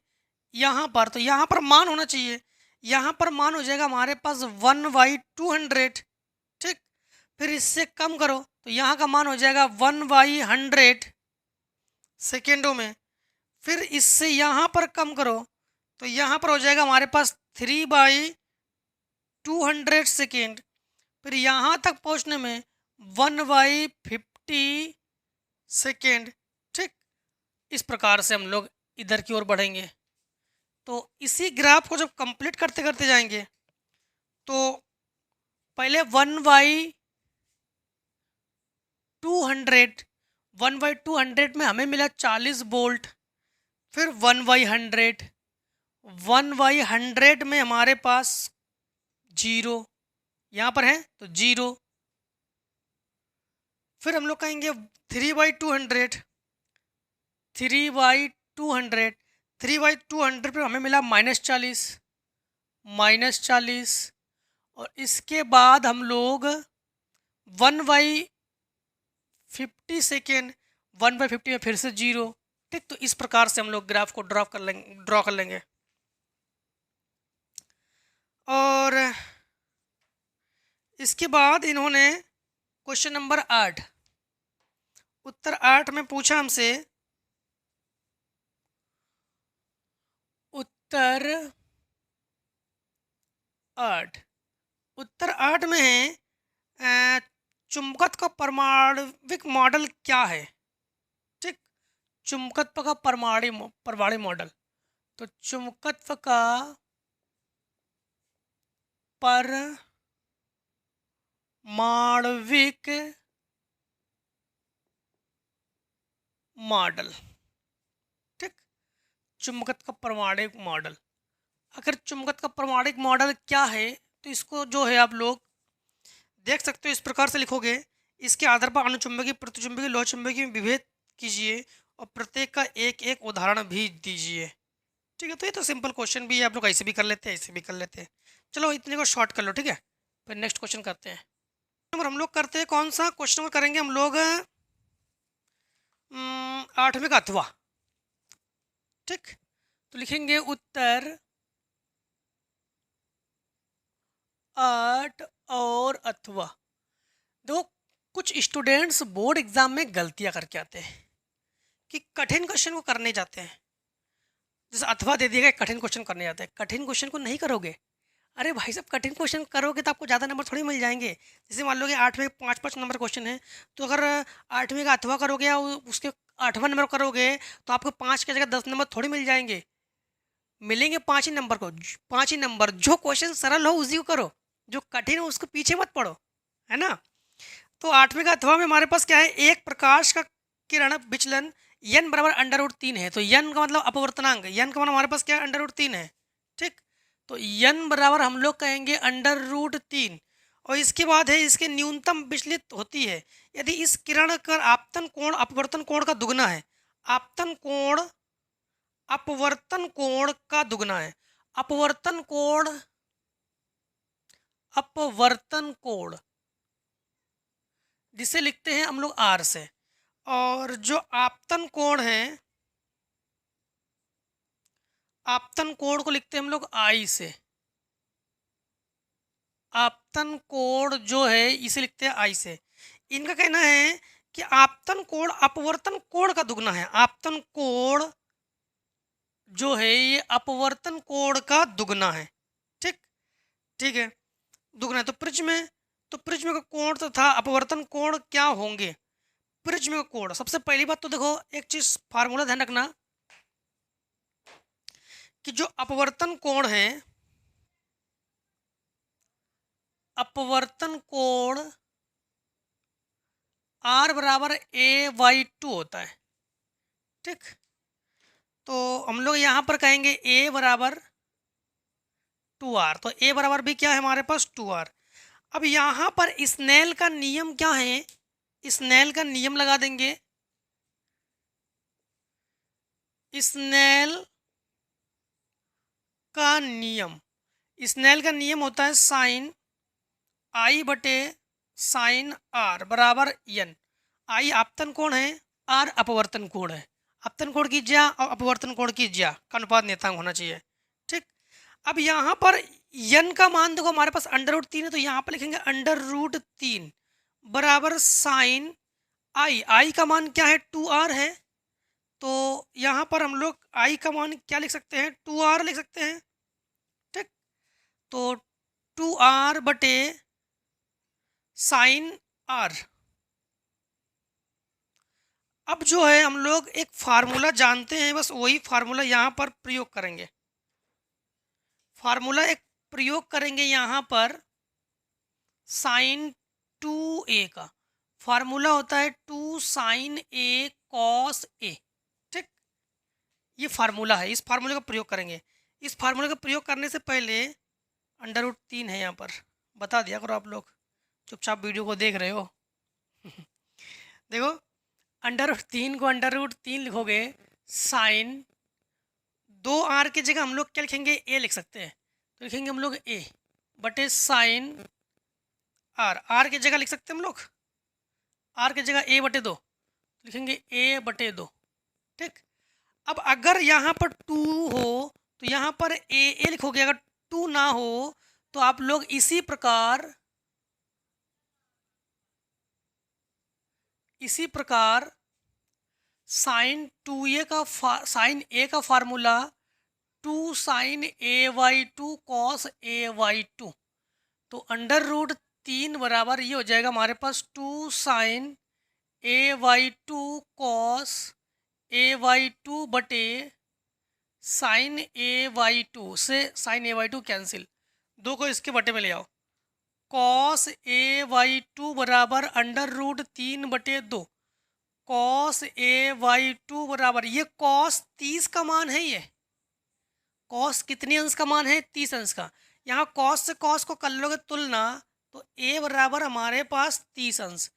यहाँ पर, तो यहाँ पर मान होना चाहिए, यहाँ पर मान हो जाएगा हमारे पास 1/200। ठीक, फिर इससे कम करो तो यहाँ का मान हो जाएगा 1/100 सेकेंडों में। फिर इससे यहाँ पर कम करो तो यहाँ पर हो जाएगा हमारे पास 3/200 सेकेंड। फिर यहाँ तक पहुँचने में 1/50 सेकेंड। ठीक, इस प्रकार से हम लोग इधर की ओर बढ़ेंगे। तो इसी ग्राफ को जब कंप्लीट करते करते जाएंगे तो पहले 1/200 में हमें मिला 40 वोल्ट, फिर 1/100 में हमारे पास 0, यहाँ पर है तो 0। फिर हम लोग कहेंगे 3/200, 3/200, 3/200 पर हमें मिला -40, -40। और इसके बाद हम लोग 1/50 सेकेंड, 1/50 में फिर से 0। ठीक, तो इस प्रकार से हम लोग ग्राफ को ड्रॉ कर लेंगे। और इसके बाद इन्होंने क्वेश्चन नंबर 8, उत्तर 8 में पूछा हमसे, उत्तर 8, उत्तर 8 में है चुंबकत्व का परमाणविक मॉडल क्या है। ठीक, चुंबकत्व का परमाणु मॉडल। तो चुंबकत्व का परमाणविक मॉडल। ठीक, चुंबकत्व का परमाणविक मॉडल। अगर चुंबकत्व का परमाणविक मॉडल क्या है तो इसको जो है आप लोग देख सकते हो, इस प्रकार से लिखोगे। इसके आधार पर अनुचुंबकीय, प्रतिचुंबकीय, लोह चुंबकीय में विभेद कीजिए और प्रत्येक का एक एक उदाहरण भी दीजिए। ठीक है, तो ये तो सिंपल क्वेश्चन भी है, आप लोग ऐसे भी कर लेते हैं, ऐसे भी कर लेते हैं। चलो इतने को शॉर्ट कर लो, ठीक है। फिर नेक्स्ट क्वेश्चन करते हैं। नंबर हम लोग करते हैं, कौन सा क्वेश्चन नंबर करेंगे हम लोग, 8वें का अथवा। ठीक, तो लिखेंगे उत्तर 8 और अथवा। देखो, कुछ स्टूडेंट्स बोर्ड एग्जाम में गलतियां करके आते हैं कि कठिन क्वेश्चन को करने जाते हैं। जैसे अथवा दे दिया गया, कठिन क्वेश्चन करने जाते हैं, कठिन क्वेश्चन को नहीं करोगे। अरे भाई साहब, कठिन क्वेश्चन करोगे तो आपको ज़्यादा नंबर थोड़ी मिल जाएंगे। जैसे मान लो कि 8वें 5-5 नंबर क्वेश्चन है, तो अगर 8वें का अथवा करोगे या उसके 8वां नंबर करोगे तो आपको 5 की जगह 10 नंबर थोड़ी मिल जाएंगे। मिलेंगे 5 ही नंबर को, 5 ही नंबर। जो क्वेश्चन सरल हो उसी को करो, जो कठिन हो उसको पीछे मत पढ़ो, है ना। तो 8वें का अथवा में हमारे पास क्या है, एक प्रकाश का किरण विचलन n बराबर √3 है। तो n का मतलब अपवर्तनांक, n का मतलब हमारे पास क्या है, √3 है। ठीक, तो n बराबर हम लोग कहेंगे √3। और इसके बाद है इसके न्यूनतम विचलित होती है यदि इस किरण का आपतन कोण अपवर्तन कोण का दुगना है। आपतन कोण अपवर्तन कोण का दुगना है। अपवर्तन कोण, अपवर्तन कोण जिसे लिखते हैं हम लोग R से। और जो आपतन कोण है, आपतन कोण को लिखते हैं हम लोग I से। आपतन कोण जो है इसे लिखते हैं I से। इनका कहना है कि आपतन कोण अपवर्तन कोण का दुगना है। आपतन कोण जो है ये अपवर्तन कोण का दुगना है। ठीक, ठीक है, दुगना है। तो प्रिज्म है, तो प्रिज्म का कोण तथा अपवर्तन कोण क्या होंगे। प्रिज्म का कोण, सबसे पहली बात तो देखो, एक चीज फार्मूला ध्यान रखना कि जो अपवर्तन कोण है, अपवर्तन कोण R बराबर A/2 होता है। ठीक, तो हम लोग यहाँ पर कहेंगे A बराबर 2R। तो A बराबर भी क्या है हमारे पास, 2R। अब यहाँ पर स्नेल का नियम क्या है, स्नेल का नियम लगा देंगे। स्नेल का नियम, स्नेल का नियम होता है साइन I बटे साइन R बराबर n। I आपतन कोण है, R अपवर्तन कोण है। आपतन कोण की ज्या और अपवर्तन कोण की ज्या का अनुपात नेतांक होना चाहिए। ठीक, अब यहाँ पर n का मान देखो हमारे पास √3 है, तो यहाँ पर लिखेंगे √3 बराबर साइन I का मान क्या है, 2R है। तो यहाँ पर हम लोग I का मान क्या लिख सकते हैं, 2R लिख सकते हैं। ठीक, तो 2R बटे साइन R। अब जो है हम लोग एक फार्मूला जानते हैं, बस वही फार्मूला यहाँ पर प्रयोग करेंगे। फार्मूला एक प्रयोग करेंगे यहाँ पर साइन 2A का। फार्मूला होता है 2 साइन A कॉस A। ठीक, ये फार्मूला है, इस फार्मूले का प्रयोग करेंगे। इस फार्मूले का प्रयोग करने से पहले √3 है यहाँ पर, बता दिया करो आप लोग, चुपचाप वीडियो को देख रहे हो। देखो, अंडर रूट 3 को अंडर रूट 3 लिखोगे, साइन 2r की जगह हम लोग क्या लिखेंगे, ए लिख सकते हैं। तो लिखेंगे हम लोग ए बटे साइन आर, आर की जगह लिख सकते हैं हम लोग, आर की जगह ए बटे 2, लिखेंगे ए बटे 2। ठीक, अब अगर यहाँ पर 2 हो तो यहाँ पर ए लिखोगे, अगर 2 ना हो तो आप लोग इसी प्रकार साइन ए का formula 2 sign AY2 cos AY2, तो अंडर रूट 3 बराबर ये हो जाएगा हमारे पास 2 साइन AY2 कॉस AY2 बटे साइन AY2 से साइन AY2 कैंसिल, 2 को इसके बटे में ले आओ, कॉस AY2 बराबर अंडर रूट 3 बटे 2, कॉस AY2 बराबर, ये कॉस 30 का मान है, ये कॉस कितने अंश का मान है, 30 अंश का। यहाँ कॉस से कॉस को कर लोगे तुलना, तो a बराबर हमारे पास 30 अंश,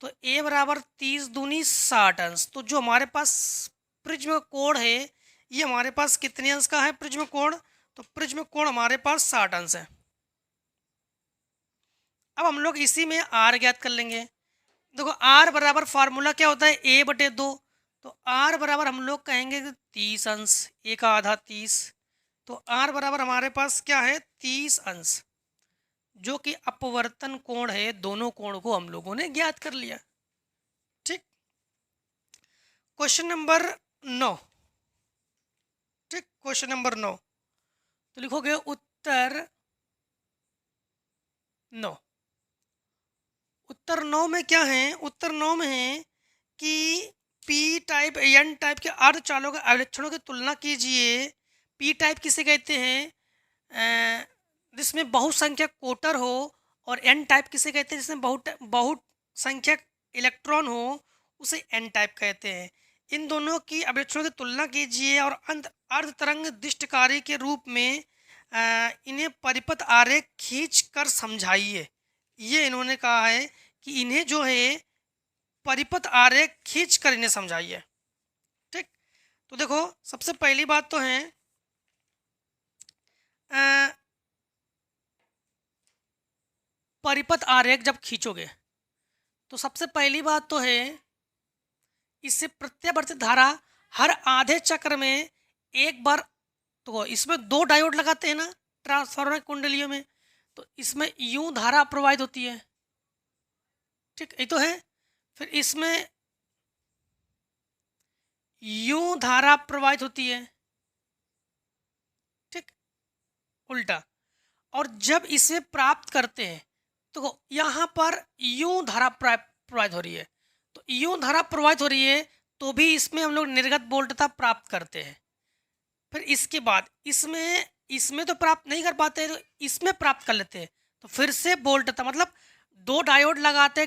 तो a बराबर 30 दूनी 60 अंश। तो जो हमारे पास प्रिज्म कोण है, ये हमारे पास कितने अंश का है प्रिज्म कोण, तो प्रिज्म कोण हमारे पास 60 अंश है। अब हम लोग इसी में r ज्ञात कर लेंगे। देखो r बराबर फार्मूला क्या होता है, a बटे 2, तो r बराबर हम लोग कहेंगे 30 अंश, a का आधा 30, तो r बराबर हमारे पास क्या है 30 अंश, जो कि अपवर्तन कोण है। दोनों कोण को हम लोगों ने ज्ञात कर लिया। ठीक, क्वेश्चन नंबर 9। ठीक, क्वेश्चन नंबर 9, तो लिखोगे उत्तर 9। उत्तर 9 में क्या है, उत्तर 9 में है कि पी टाइप एन टाइप के अर्धचालकों के आवेक्षणों की तुलना कीजिए। पी टाइप किसे कहते हैं, जिसमें बहुसंख्यक कोटर हो, और एन टाइप किसे कहते हैं, जिसमें बहुसंख्यक इलेक्ट्रॉन हो, उसे एन टाइप कहते हैं। इन दोनों की आवेक्षणों की तुलना कीजिए और अर्ध तरंग दिष्टकारी के रूप में इन्हें परिपथ आरेख खींच कर समझाइए। ये इन्होंने कहा है कि इन्हें जो है परिपथ आरेख खींच कर इन्हें समझाइए। ठीक, तो देखो सबसे पहली बात तो है परिपथ आरेख जब खींचोगे तो सबसे पहली बात तो है इससे प्रत्यावर्तित धारा हर आधे चक्र में एक बार, तो इसमें 2 डायोड लगाते हैं ना ट्रांसफार्मर कुंडलियों में, तो इसमें यूं धारा प्रवाहित होती है। ठीक, ये तो है। फिर इसमें यूं धारा प्रवाहित होती है, ठीक, उल्टा। और जब इसे प्राप्त करते हैं तो यहाँ पर यूं धारा प्रवाहित हो रही है, तो यूं धारा प्रवाहित हो रही है तो भी इसमें हम लोग निर्गत वोल्टता प्राप्त करते हैं। फिर इसके बाद इसमें तो प्राप्त नहीं कर पाते, तो इसमें प्राप्त कर लेते हैं, तो फिर से वोल्टता, मतलब 2 डायोड लगाते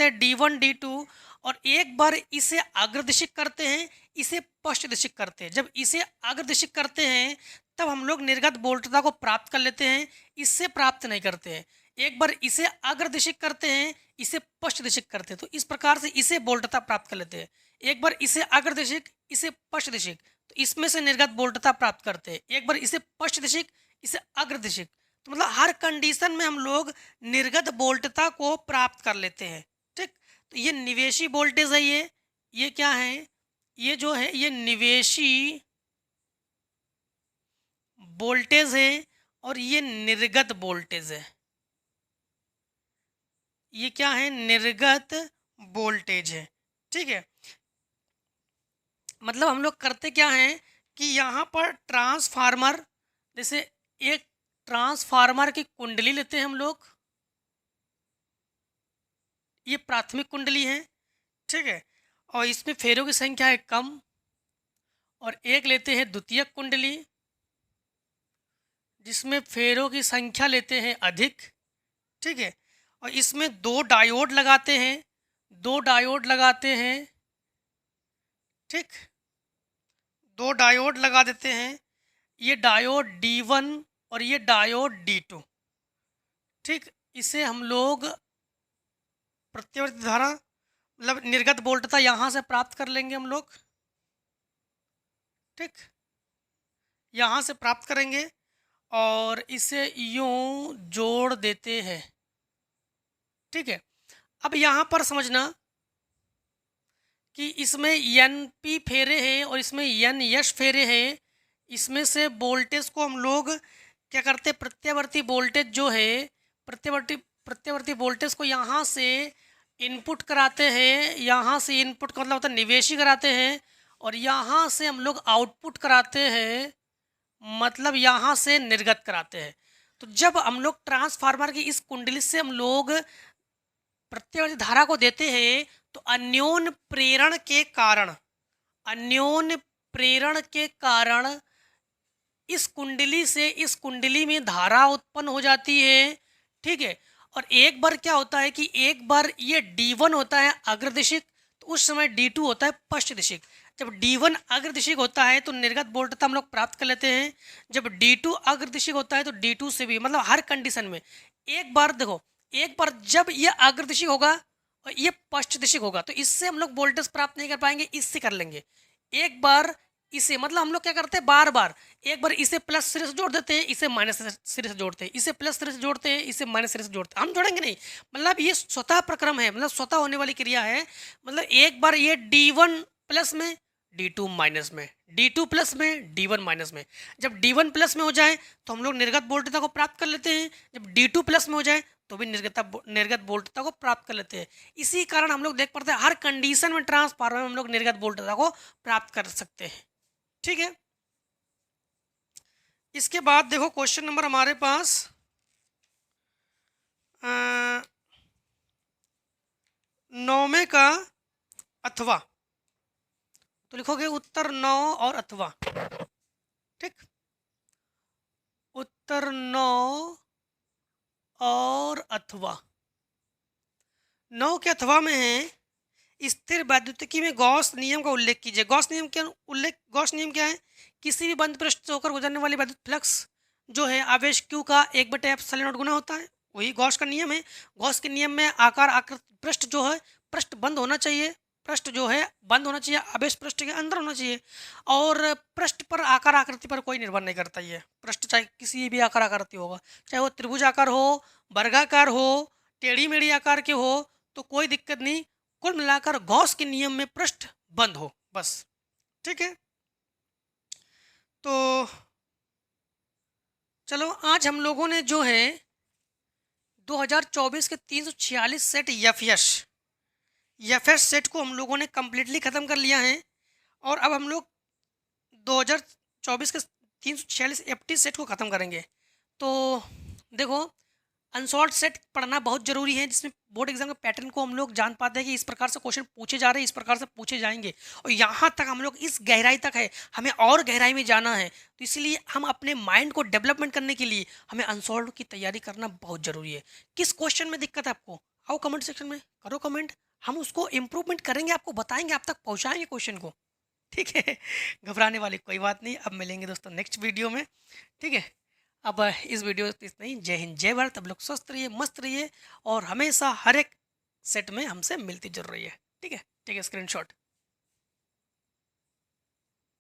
हैं D1 D2, और एक बार इसे अग्रदिशिक करते हैं, इसे पश्चदिशिक करते हैं। जब इसे अग्रदिशिक करते हैं तब हम लोग निर्गत वोल्टता को प्राप्त कर लेते हैं, इससे प्राप्त नहीं करते हैं। एक बार इसे अग्रदिशिक करते हैं, इसे पश्चदिशिक करते हैं, तो इस प्रकार से इसे वोल्टता प्राप्त कर लेते हैं। एक बार इसे अग्रदिशिक, इसे पश्चदिशिक, तो इसमें से निर्गत वोल्टता प्राप्त करते हैं। एक बार इसे पश्चदिशिक, इसे अग्रदिशिक, तो मतलब हर कंडीशन में हम लोग निर्गत वोल्टता को प्राप्त कर लेते हैं। ठीक, तो ये निवेशी वोल्टेज है, ये क्या है, ये जो है ये निवेशी वोल्टेज है, और ये निर्गत वोल्टेज है। ये क्या है, निर्गत वोल्टेज है। ठीक है, मतलब हम लोग करते क्या हैं कि यहाँ पर ट्रांसफार्मर, जैसे एक ट्रांसफार्मर की कुंडली लेते हैं हम लोग, ये प्राथमिक कुंडली है, ठीक है, और इसमें फेरों की संख्या है कम, और एक लेते हैं द्वितीयक कुंडली जिसमें फेरों की संख्या लेते हैं अधिक, ठीक है, और इसमें 2 डायोड लगाते हैं, 2 डायोड लगाते हैं, ठीक, 2 डायोड लगा देते हैं, ये डायोड D1 और ये डायोड D2, ठीक, इसे हम लोग प्रत्यावर्ती धारा मतलब निर्गत वोल्टता यहाँ से प्राप्त कर लेंगे हम लोग। ठीक, यहाँ से प्राप्त करेंगे और इसे यूं जोड़ देते हैं। ठीक है, अब यहाँ पर समझना कि इसमें एन पी फेरे हैं और इसमें एन यश फेरे हैं। इसमें से वोल्टेज को हम लोग क्या करते हैं, प्रत्यावर्ती वोल्टेज जो है, प्रत्यावर्ती वोल्टेज को यहाँ से इनपुट कराते हैं। यहाँ से इनपुट का मतलब होता है निवेशी कराते हैं, और यहाँ से हम लोग आउटपुट कराते हैं, मतलब यहाँ से निर्गत कराते हैं। तो जब हम लोग ट्रांसफार्मर की इस कुंडली से हम लोग प्रत्यावर्ती धारा को देते हैं, तो अन्योन्य प्रेरण के कारण इस कुंडली से इस कुंडली में धारा उत्पन्न हो जाती है। ठीक है, और एक बार क्या होता है कि एक बार ये D1 होता है अग्रदिशिक, तो उस समय D2 होता है पश्चदिशिक। जब D1 अग्रदिशिक होता है तो निर्गत वोल्टता हम लोग प्राप्त कर लेते हैं। जब D2 अग्रदिशिक होता है तो D2 से भी, मतलब हर कंडीशन में एक बार देखो, एक बार जब ये अग्रदिशिक होगा और ये पश्चदिशिक होगा तो इससे हम लोग वोल्टेज प्राप्त नहीं कर पाएंगे, इससे कर लेंगे। एक बार इसे, मतलब हम लोग क्या करते हैं, बार बार एक बार इसे प्लस सिरे से जोड़ देते हैं, इसे माइनस सिरे से जोड़ते हैं, इसे प्लस सिरे से जोड़ते हैं, इसे माइनस सिरे से जोड़ते हैं। हम जोड़ेंगे नहीं, मतलब ये स्वतः प्रक्रम है, मतलब स्वतः होने वाली क्रिया है। मतलब एक बार ये D1 प्लस में, D2 माइनस में, D2 प्लस में, D1 माइनस में। जब D1 प्लस में हो जाए तो हम लोग निर्गत वोल्टता को प्राप्त कर लेते हैं। जब D2 प्लस में हो जाए तो भी निर्गत वोल्टता को प्राप्त कर लेते हैं। इसी कारण हम लोग देख पाते हैं हर कंडीशन में ट्रांसफार्मर में हम लोग निर्गत वोल्टता को प्राप्त कर सकते हैं। ठीक है, इसके बाद देखो क्वेश्चन नंबर हमारे पास 9वें का अथवा, तो लिखोगे उत्तर 9 और अथवा। ठीक, उत्तर 9 और अथवा। 9 के अथवा में है, स्थिर वैद्युतिकी में गॉस नियम का उल्लेख कीजिए। गॉस नियम क्या है, किसी भी बंद पृष्ठ से होकर गुजरने वाली विद्युत फ्लक्स जो है आवेश Q का 1/ε0 गुना होता है, वही गॉस का नियम है। गॉस के नियम में आकार आकृति पृष्ठ जो है, पृष्ठ बंद होना चाहिए, पृष्ठ जो है बंद होना चाहिए, आवेश पृष्ठ के अंदर होना चाहिए, और पृष्ठ पर आकार आकृति पर कोई निर्भर नहीं करता। ये पृष्ठ चाहे किसी भी आकार आकृति होगा, चाहे वो त्रिभुज आकार हो, वर्गाकार हो, टेढ़ी मेढ़ी आकार के हो, तो कोई दिक्कत नहीं। कुल मिलाकर गॉस के नियम में पृष्ठ बंद हो बस। ठीक है, तो चलो आज हम लोगों ने जो है 2024 के 346 सेट एफएस सेट को हम लोगों ने कम्प्लीटली ख़त्म कर लिया है, और अब हम लोग 2024 के 346 एफटी सेट को ख़त्म करेंगे। तो देखो, अनसॉल्व सेट पढ़ना बहुत ज़रूरी है, जिसमें बोर्ड एग्जाम के पैटर्न को हम लोग जान पाते हैं कि इस प्रकार से क्वेश्चन पूछे जा रहे हैं, इस प्रकार से पूछे जाएंगे, और यहाँ तक हम लोग इस गहराई तक है, हमें और गहराई में जाना है। तो इसलिए हम अपने माइंड को डेवलपमेंट करने के लिए हमें अनसॉल्व की तैयारी करना बहुत ज़रूरी है। किस क्वेश्चन में दिक्कत है आपको, आओ कमेंट सेक्शन में करो कमेंट, हम उसको इम्प्रूवमेंट करेंगे, आपको बताएंगे, आप तक पहुँचाएंगे क्वेश्चन को। ठीक है, घबराने वाली कोई बात नहीं। अब मिलेंगे दोस्तों नेक्स्ट वीडियो में। ठीक है, अब इस वीडियो में इतना ही। जय हिंद, जय भारत। अब लोग स्वस्थ रहिए, मस्त रहिए, और हमेशा हर एक सेट में हमसे मिलती जरूर रही है। ठीक है, स्क्रीनशॉट।